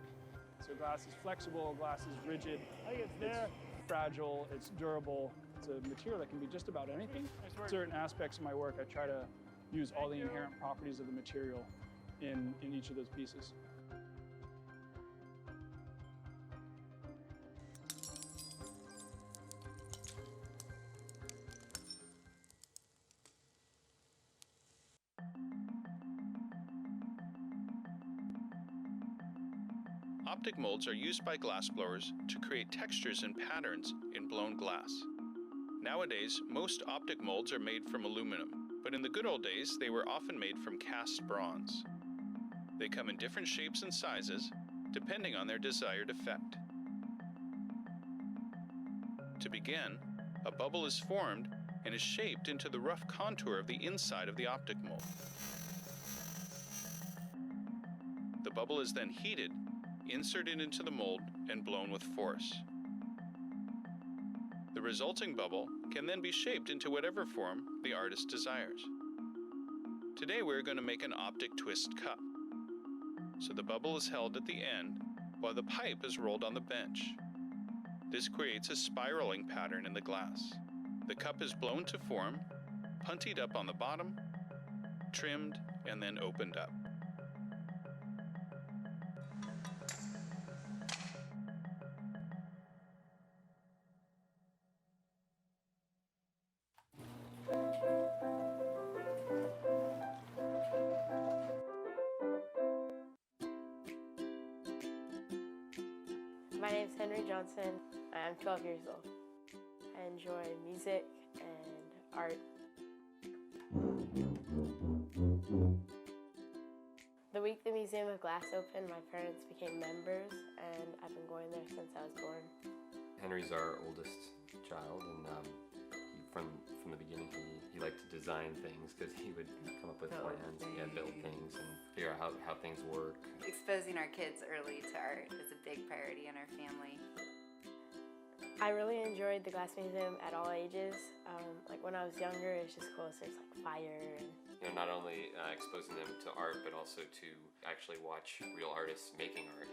So glass is flexible, glass is rigid, it's fragile, it's durable. It's a material that can be just about anything. Certain aspects of my work, I try to use all the inherent properties of the material in each of those pieces. Optic molds are used by glassblowers to create textures and patterns in blown glass. Nowadays, most optic molds are made from aluminum, but in the good old days, they were often made from cast bronze. They come in different shapes and sizes, depending on their desired effect. To begin, a bubble is formed and is shaped into the rough contour of the inside of the optic mold. The bubble is then heated, inserted into the mold, and blown with force. The resulting bubble can then be shaped into whatever form the artist desires. Today we're going to make an optic twist cup. So the bubble is held at the end while the pipe is rolled on the bench. This creates a spiraling pattern in the glass. The cup is blown to form, puntied up on the bottom, trimmed, and then opened up. My name is Henry Johnson. I'm 12 years old. I enjoy music and art. The week the Museum of Glass opened, my parents became members, and I've been going there since I was born. Henry's our oldest child, and from the beginning he liked to design things because he would come up with plans and build things and figure out how things work. Exposing our kids early to art is a big priority in our family. I really enjoyed the Glass Museum at all ages. Like when I was younger, it was just cool. So there's like fire and Not only exposing them to art, but also to actually watch real artists making art.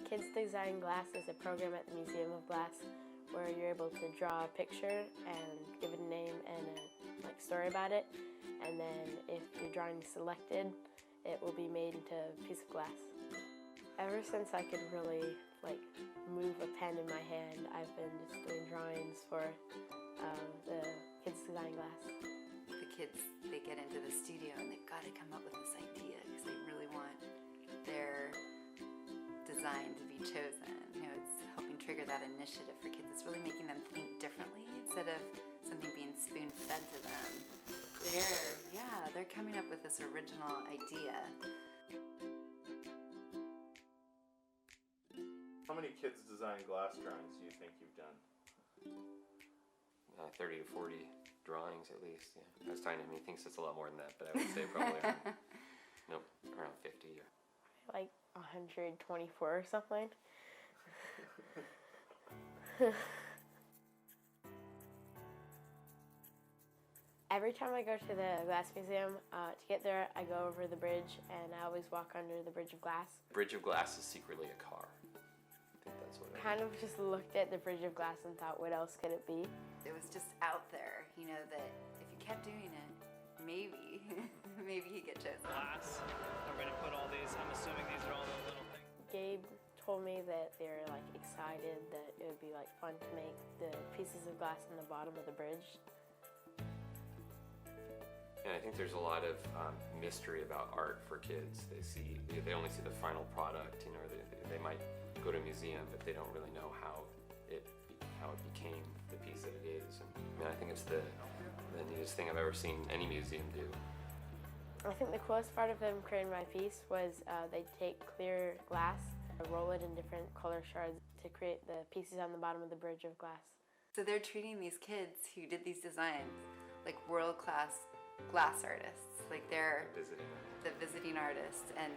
Kids Design Glass is a program at the Museum of Glass where you're able to draw a picture and give it a name and a story about it. And then if your drawing is selected, it will be made into a piece of glass. Ever since I could really move a pen in my hand, I've been just doing drawings for the Kids Design Glass. The kids, they get into the studio and they've got to come up with this idea because they really want their design to be chosen. It's helping trigger that initiative for kids. It's really making them think differently instead of something being spoon-fed to them. They're coming up with this original idea. How many Kids Design Glass drawings do you think you've done? 30 to 40 drawings at least. Yeah. I was talking to him. He thinks it's a lot more than that, but I would say probably around 50. Like 124 or something. Every time I go to the Glass Museum, to get there, I go over the bridge, and I always walk under the Bridge of Glass. Bridge of Glass is secretly a car. I think that's what it is. Kind of just looked at the Bridge of Glass and thought, what else could it be? It was just out there, that if you kept doing it, maybe you'd get chosen. Glass. I'm going to put all these, I'm assuming these are all the little things. Gabe told me that they were excited that it would be fun to make the pieces of glass in the bottom of the bridge. And I think there's a lot of mystery about art for kids. They only see the final product. They might go to a museum, but they don't really know how it became the piece that it is. And I think it's the neatest thing I've ever seen any museum do. I think the coolest part of them creating my piece was they take clear glass, roll it in different color shards to create the pieces on the bottom of the Bridge of Glass. So they're treating these kids who did these designs like world-class glass artists. They're the visiting artists, and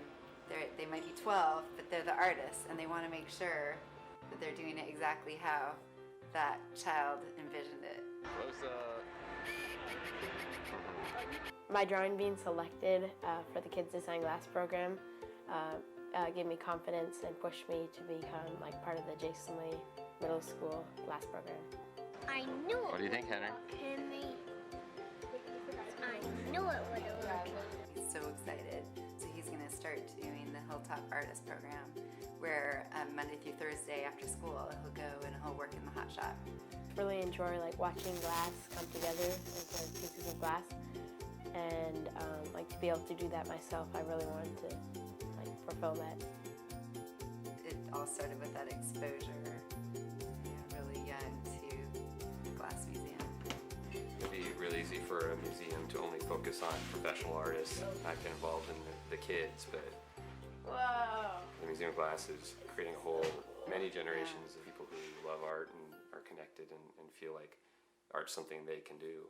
they might be 12, but they're the artists, and they want to make sure that they're doing it exactly how that child envisioned it. My drawing being selected for the Kids Design Glass program gave me confidence and pushed me to become part of the Jason Lee Middle School glass program. I knew it. What do you think, Henry? I knew it would work. He's so excited. So he's going to start doing the Hilltop Artist Program, where Monday through Thursday after school, he'll go and he'll work in the hot shop. Really enjoy watching glass come together into pieces of glass, and to be able to do that myself, I really wanted to fulfill that. It all started with that exposure, really young, to the Glass Museum. It'd be really easy for a museum to only focus on professional artists, not get involved in the kids, but the Museum of Glass is creating many generations of people who love art and are connected and feel like art's something they can do.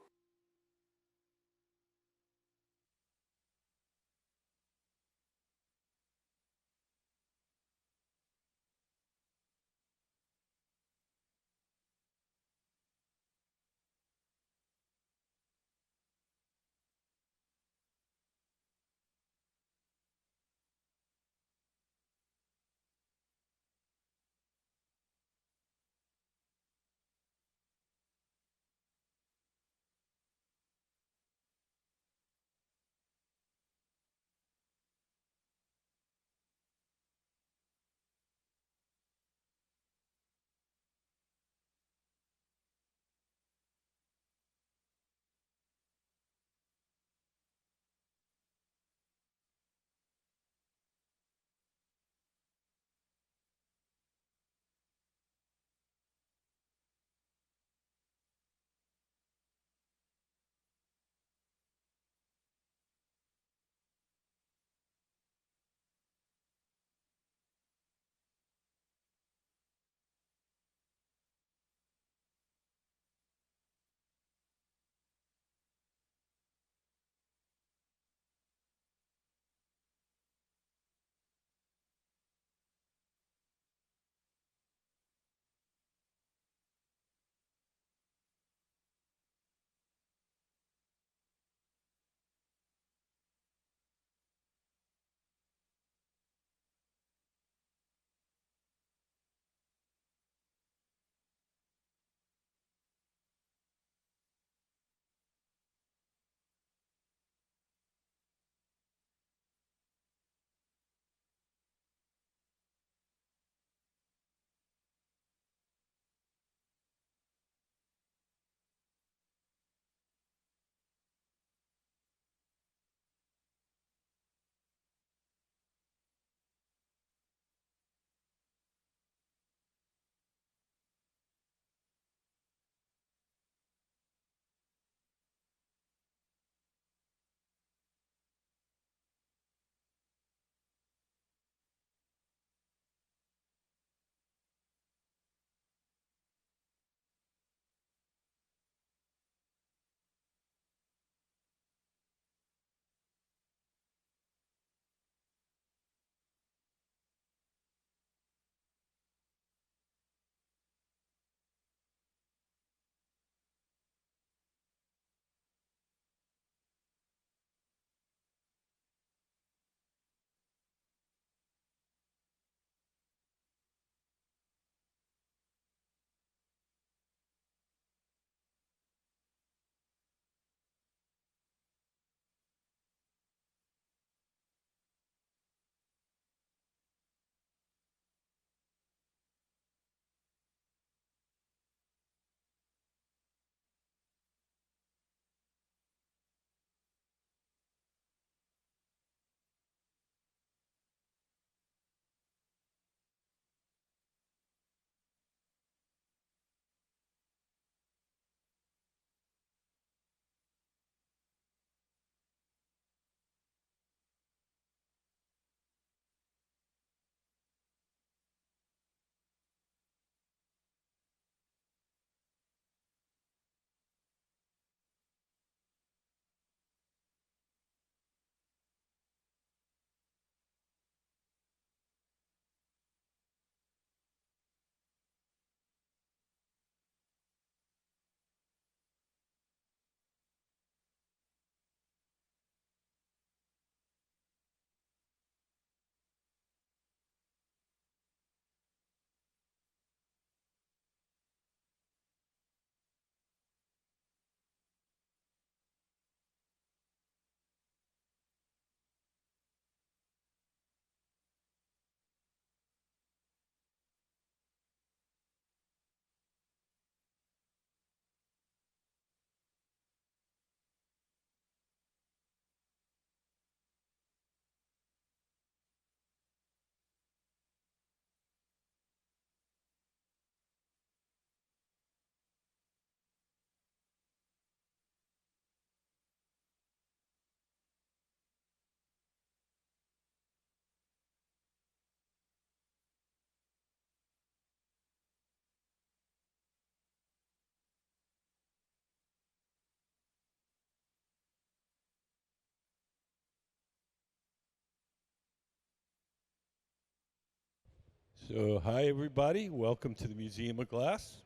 So, hi everybody. Welcome to the Museum of Glass.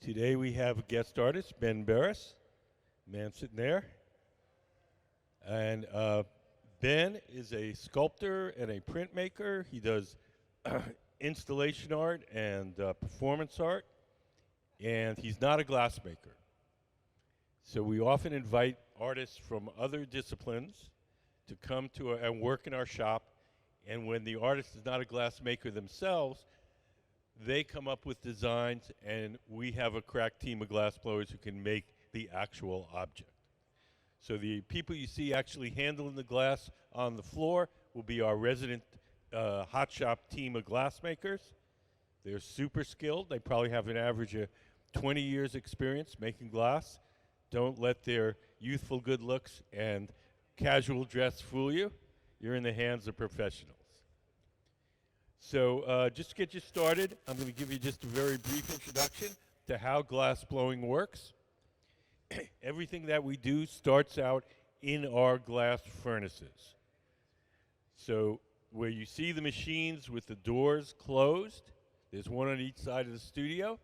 Today we have a guest artist, Beres, man sitting there. And Ben is a sculptor and a printmaker. He does installation art and performance art, and he's not a glassmaker. So we often invite artists from other disciplines to come to and work in our shop. And when the artist is not a glassmaker themselves, they come up with designs, and we have a crack team of glassblowers who can make the actual object. So the people you see actually handling the glass on the floor will be our resident hot shop team of glassmakers. They're super skilled. They probably have an average of 20 years experience making glass. Don't let their youthful good looks and casual dress fool you. You're in the hands of professionals. So just to get you started, I'm going to give you just a very brief introduction to how glass blowing works. Everything that we do starts out in our glass furnaces. So where you see the machines with the doors closed, there's one on each side of the studio,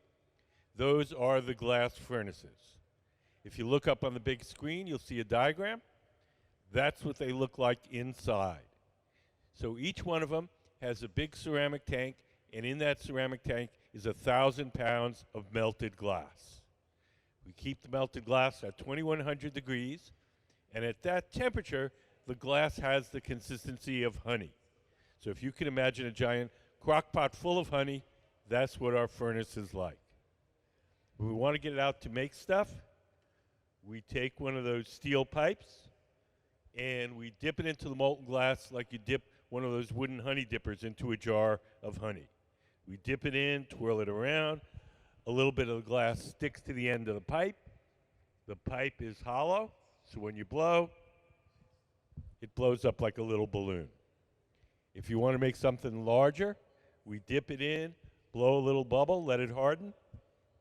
those are the glass furnaces. If you look up on the big screen, you'll see a diagram. That's what they look like inside. So each one of them has a big ceramic tank, and in that ceramic tank is 1,000 pounds of melted glass. We keep the melted glass at 2100 degrees, and at that temperature, the glass has the consistency of honey. So if you can imagine a giant crock pot full of honey, that's what our furnace is like. When we want to get it out to make stuff, we take one of those steel pipes, and we dip it into the molten glass like you dip one of those wooden honey dippers into a jar of honey. We dip it in, twirl it around. A little bit of the glass sticks to the end of the pipe. The pipe is hollow, so when you blow, it blows up like a little balloon. If you want to make something larger, we dip it in, blow a little bubble, let it harden,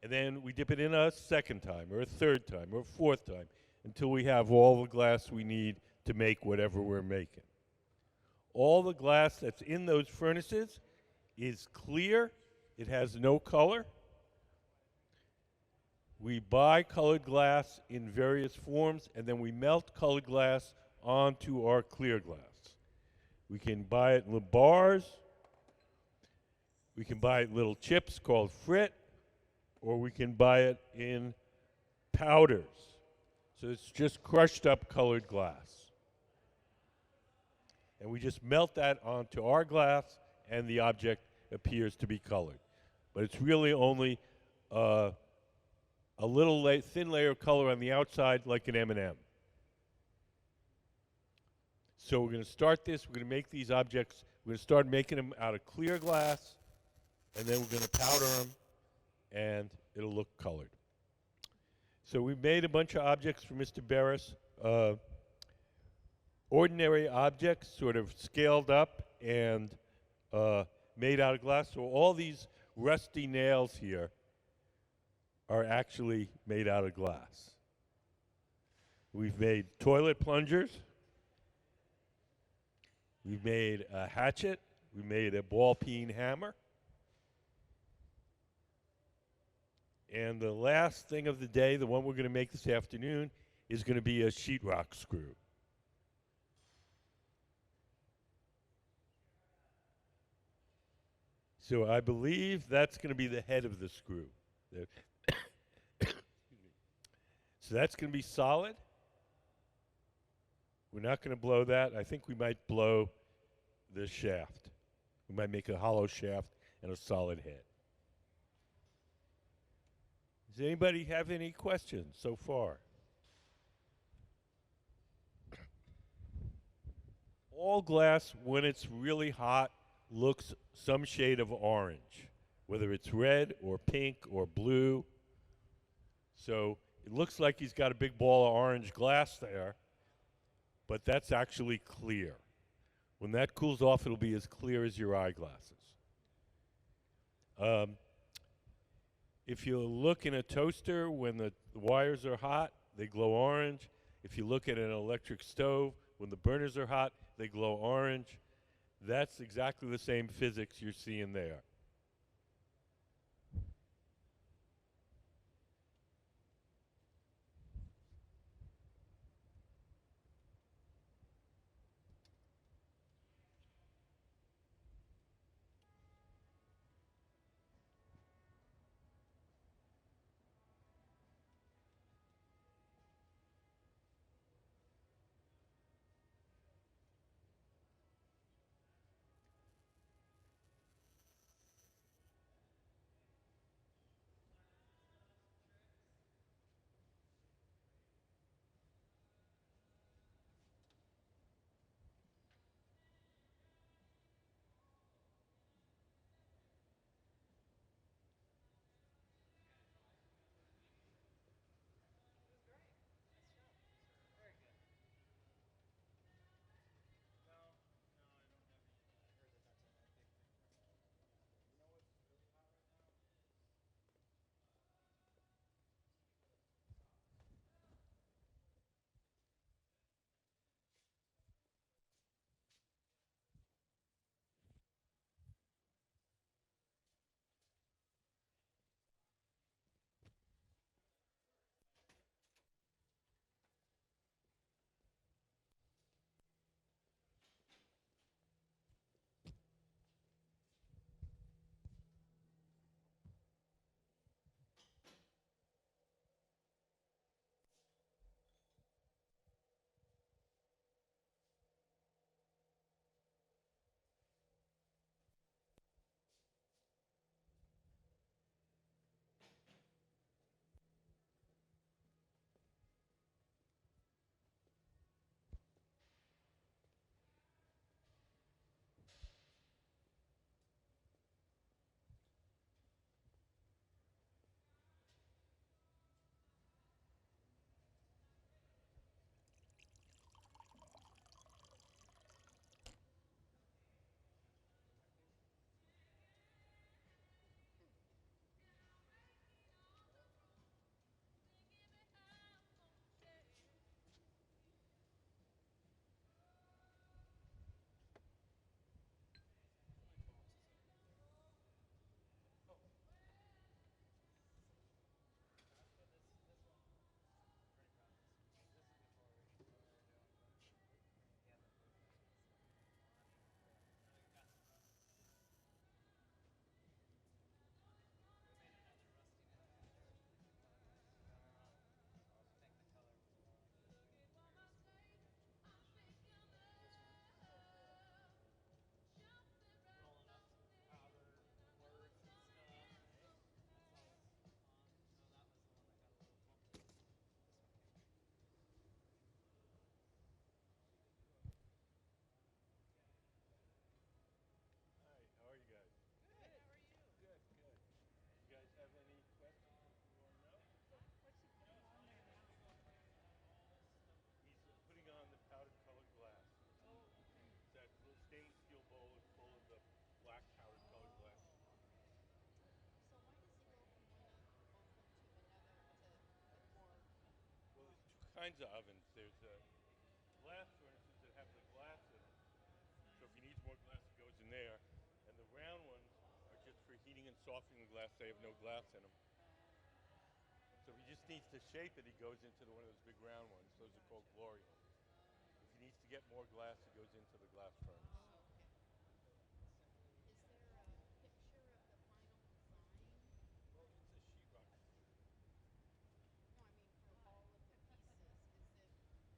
and then we dip it in a second time, or a third time, or a fourth time, until we have all the glass we need to make whatever we're making. All the glass that's in those furnaces is clear. It has no color. We buy colored glass in various forms, and then we melt colored glass onto our clear glass. We can buy it in little bars. We can buy it in little chips called frit, or we can buy it in powders. So it's just crushed up colored glass. And we just melt that onto our glass, and the object appears to be colored. But it's really only a little thin layer of color on the outside, like an M&M. So we're going to start this. We're going to make these objects. We're going to start making them out of clear glass, and then we're going to powder them, and it'll look colored. So we made a bunch of objects for Mr. Beres. Ordinary objects, sort of scaled up and made out of glass. So all these rusty nails here are actually made out of glass. We've made toilet plungers. We've made a hatchet. We made a ball peen hammer. And the last thing of the day, the one we're going to make this afternoon, is going to be a sheetrock screw. So I believe that's going to be the head of the screw. So that's going to be solid. We're not going to blow that. I think we might blow the shaft. We might make a hollow shaft and a solid head. Does anybody have any questions so far? All glass, when it's really hot, looks some shade of orange, whether it's red or pink or blue. So it looks like he's got a big ball of orange glass there, but that's actually clear. When that cools off, it'll be as clear as your eyeglasses. If you look in a toaster, when the wires are hot, they glow orange. If you look at an electric stove, when the burners are hot, they glow orange. That's exactly the same physics you're seeing there. Hi, how are you guys? Good. How are you? Good, good. You guys have any questions you want to know? What's he putting on there now? He's putting on the powdered colored glass. Oh, okay. So that little stainless steel bowl is full of the black powdered colored glass. So why does he go from one oven to another to put more? Well, there's two kinds of ovens. There's glass furnaces that have the glass in them. So if he needs more glass, it goes in there. And the round ones are just for heating and softening the glass. They have no glass in them. So if he just needs to shape it, he goes into one of those big round ones. Those are called Glorians. If he needs to get more glass, he goes into the glass furnace. Oh, okay. Is there a picture of the final design? Well, it's a sheetrock exhibit. No, I mean for all of the pieces. Is it?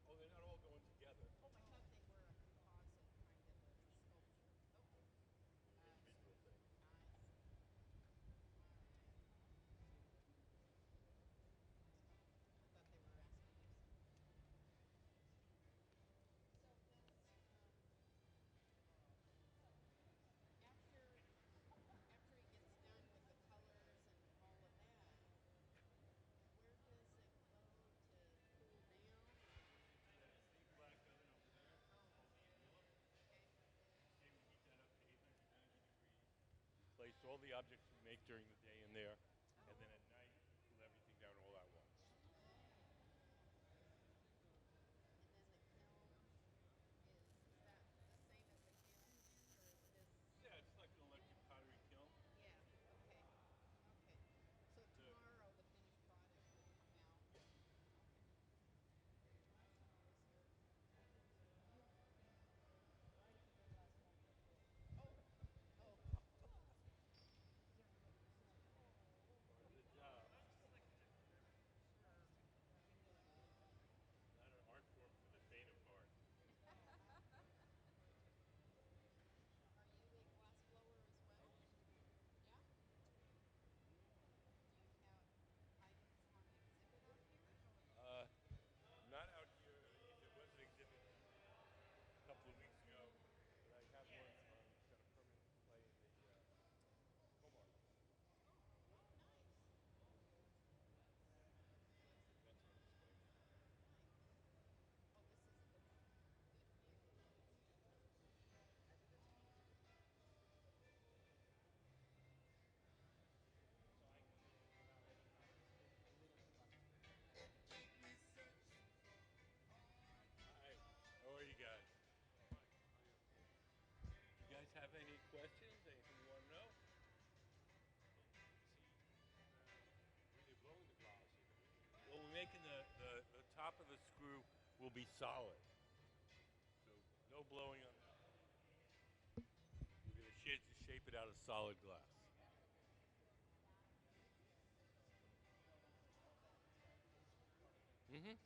Oh, they're not all going together. Oh, I thought they were a composite kind of a sculpture. Okay. They're I see. individual things. I see. All right. I thought they were asking you something. So does after after he gets done with the colors and all of that, where does it go to cool down or? Yeah, it's the black oven over there. It's Oh, called the skillet. okay. Okay, we heat that up to 890 degrees. Place all the objects we make during the day in there, and then at night we cool everything down all at once. And then the kiln is that the same as a kiln then, or be solid. So no blowing on that. We're going to shape it out of solid glass.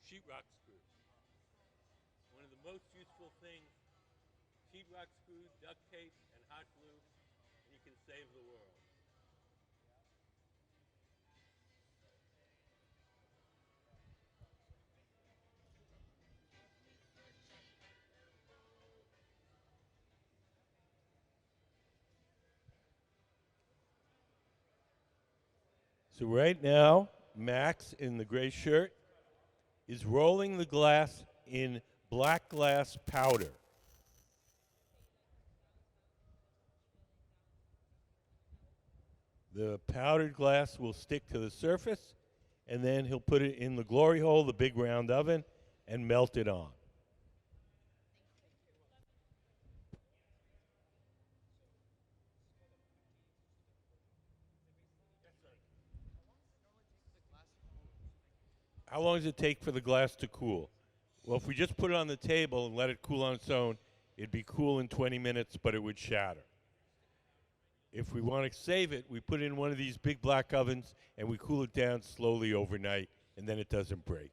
Sheetrock screws. One of the most useful things, sheetrock screw, duct tape, and hot glue, and you can save the world. So right now, Max in the gray shirt is rolling the glass in black glass powder. The powdered glass will stick to the surface, and then he'll put it in the glory hole, the big round oven, and melt it on. How long does it take for the glass to cool? Well, if we just put it on the table and let it cool on its own, it'd be cool in 20 minutes, but it would shatter. If we want to save it, we put it in one of these big black ovens and we cool it down slowly overnight, and then it doesn't break.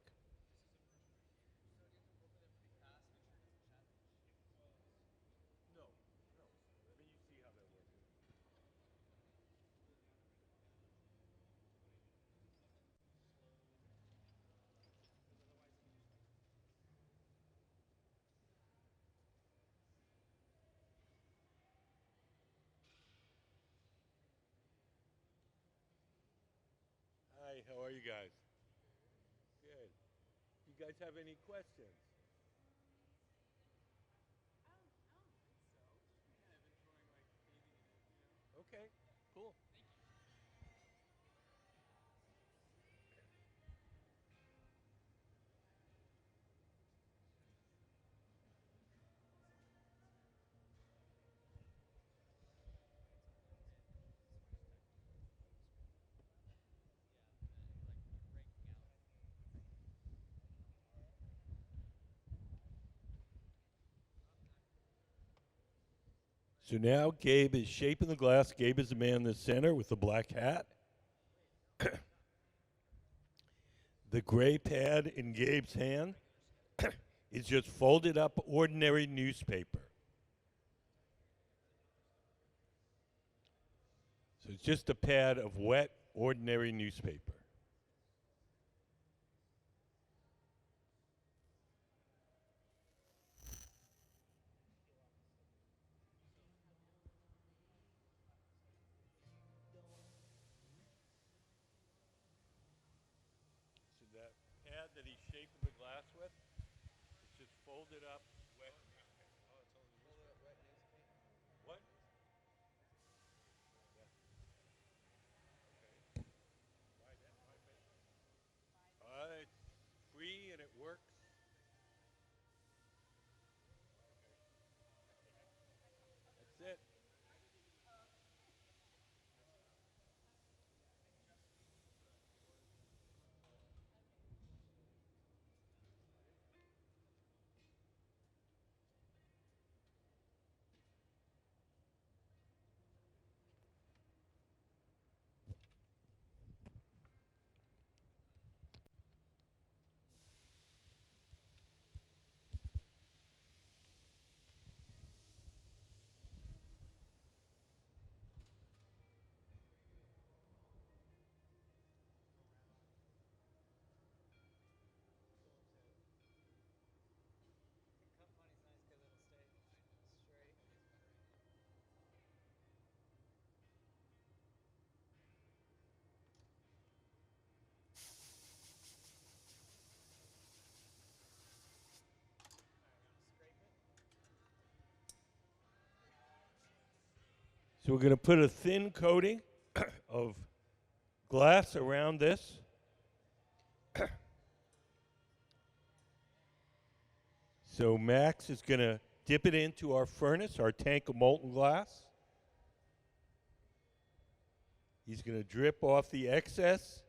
Hi, how are you guys? Good. You guys have any questions? Okay, cool. So now Gabe is shaping the glass. Gabe is the man in the center with the black hat. The gray pad in Gabe's hand is just folded up ordinary newspaper. So it's just a pad of wet, ordinary newspaper. So that pad that he's shaping the glass with, it's just folded up wet newspaper. Oh, it's only newspaper. Wet newspaper. What? It's free and it works. That's it. So we're going to put a thin coating of glass around this. So Max is going to dip it into our furnace, our tank of molten glass. He's going to drip off the excess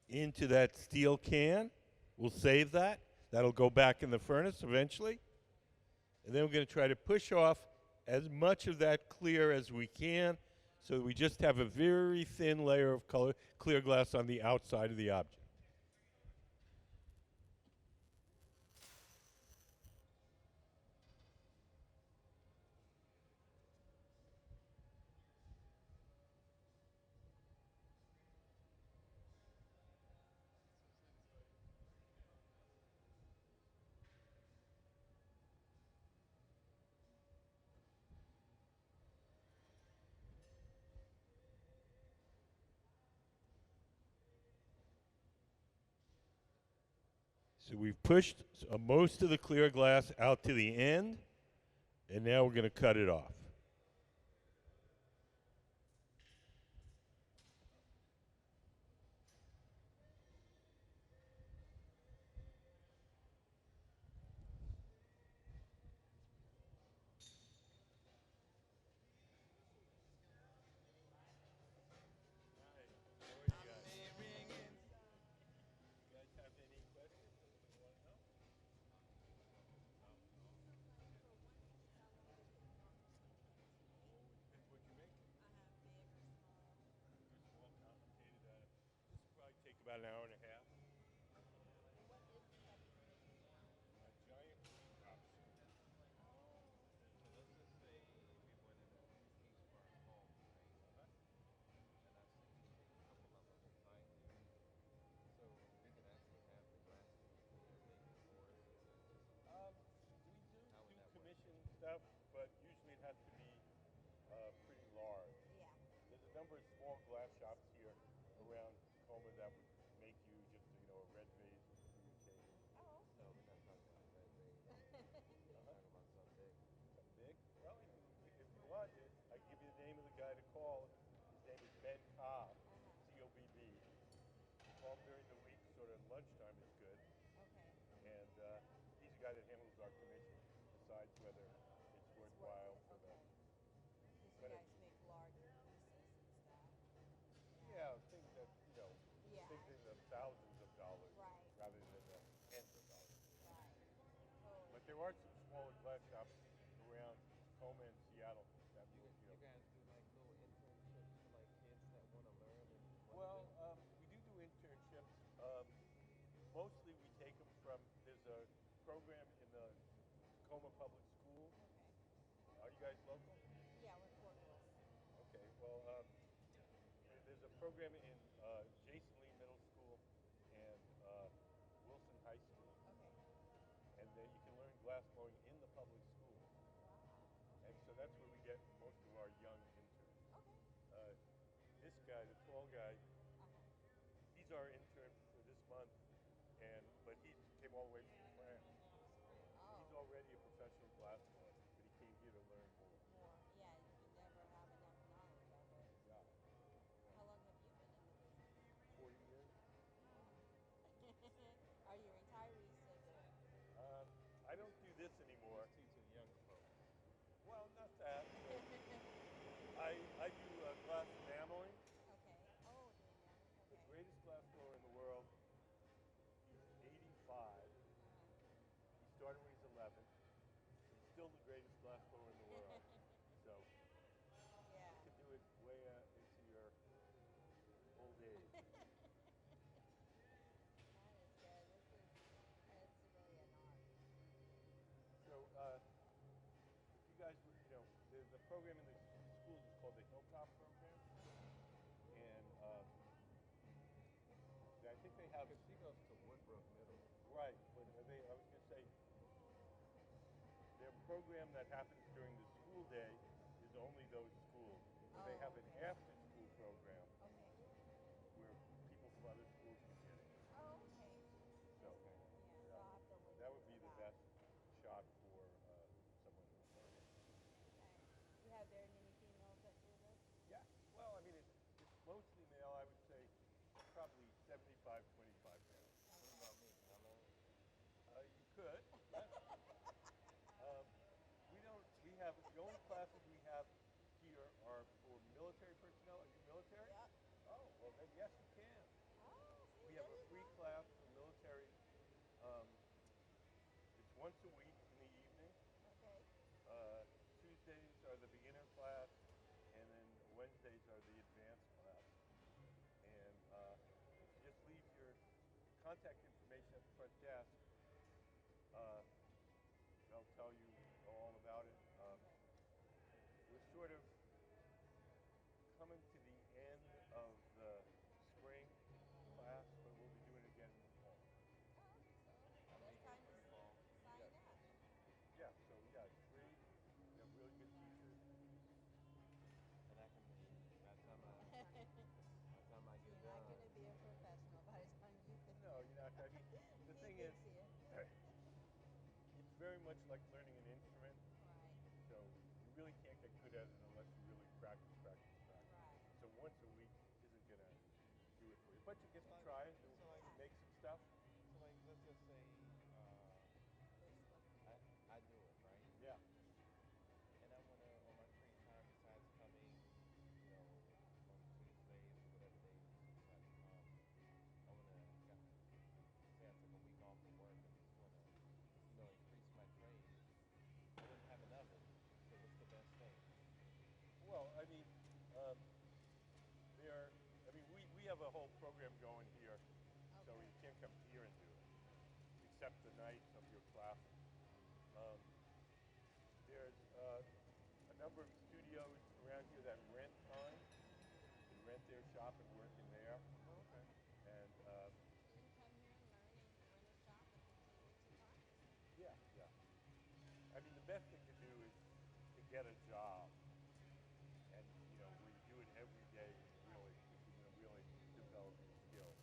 into that steel can. We'll save that. That'll go back in the furnace eventually. And then we're going to try to push off as much of that clear as we can so that we just have a very thin layer of clear glass on the outside of the object. So we've pushed most of the clear glass out to the end, and now we're going to cut it off. Take about an hour and a half. What is the type of steak you want? A giant wing lobster. So let's just say we wanted a piece for our home, right? And I see you take a couple of them inside there. So we can actually have the glass people do the making for us. Is that just We do how would that work? commission stuff, but usually it has to be pretty large. Yeah. There's a number of small glass shops here around Tacoma that would make you just a red vase for your table. Oh, No, we're not talking about a red raid. We're talking about something big. Something big? Well, if you want, I can give you the name of the guy to call. His name is Ben Cobb, C-O-B-B. Call him during the week, sort of lunchtime is good. Okay. And he's the guy that handles our commission, decides whether it's worthwhile for the. Because you guys make larger pieces and stuff. Yeah, things that Yeah. things in the thousands of dollars Right. rather than the tens of dollars. Right. Totally. But there are some smaller glass shops around Tacoma and Seattle that will, You guys do like little internships for like kids that want to learn and Well, we do internships. Mostly we take them from. There's a program in the Tacoma Public Schools. Okay. Are you guys local? Yeah, we're Fort Wills. Okay. Well, there's a program in Jason Lee Middle School and Wilson High School. Okay. And then you can learn glass blowing in the public school. Wow. And so that's where we get most of our young interns. Okay. This guy, the tall guy, Uh-huh. he's our intern for this month, but he came all the way from France. Oh. He's already a professional glass blower, but he came here to learn more. More. Yeah, you never have enough knowledge of it. Yeah. How long have you been in the business? 40 years. Wow. Are you retired or you still do it? I don't do this anymore. He's teaching younger folks. Well, not that. I do glass enameling. Okay. Oh, doing that. Okay. The greatest glass blower in the world. He's 85. He started when he was 11. He's still the greatest glass blower in the world. So Yeah. you can do it way into your old age. That is good. It's really an art. So you guys would, the program in the schools is called the Hilltop program, and I think they have. Because she goes to Woodbrook Middle. Right, but I was going to say their program that happens during the school day is only those schools. But they have an after-school program where people from other schools can get in. Oh, okay. So Yeah, so I'll have to look that would into be the that. best shot for someone who's learning. Okay. You have very many females that do this? Yeah. Well, I mean, it's mostly male. I would say probably 75, 25 male. What about me? Can I learn? You could. Yes. We don't. We have the only classes we have here are for military personnel once a week in the evening. Okay. Tuesdays are the beginner class, and then Wednesdays are the advanced class. And if you just leave your contact information at the front desk, uh, they'll tell you all about it. We're sort of coming to the end of the spring class, but we'll be doing it again in the fall. Oh, so best time to sign Yes. up. Yeah, so yeah, it's free. We have really good teachers. And I can be, by the time I get You're done. not going to be a professional by the time you finish. No, you're not. I mean, the He thing is, thinks he is. it's very much like learning an instrument. Right. So you really can't get good at it unless you really practice. Right. So once a week isn't gonna do it for you, but you get to So like- try it, so like- make some stuff. So like, let's just say I do it, right? Yeah. And I want to, on my free time, besides coming, on Tuesdays or whatever days you decide to come, I want to, say I took a week off from work and just want to, increase my trade. I wouldn't have an oven, so what's the best thing? Well, I mean, um, we have a whole program going here, so you can't come here and do it, except the nights of your classes. There's a number of studios around here that rent time. They rent their shop and work in there. Oh, okay. And You can come here and learn and rent a shop and continue to practice. yeah. I mean, the best thing to do is to get a job, and where you do it every day, and if you're going to really develop your skills.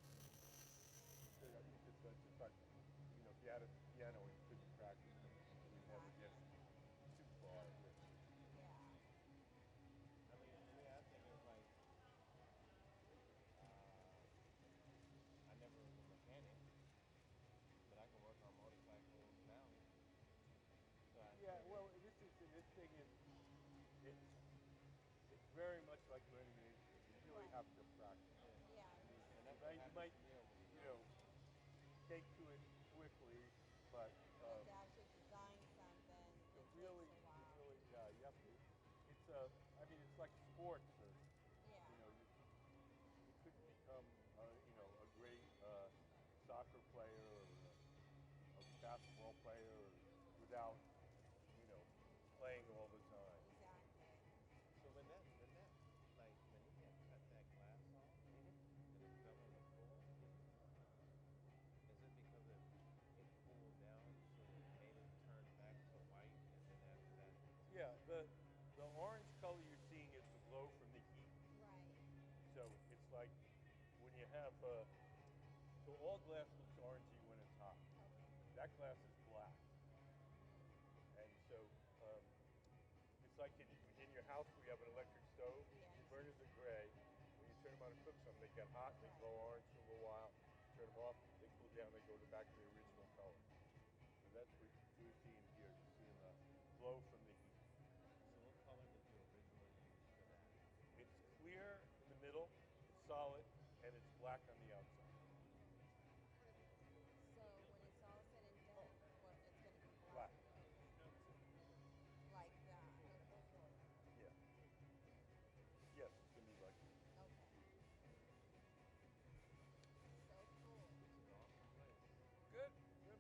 So, I mean, just like, if you had a piano and you couldn't practice it, you'd never get too far with it. Yeah. I mean, the way I think is like, I never was a mechanic, but I can work on motorcycles now. So I Yeah, figured, well, this thing is, it's very much like learning an instrument. You really have to practice. Yeah. I mean, and You that's what might, happens to me over the you years. know, take to it quickly, but But to actually design something, to it really, takes a while. yeah, you have to. I mean, it's like sports, or Yeah. you couldn't become, a great soccer player or a basketball player without, playing all the time. Exactly. So when he had cut that glass off and it fell on the floor, is it because it cooled down so it made it turn back to white, and then after that? Yeah, the orange color you're seeing is the glow from the heat. Right. So it's like when you have, so all glass looks orangey when it's hot. Okay. That glass is black. And so it's like in your house where you have an electric stove, Yes. the burners are gray. When you turn them on to cook something, they get hot, they glow orange for a little while. Turn them off, they cool down, they go back to the original color. So that's what you're seeing here. You're seeing the glow from the heat. So what color did you originally use for that? It's clear in the middle, it's solid, and it's black on the outside. So when it's all said and done, well, it's going to be Black. black. Okay. Like that. Okay. Yeah. Yes, it's going to be like that. Okay. So cool. It's an awesome place. Good.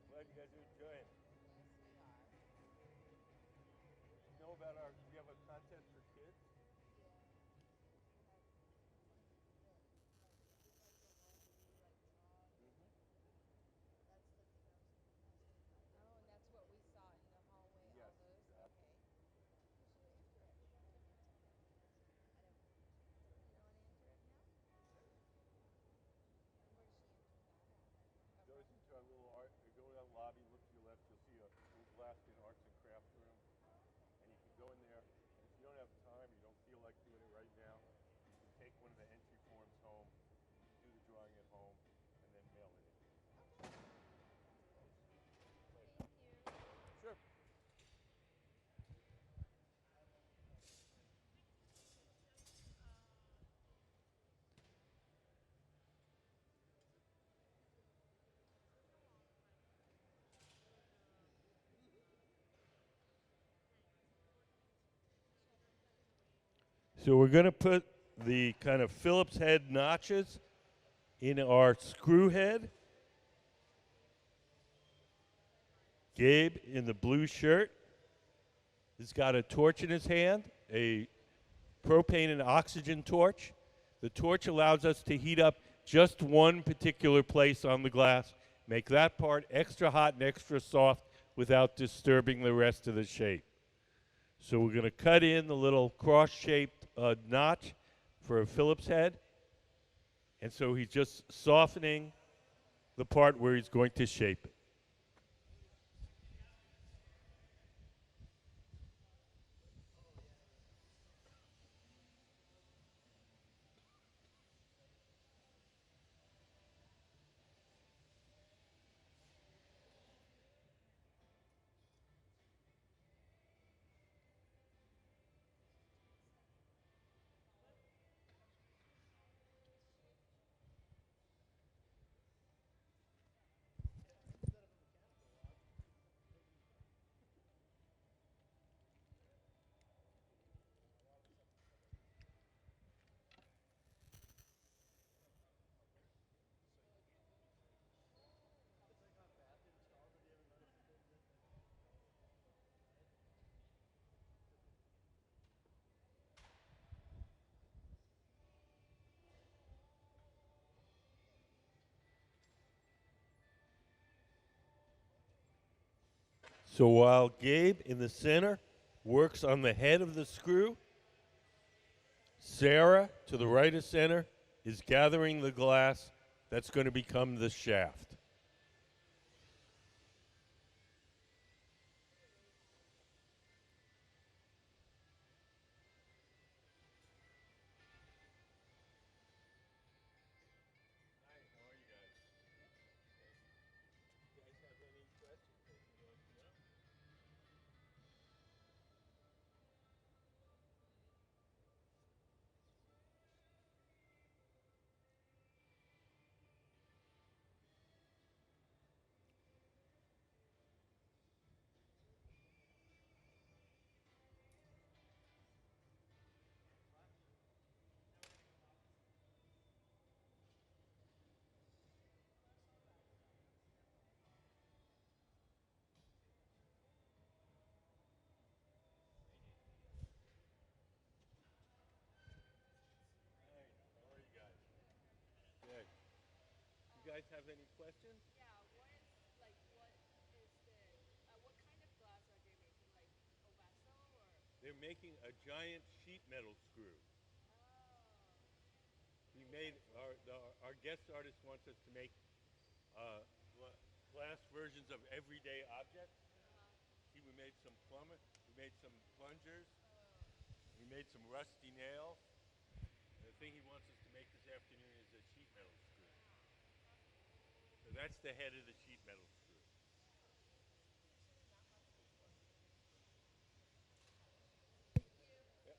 Glad you guys are enjoying it. Yes, we are. You know about we have a contest for kids. Yeah. We have something that, like, just like the one where you, like, draw. Mm-hmm. That's the thing I was asking. Oh, and that's what we saw in the hallway, Yes, all those? exactly. Okay. Who's going to enter it? I don't. You don't want to enter it now? Where does she enter that at? Goes into our little art, go to the lobby, look to your left, So we're going to put the kind of Phillips head notches in our screw head. Gabe in the blue shirt has got a torch in his hand, a propane and oxygen torch. The torch allows us to heat up just one particular place on the glass, make that part extra hot and extra soft without disturbing the rest of the shape. So we're going to cut in the little cross-shaped notch for a Phillips head. And so he's just softening the part where he's going to shape it. So while Gabe in the center works on the head of the screw, Sarah to the right of center is gathering the glass that's going to become the shaft. Good. You guys have any questions? Yeah, what is like what is the what kind of glass are they making? Like a vessel or? They're making a giant sheet metal screw. We made our guest artist wants us to make glass versions of everyday objects. See, we made some plumber, we made some plungers, we made some rusty nails. And the thing he wants us to make this afternoon is a sheet metal screw. So that's the head of the sheet metal screw. Yep.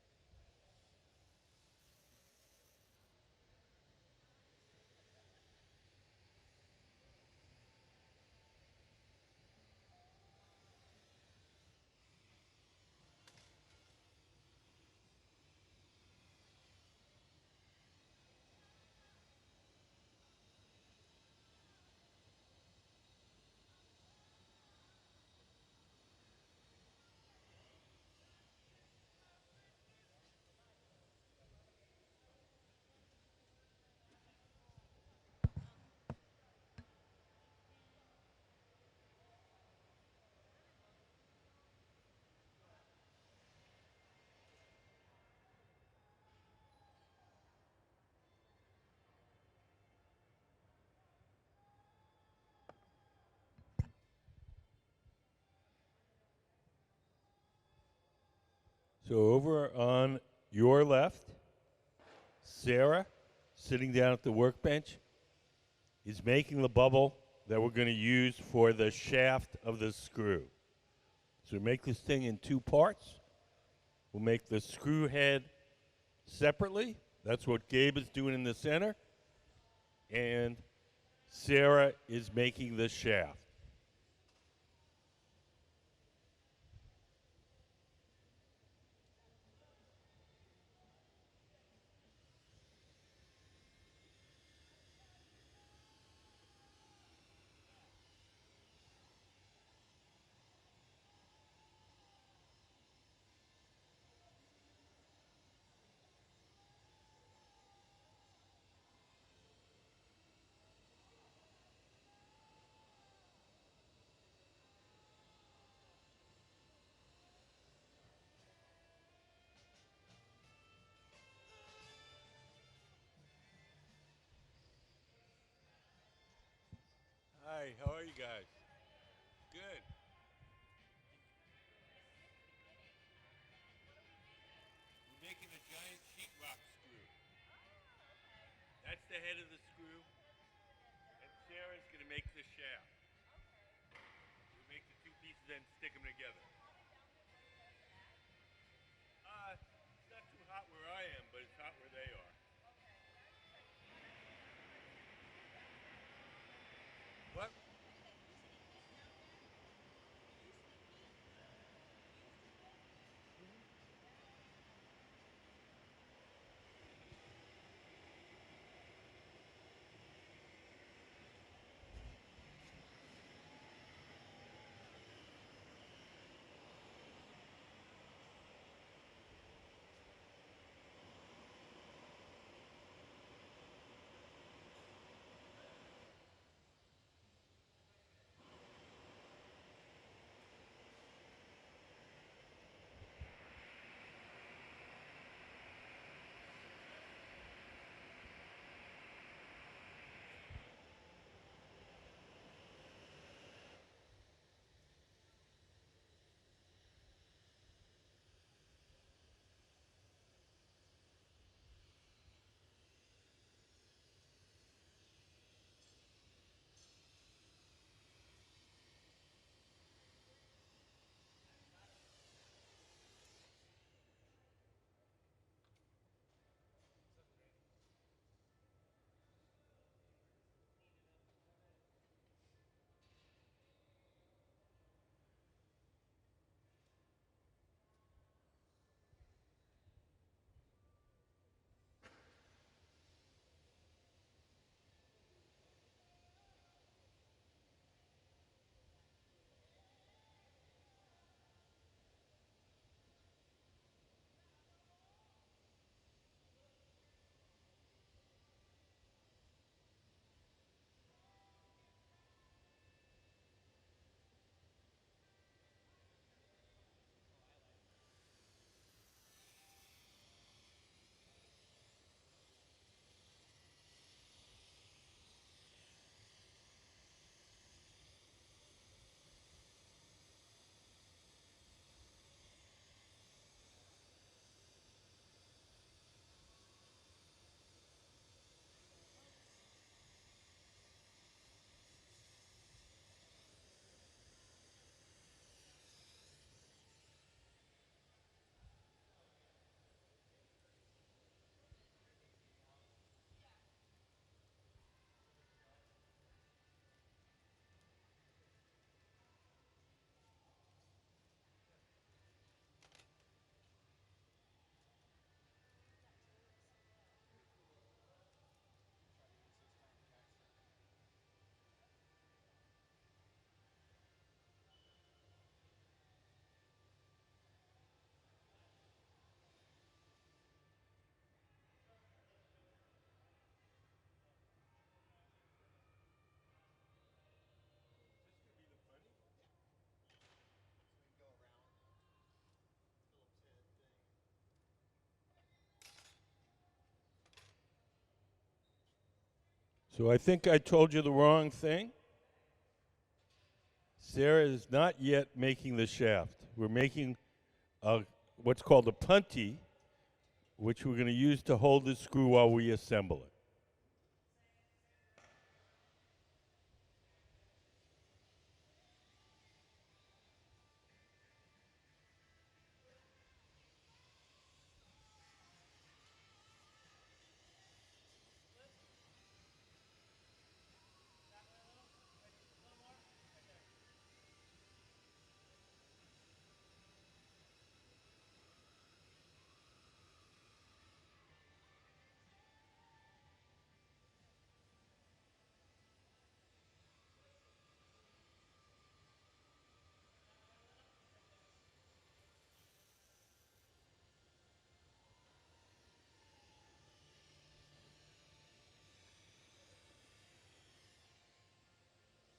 So over on your left, Sarah, sitting down at the workbench, is making the bubble that we're going to use for the shaft of the screw. So we make this thing in two parts. We'll make the screw head separately. That's what Gabe is doing in the center. And Sarah is making the shaft. Hi, how are you guys? Good. We're making a giant sheetrock screw. That's the head of the screw, and Sarah's going to make the shaft. We'll make the two pieces and stick them together. It's not too hot where I am, but it's hot where they are. What? So I think I told you the wrong thing. Sarah is not yet making the shaft. We're making what's called a punty, which we're going to use to hold the screw while we assemble it.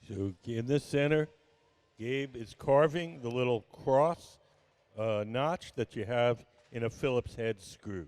So in the center, Gabe is carving the little cross notch that you have in a Phillips head screw.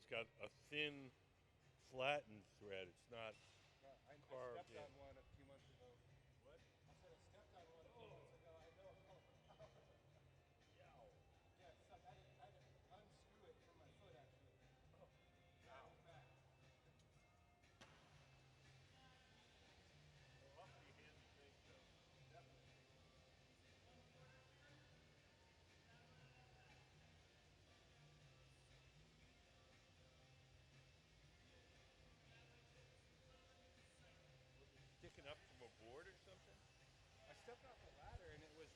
got a thin, flattened thread. It's not I carved stepped in. on one a few months ago. What? I said I stepped on one a few months ago. I know. Yow. Yeah, it sucked. I had to unscrew it from my foot actually. Oh, Yeah, it was bad. well, awfully handy thing, though. Definitely. Was it sticking up from a board or something? I stepped off the ladder and it was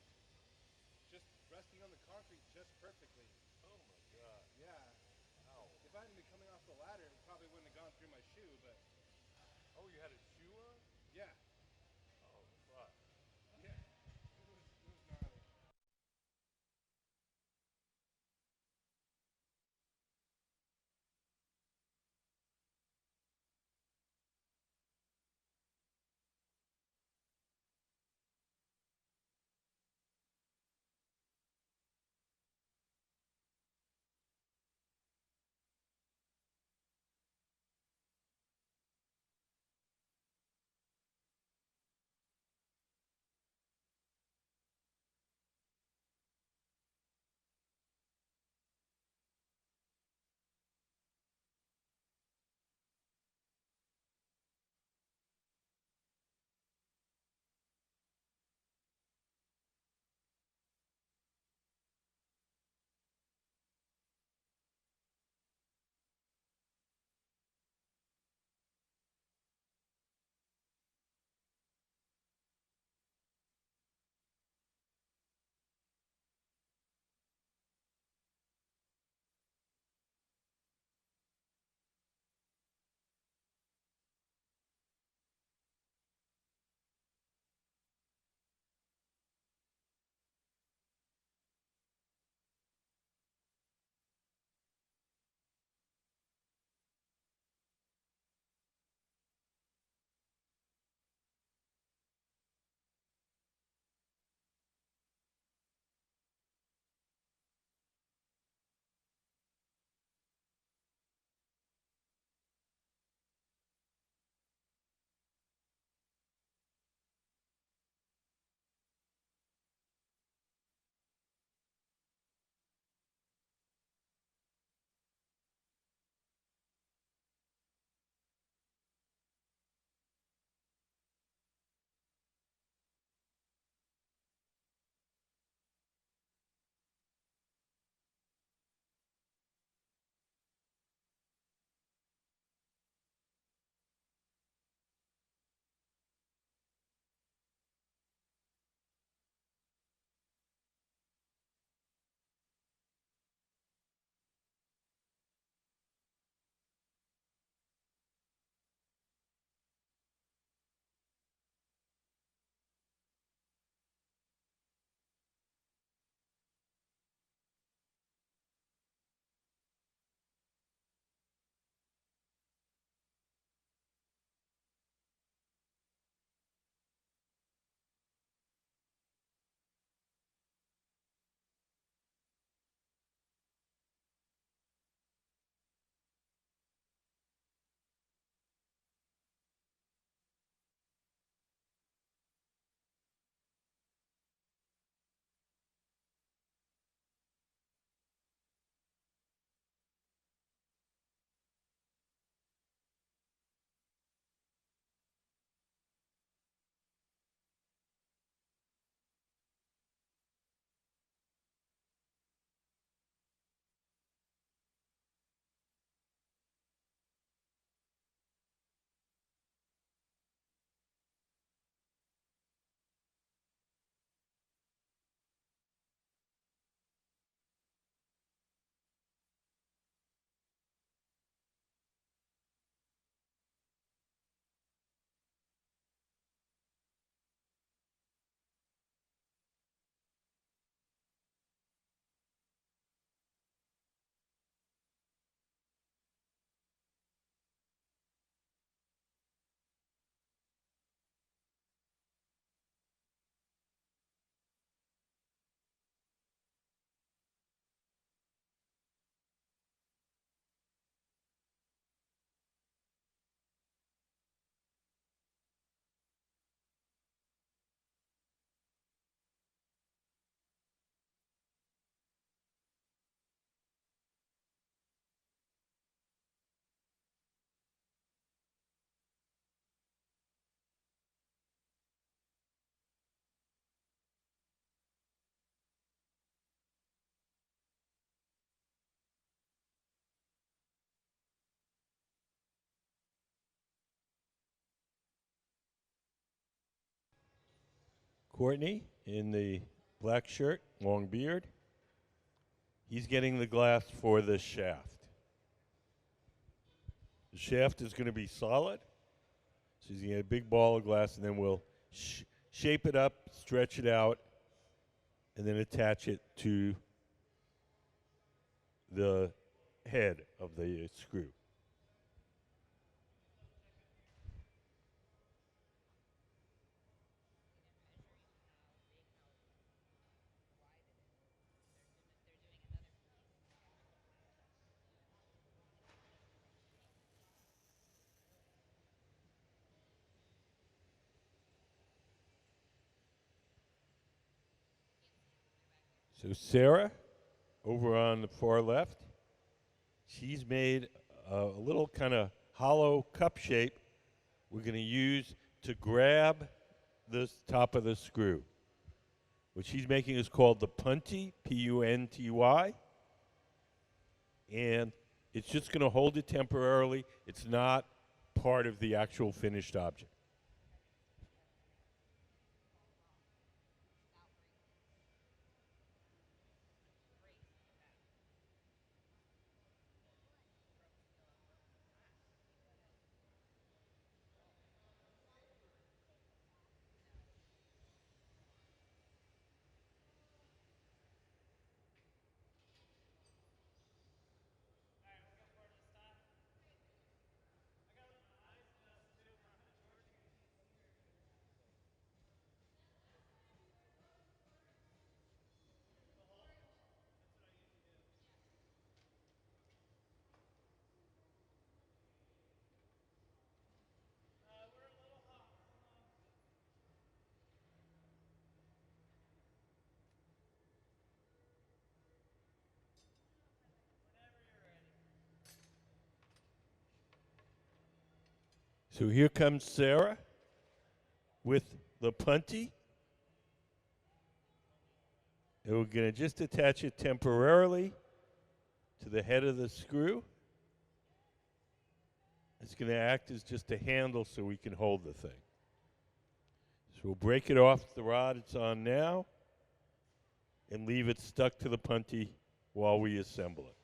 just resting on the concrete just perfectly. Oh my God. Yeah. Wow. If I hadn't been coming off the ladder, it probably wouldn't have gone through my shoe, but Oh, you had a shoe on? yeah. Oh, fuck. Yeah. It was gnarly. Courtney in the black shirt, long beard. He's getting the glass for the shaft. The shaft is going to be solid. So he's going to get a big ball of glass, and then we'll shape it up, stretch it out, and then attach it to the head of the screw. So Sarah, over on the far left, she's made a little kind of hollow cup shape we're going to use to grab the top of the screw. What she's making is called the punty, P-U-N-T-Y, and it's just going to hold it temporarily. It's not part of the actual finished object. So here comes Sarah with the punty. And we're going to just attach it temporarily to the head of the screw. It's going to act as just a handle so we can hold the thing. So we'll break it off the rod it's on now and leave it stuck to the punty while we assemble it.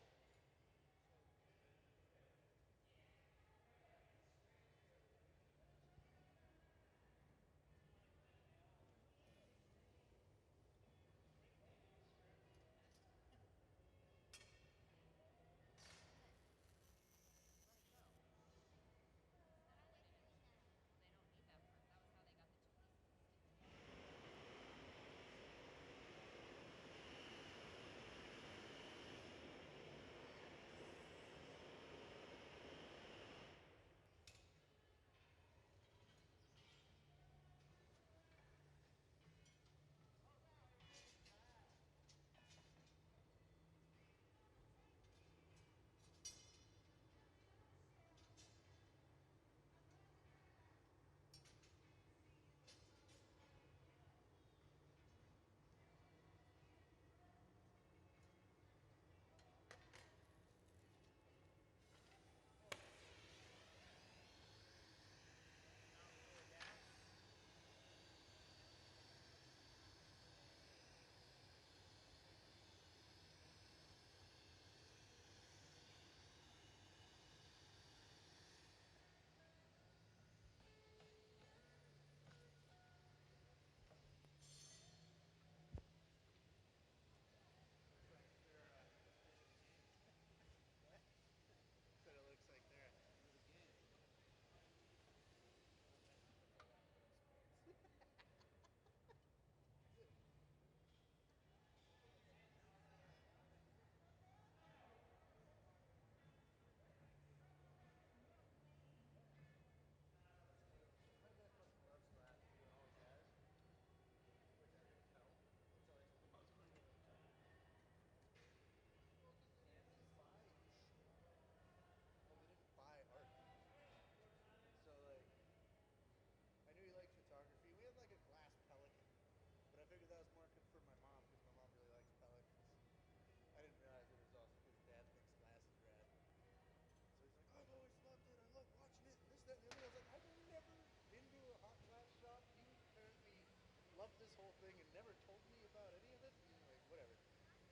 up this whole thing and never told me about any of it. And like, whatever.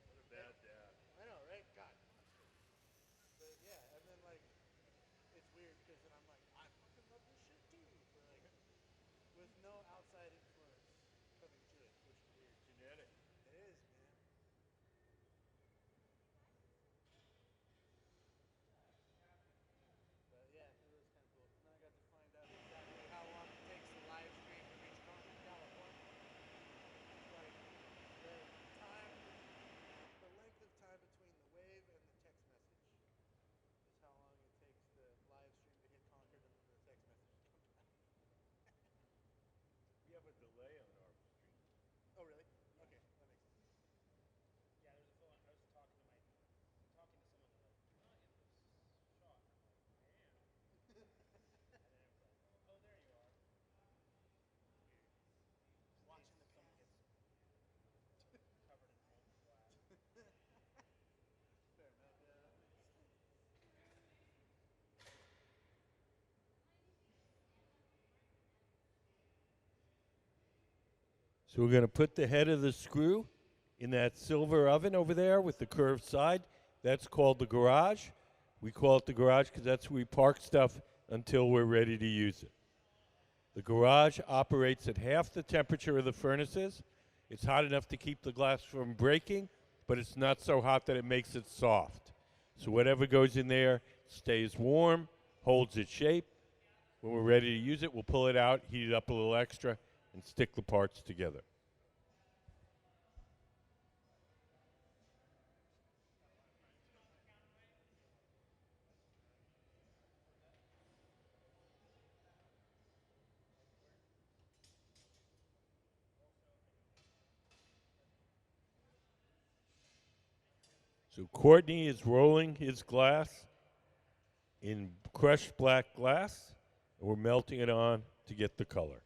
What a bad dad. I know, right? God. But yeah, and then like, it's weird because then I'm like, I fucking love this shit too. But like, with no outside influence coming to it, which is weird. Genetic. It is, man. But yeah, it was kind of cool. And then I got to find out exactly how long it takes to live stream to reach Concord, California. Like the time, the length of time between the wave and the text message is how long it takes the live stream to hit Concord and then the text message to come back. We have a delay on our stream. Oh, really? Okay, that makes sense. Yeah, there's a full. I was talking to someone. They're like, "You're not in this shot." And I'm like, "I am." And then it was like, "Oh, there you are." Weird. Watching the someone gets covered in molten glass. Fair enough. Yeah, that makes sense. So we're going to put the head of the screw in that silver oven over there with the curved side. That's called the garage. We call it the garage because that's where we park stuff until we're ready to use it. The garage operates at half the temperature of the furnaces. It's hot enough to keep the glass from breaking, but it's not so hot that it makes it soft. So whatever goes in there stays warm, holds its shape. When we're ready to use it, we'll pull it out, heat it up a little extra, and stick the parts together. So Courtney is rolling his glass in crushed black glass, and we're melting it on to get the color.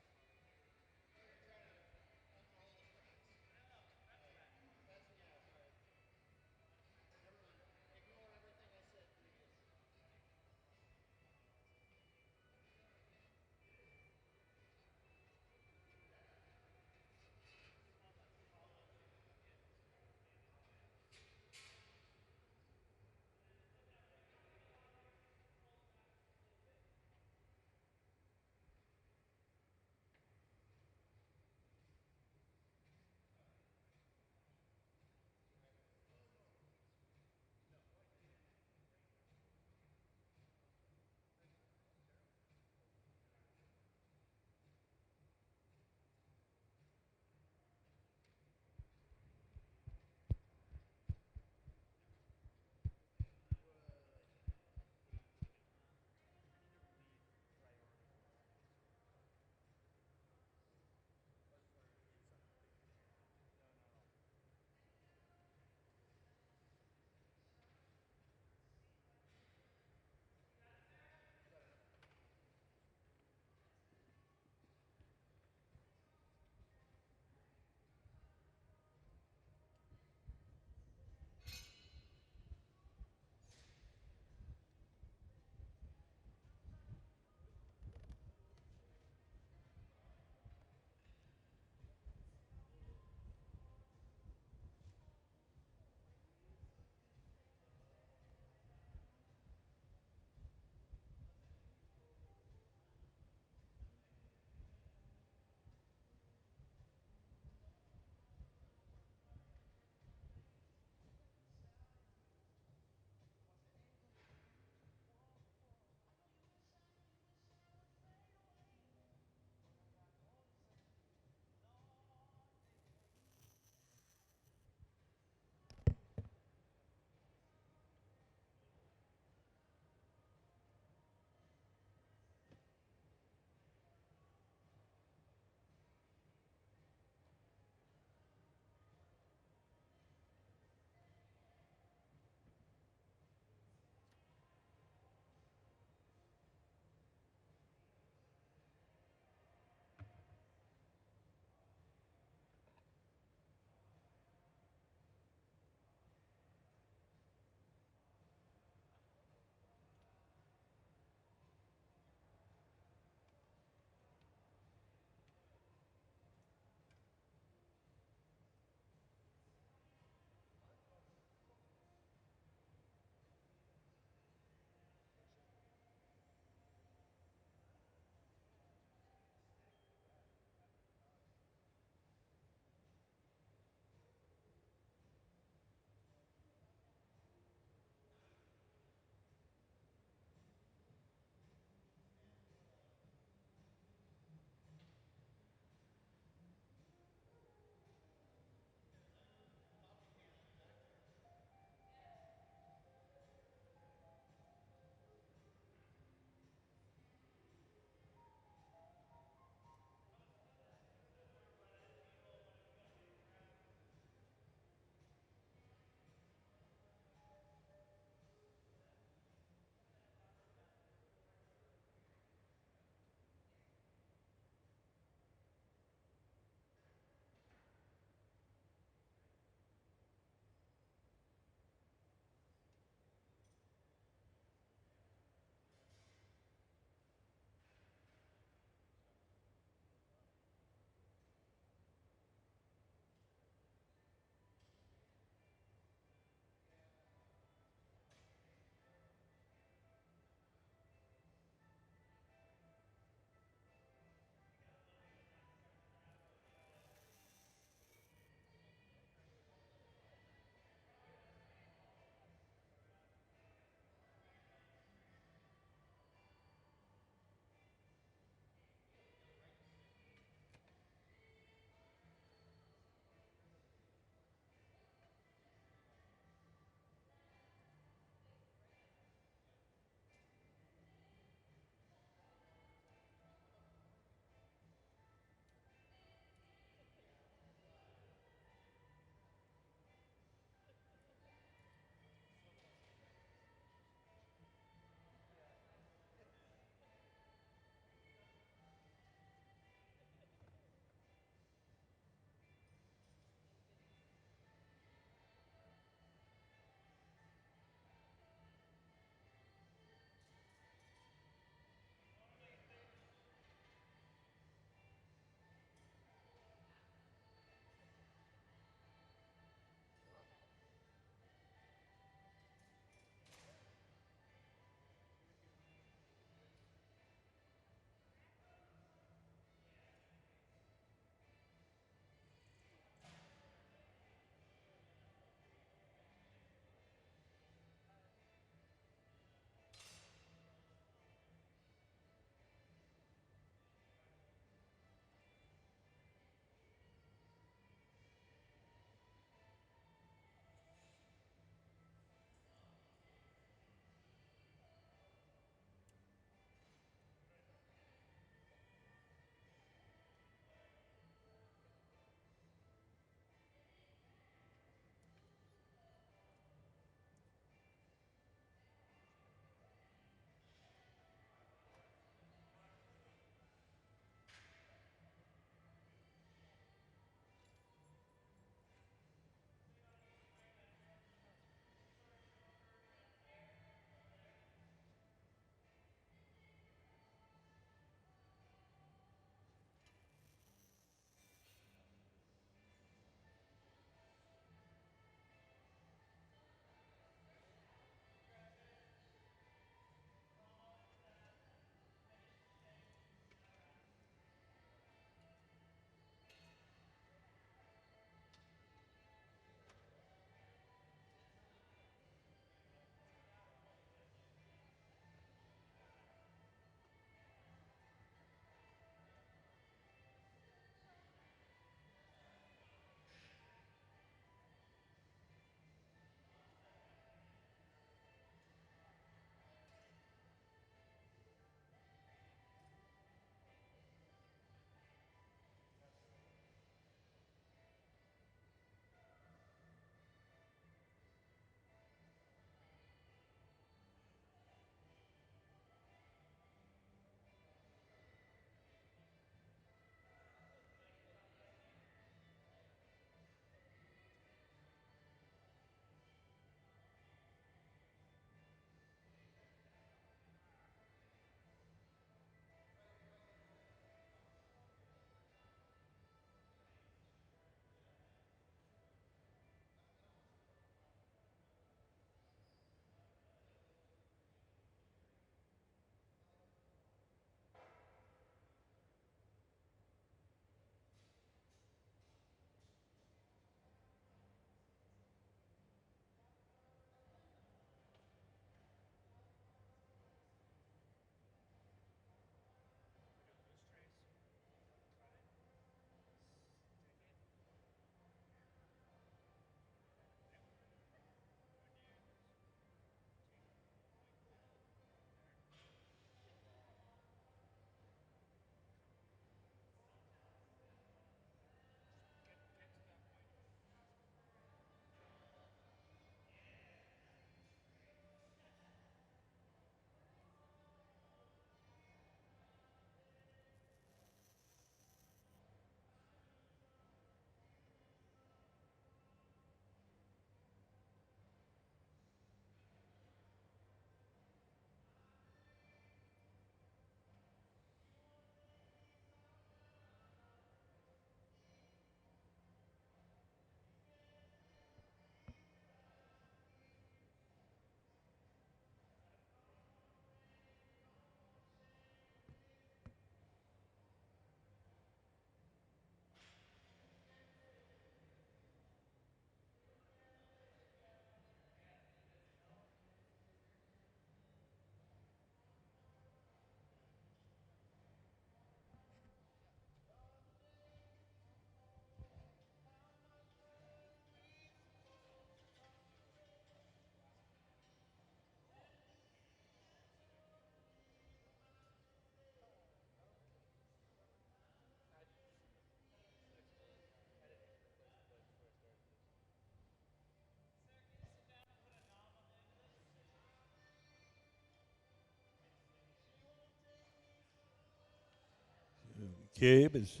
Gabe is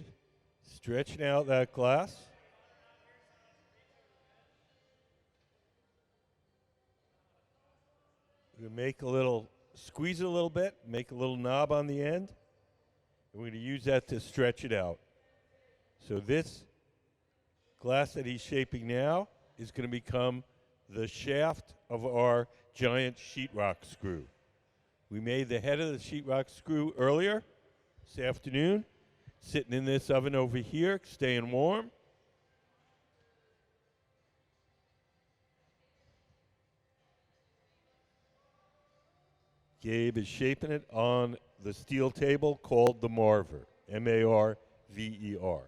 stretching out that glass. We're going to make a little, squeeze it a little bit, make a little knob on the end. And we're going to use that to stretch it out. So this glass that he's shaping now is going to become the shaft of our giant sheetrock screw. We made the head of the sheetrock screw earlier this afternoon, sitting in this oven over here, staying warm. Gabe is shaping it on the steel table called the Marver, M-A-R-V-E-R.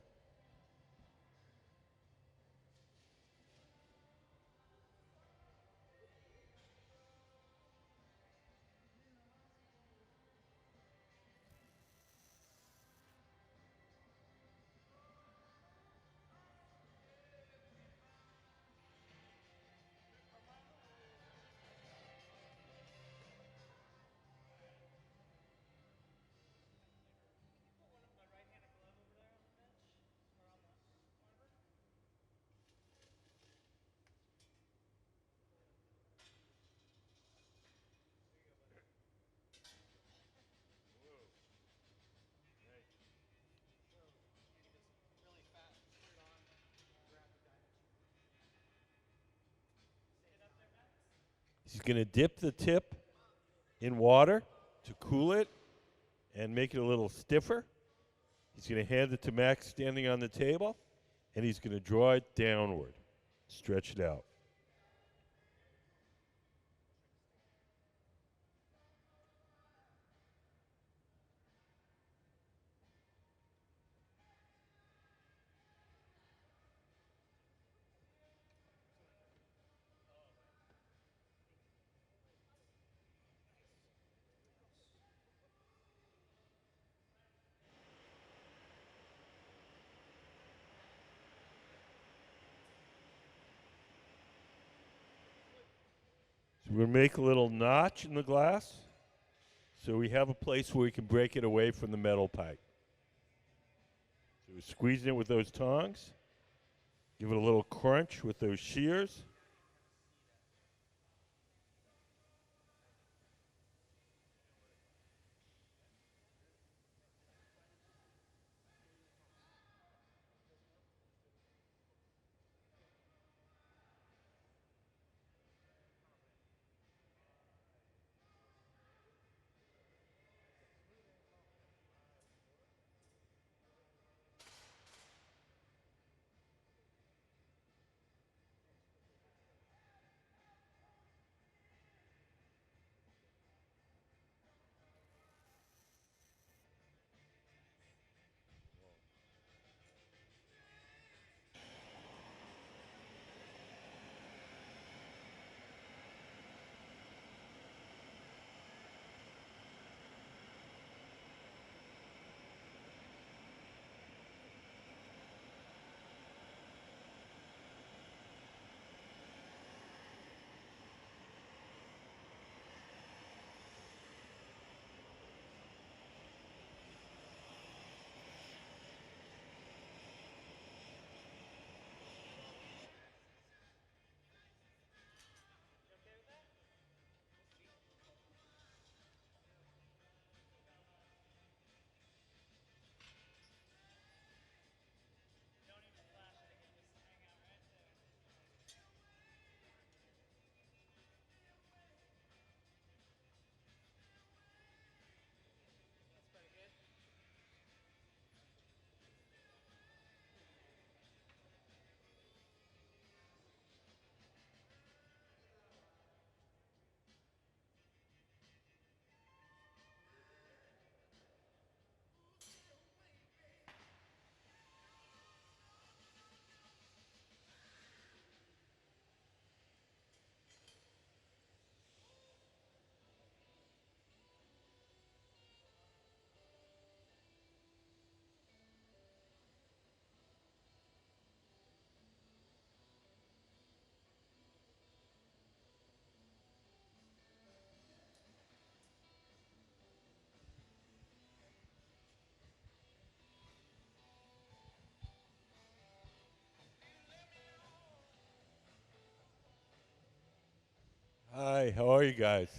He's going to dip the tip in water to cool it and make it a little stiffer. He's going to hand it to Max standing on the table, and he's going to draw it downward, stretch it out. So we're going to make a little notch in the glass so we have a place where we can break it away from the metal pipe. So we're squeezing it with those tongs. Give it a little crunch with those shears. Hi, how are you guys?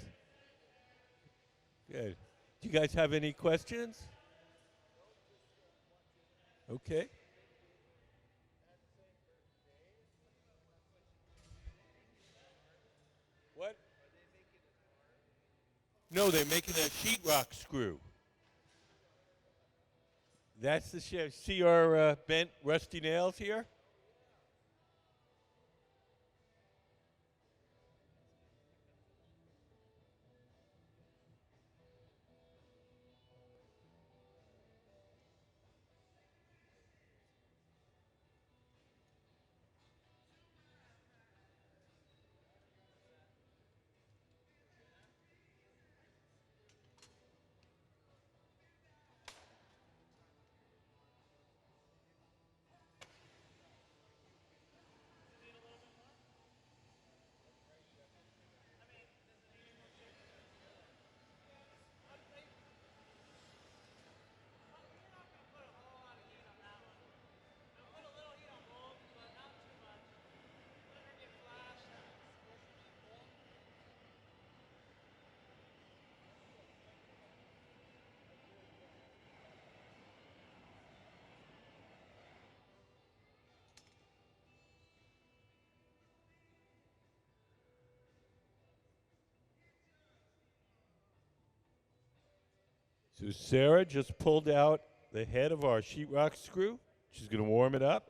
Good. Do you guys have any questions? Okay. What? No, they're making a sheetrock screw. That's the chef. See our bent, rusty nails here? So Sarah just pulled out the head of our sheetrock screw. She's going to warm it up.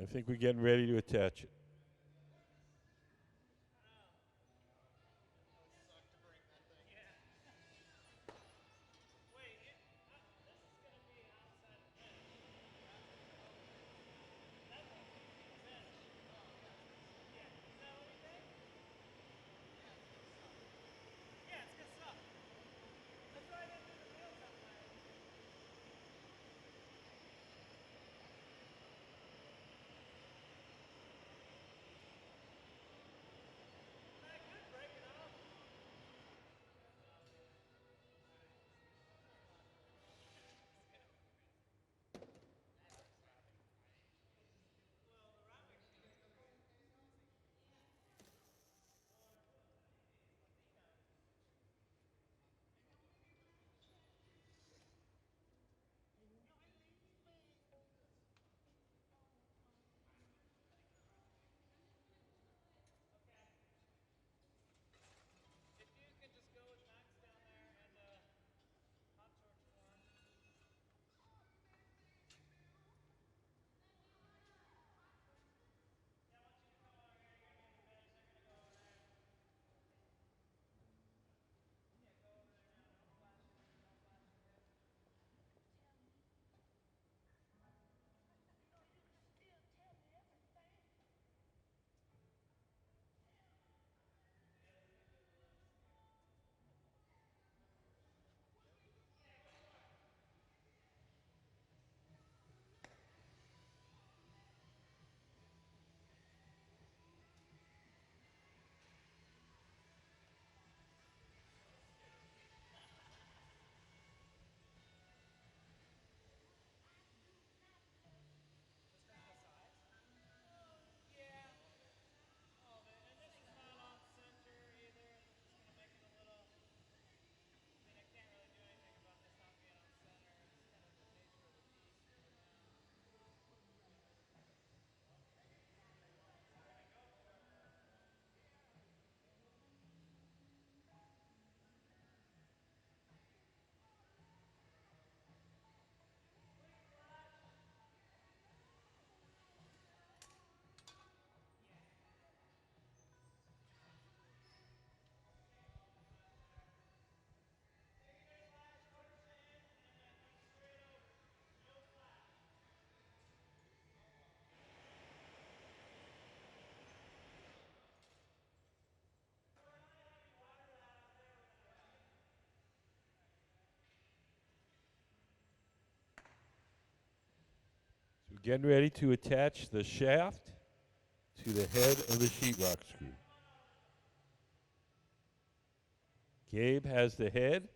I think we're getting ready to attach it. So we're getting ready to attach the shaft to the head of the sheetrock screw. Gabe has the head.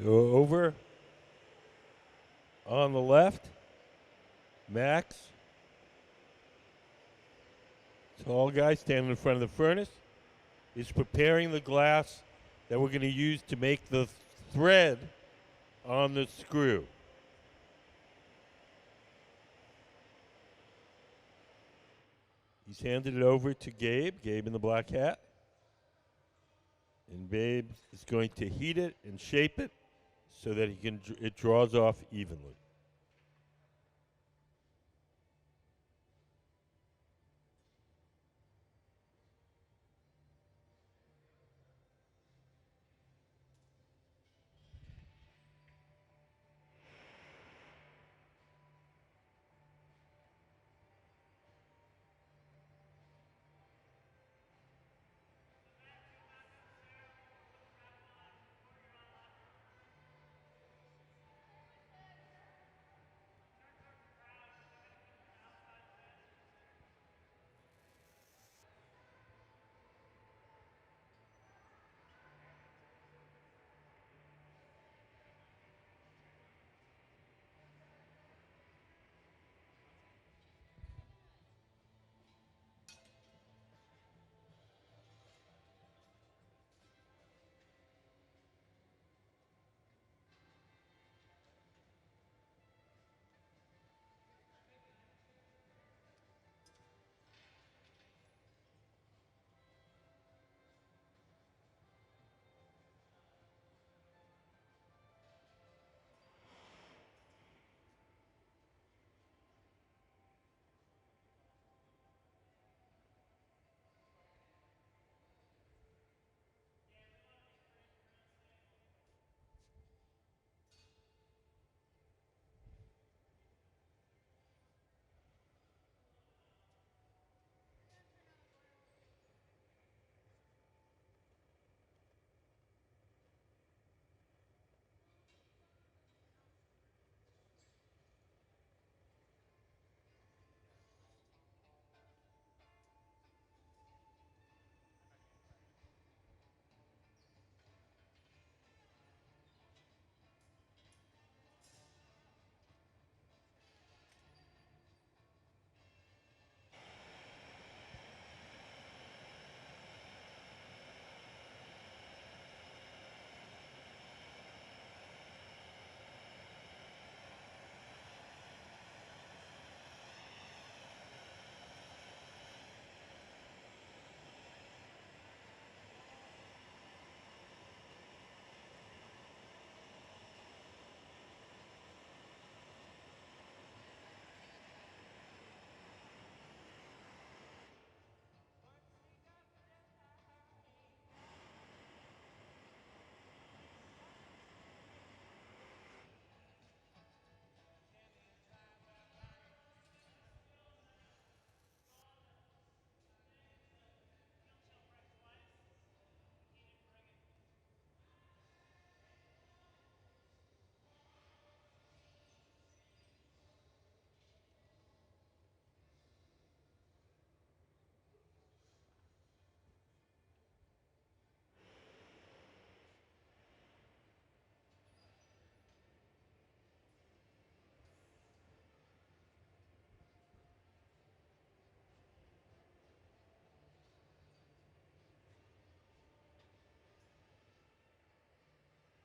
So over on the left, Max, tall guy standing in front of the furnace, is preparing the glass that we're going to use to make the thread on the screw. He's handed it over to Gabe in the black hat. And Babe is going to heat it and shape it so that it draws off evenly.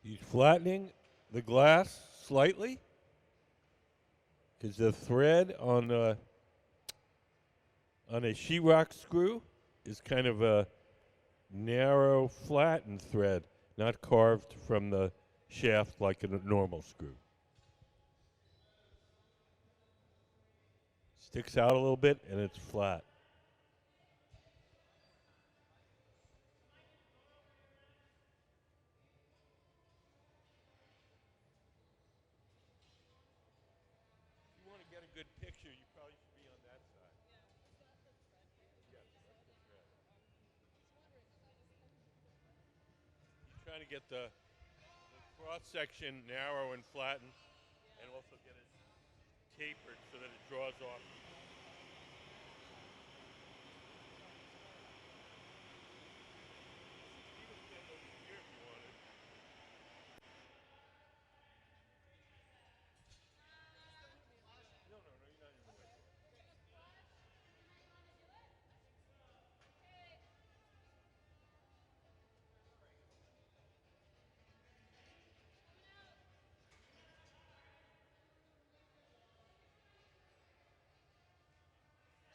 He's flattening the glass slightly because the thread on a sheetrock screw is kind of a narrow, flattened thread, not carved from the shaft like a normal screw. Sticks out a little bit and it's flat. If you want to get a good picture, you probably should be on that side. Yes, that's the thread. He's trying to get the cross section narrow and flattened, and also get it tapered so that it draws off. Even bend over here if you wanted.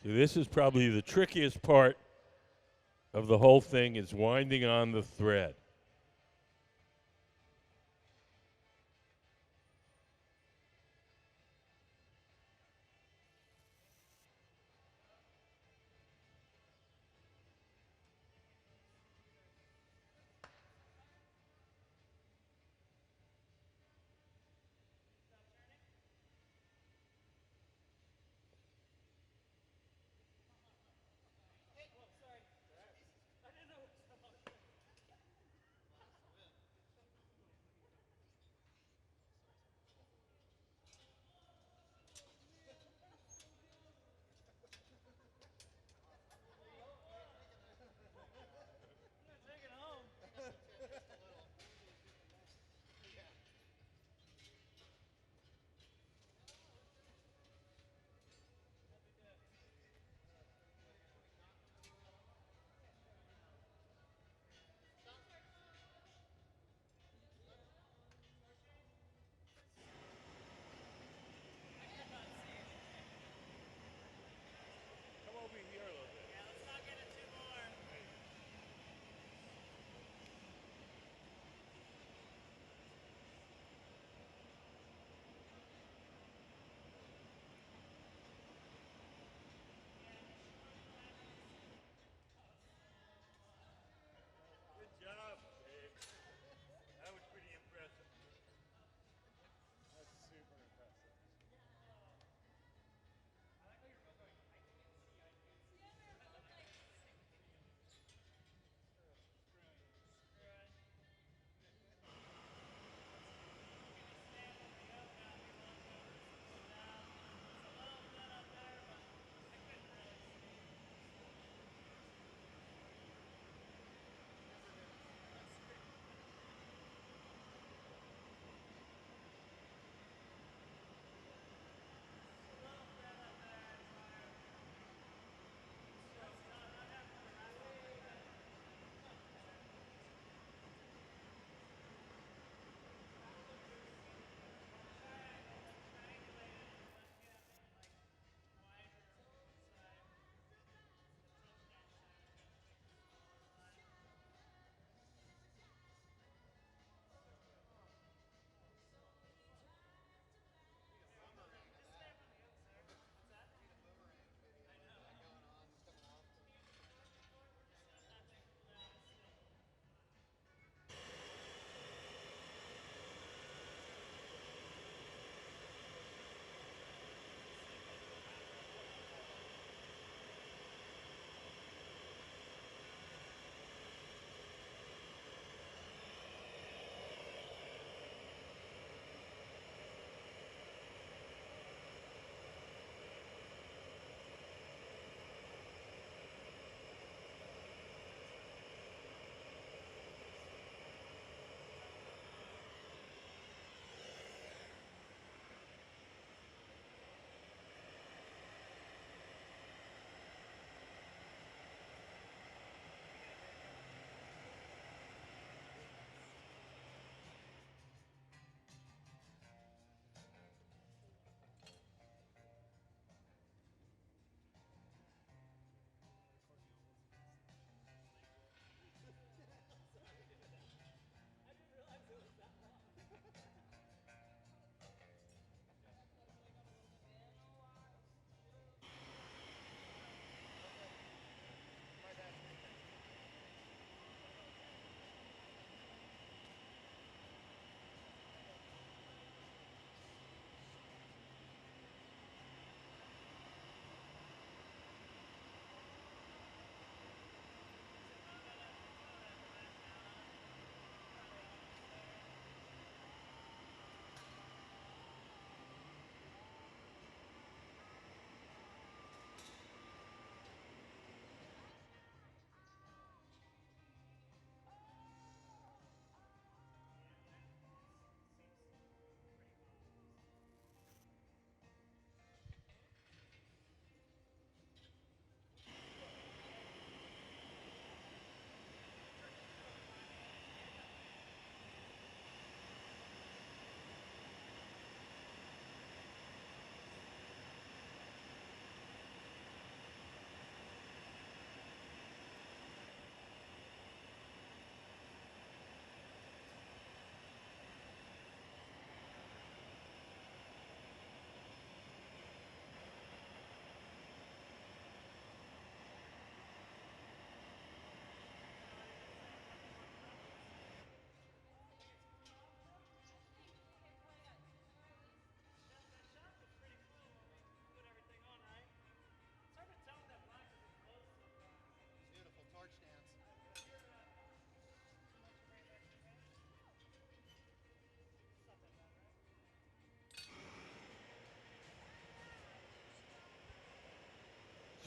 So this is probably the trickiest part of the whole thing is winding on the thread.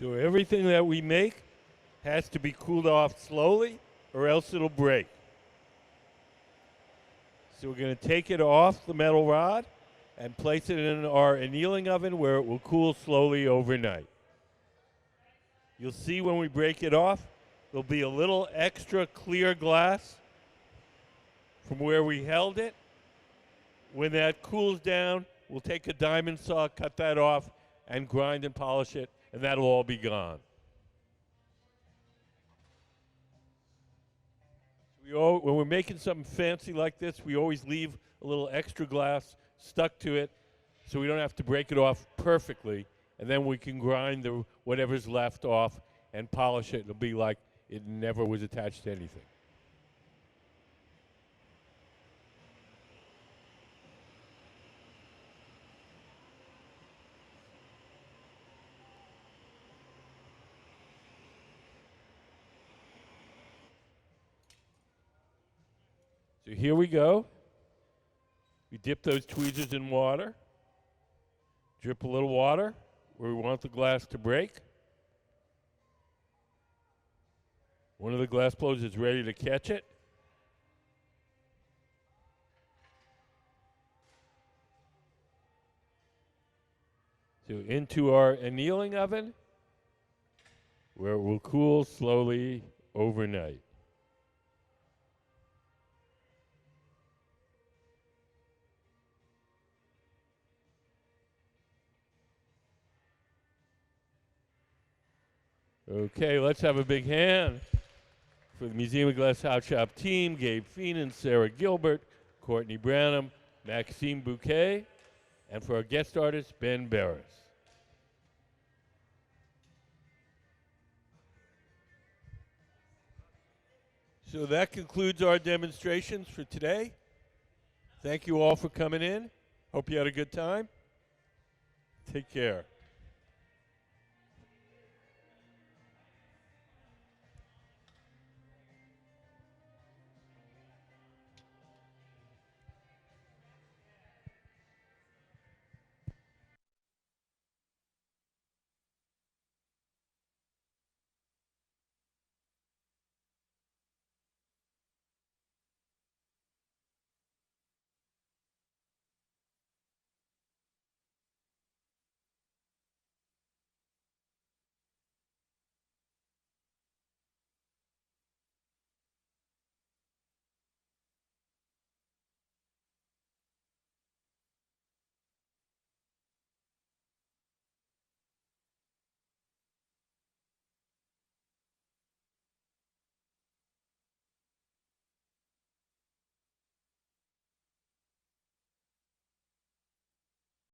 So everything that we make has to be cooled off slowly or else it'll break. So we're going to take it off the metal rod and place it in our annealing oven where it will cool slowly overnight. You'll see when we break it off, there'll be a little extra clear glass from where we held it. When that cools down, we'll take a diamond saw, cut that off, and grind and polish it, and that'll all be gone. When we're making something fancy like this, we always leave a little extra glass stuck to it so we don't have to break it off perfectly, and then we can grind whatever's left off and polish it. It'll be like it never was attached to anything. So here we go. We dip those tweezers in water, drip a little water where we want the glass to break. One of the glass blowers is ready to catch it. So into our annealing oven where it will cool slowly overnight. Okay, let's have a big hand for the Museum of Glass Hot Shop team, Gabe Feenan, Sarah Gilbert, Courtney Branham, Maxime Bouquet, and for our guest artist, Ben Beres. So that concludes our demonstrations for today. Thank you all for coming in. Hope you had a good time. Take care.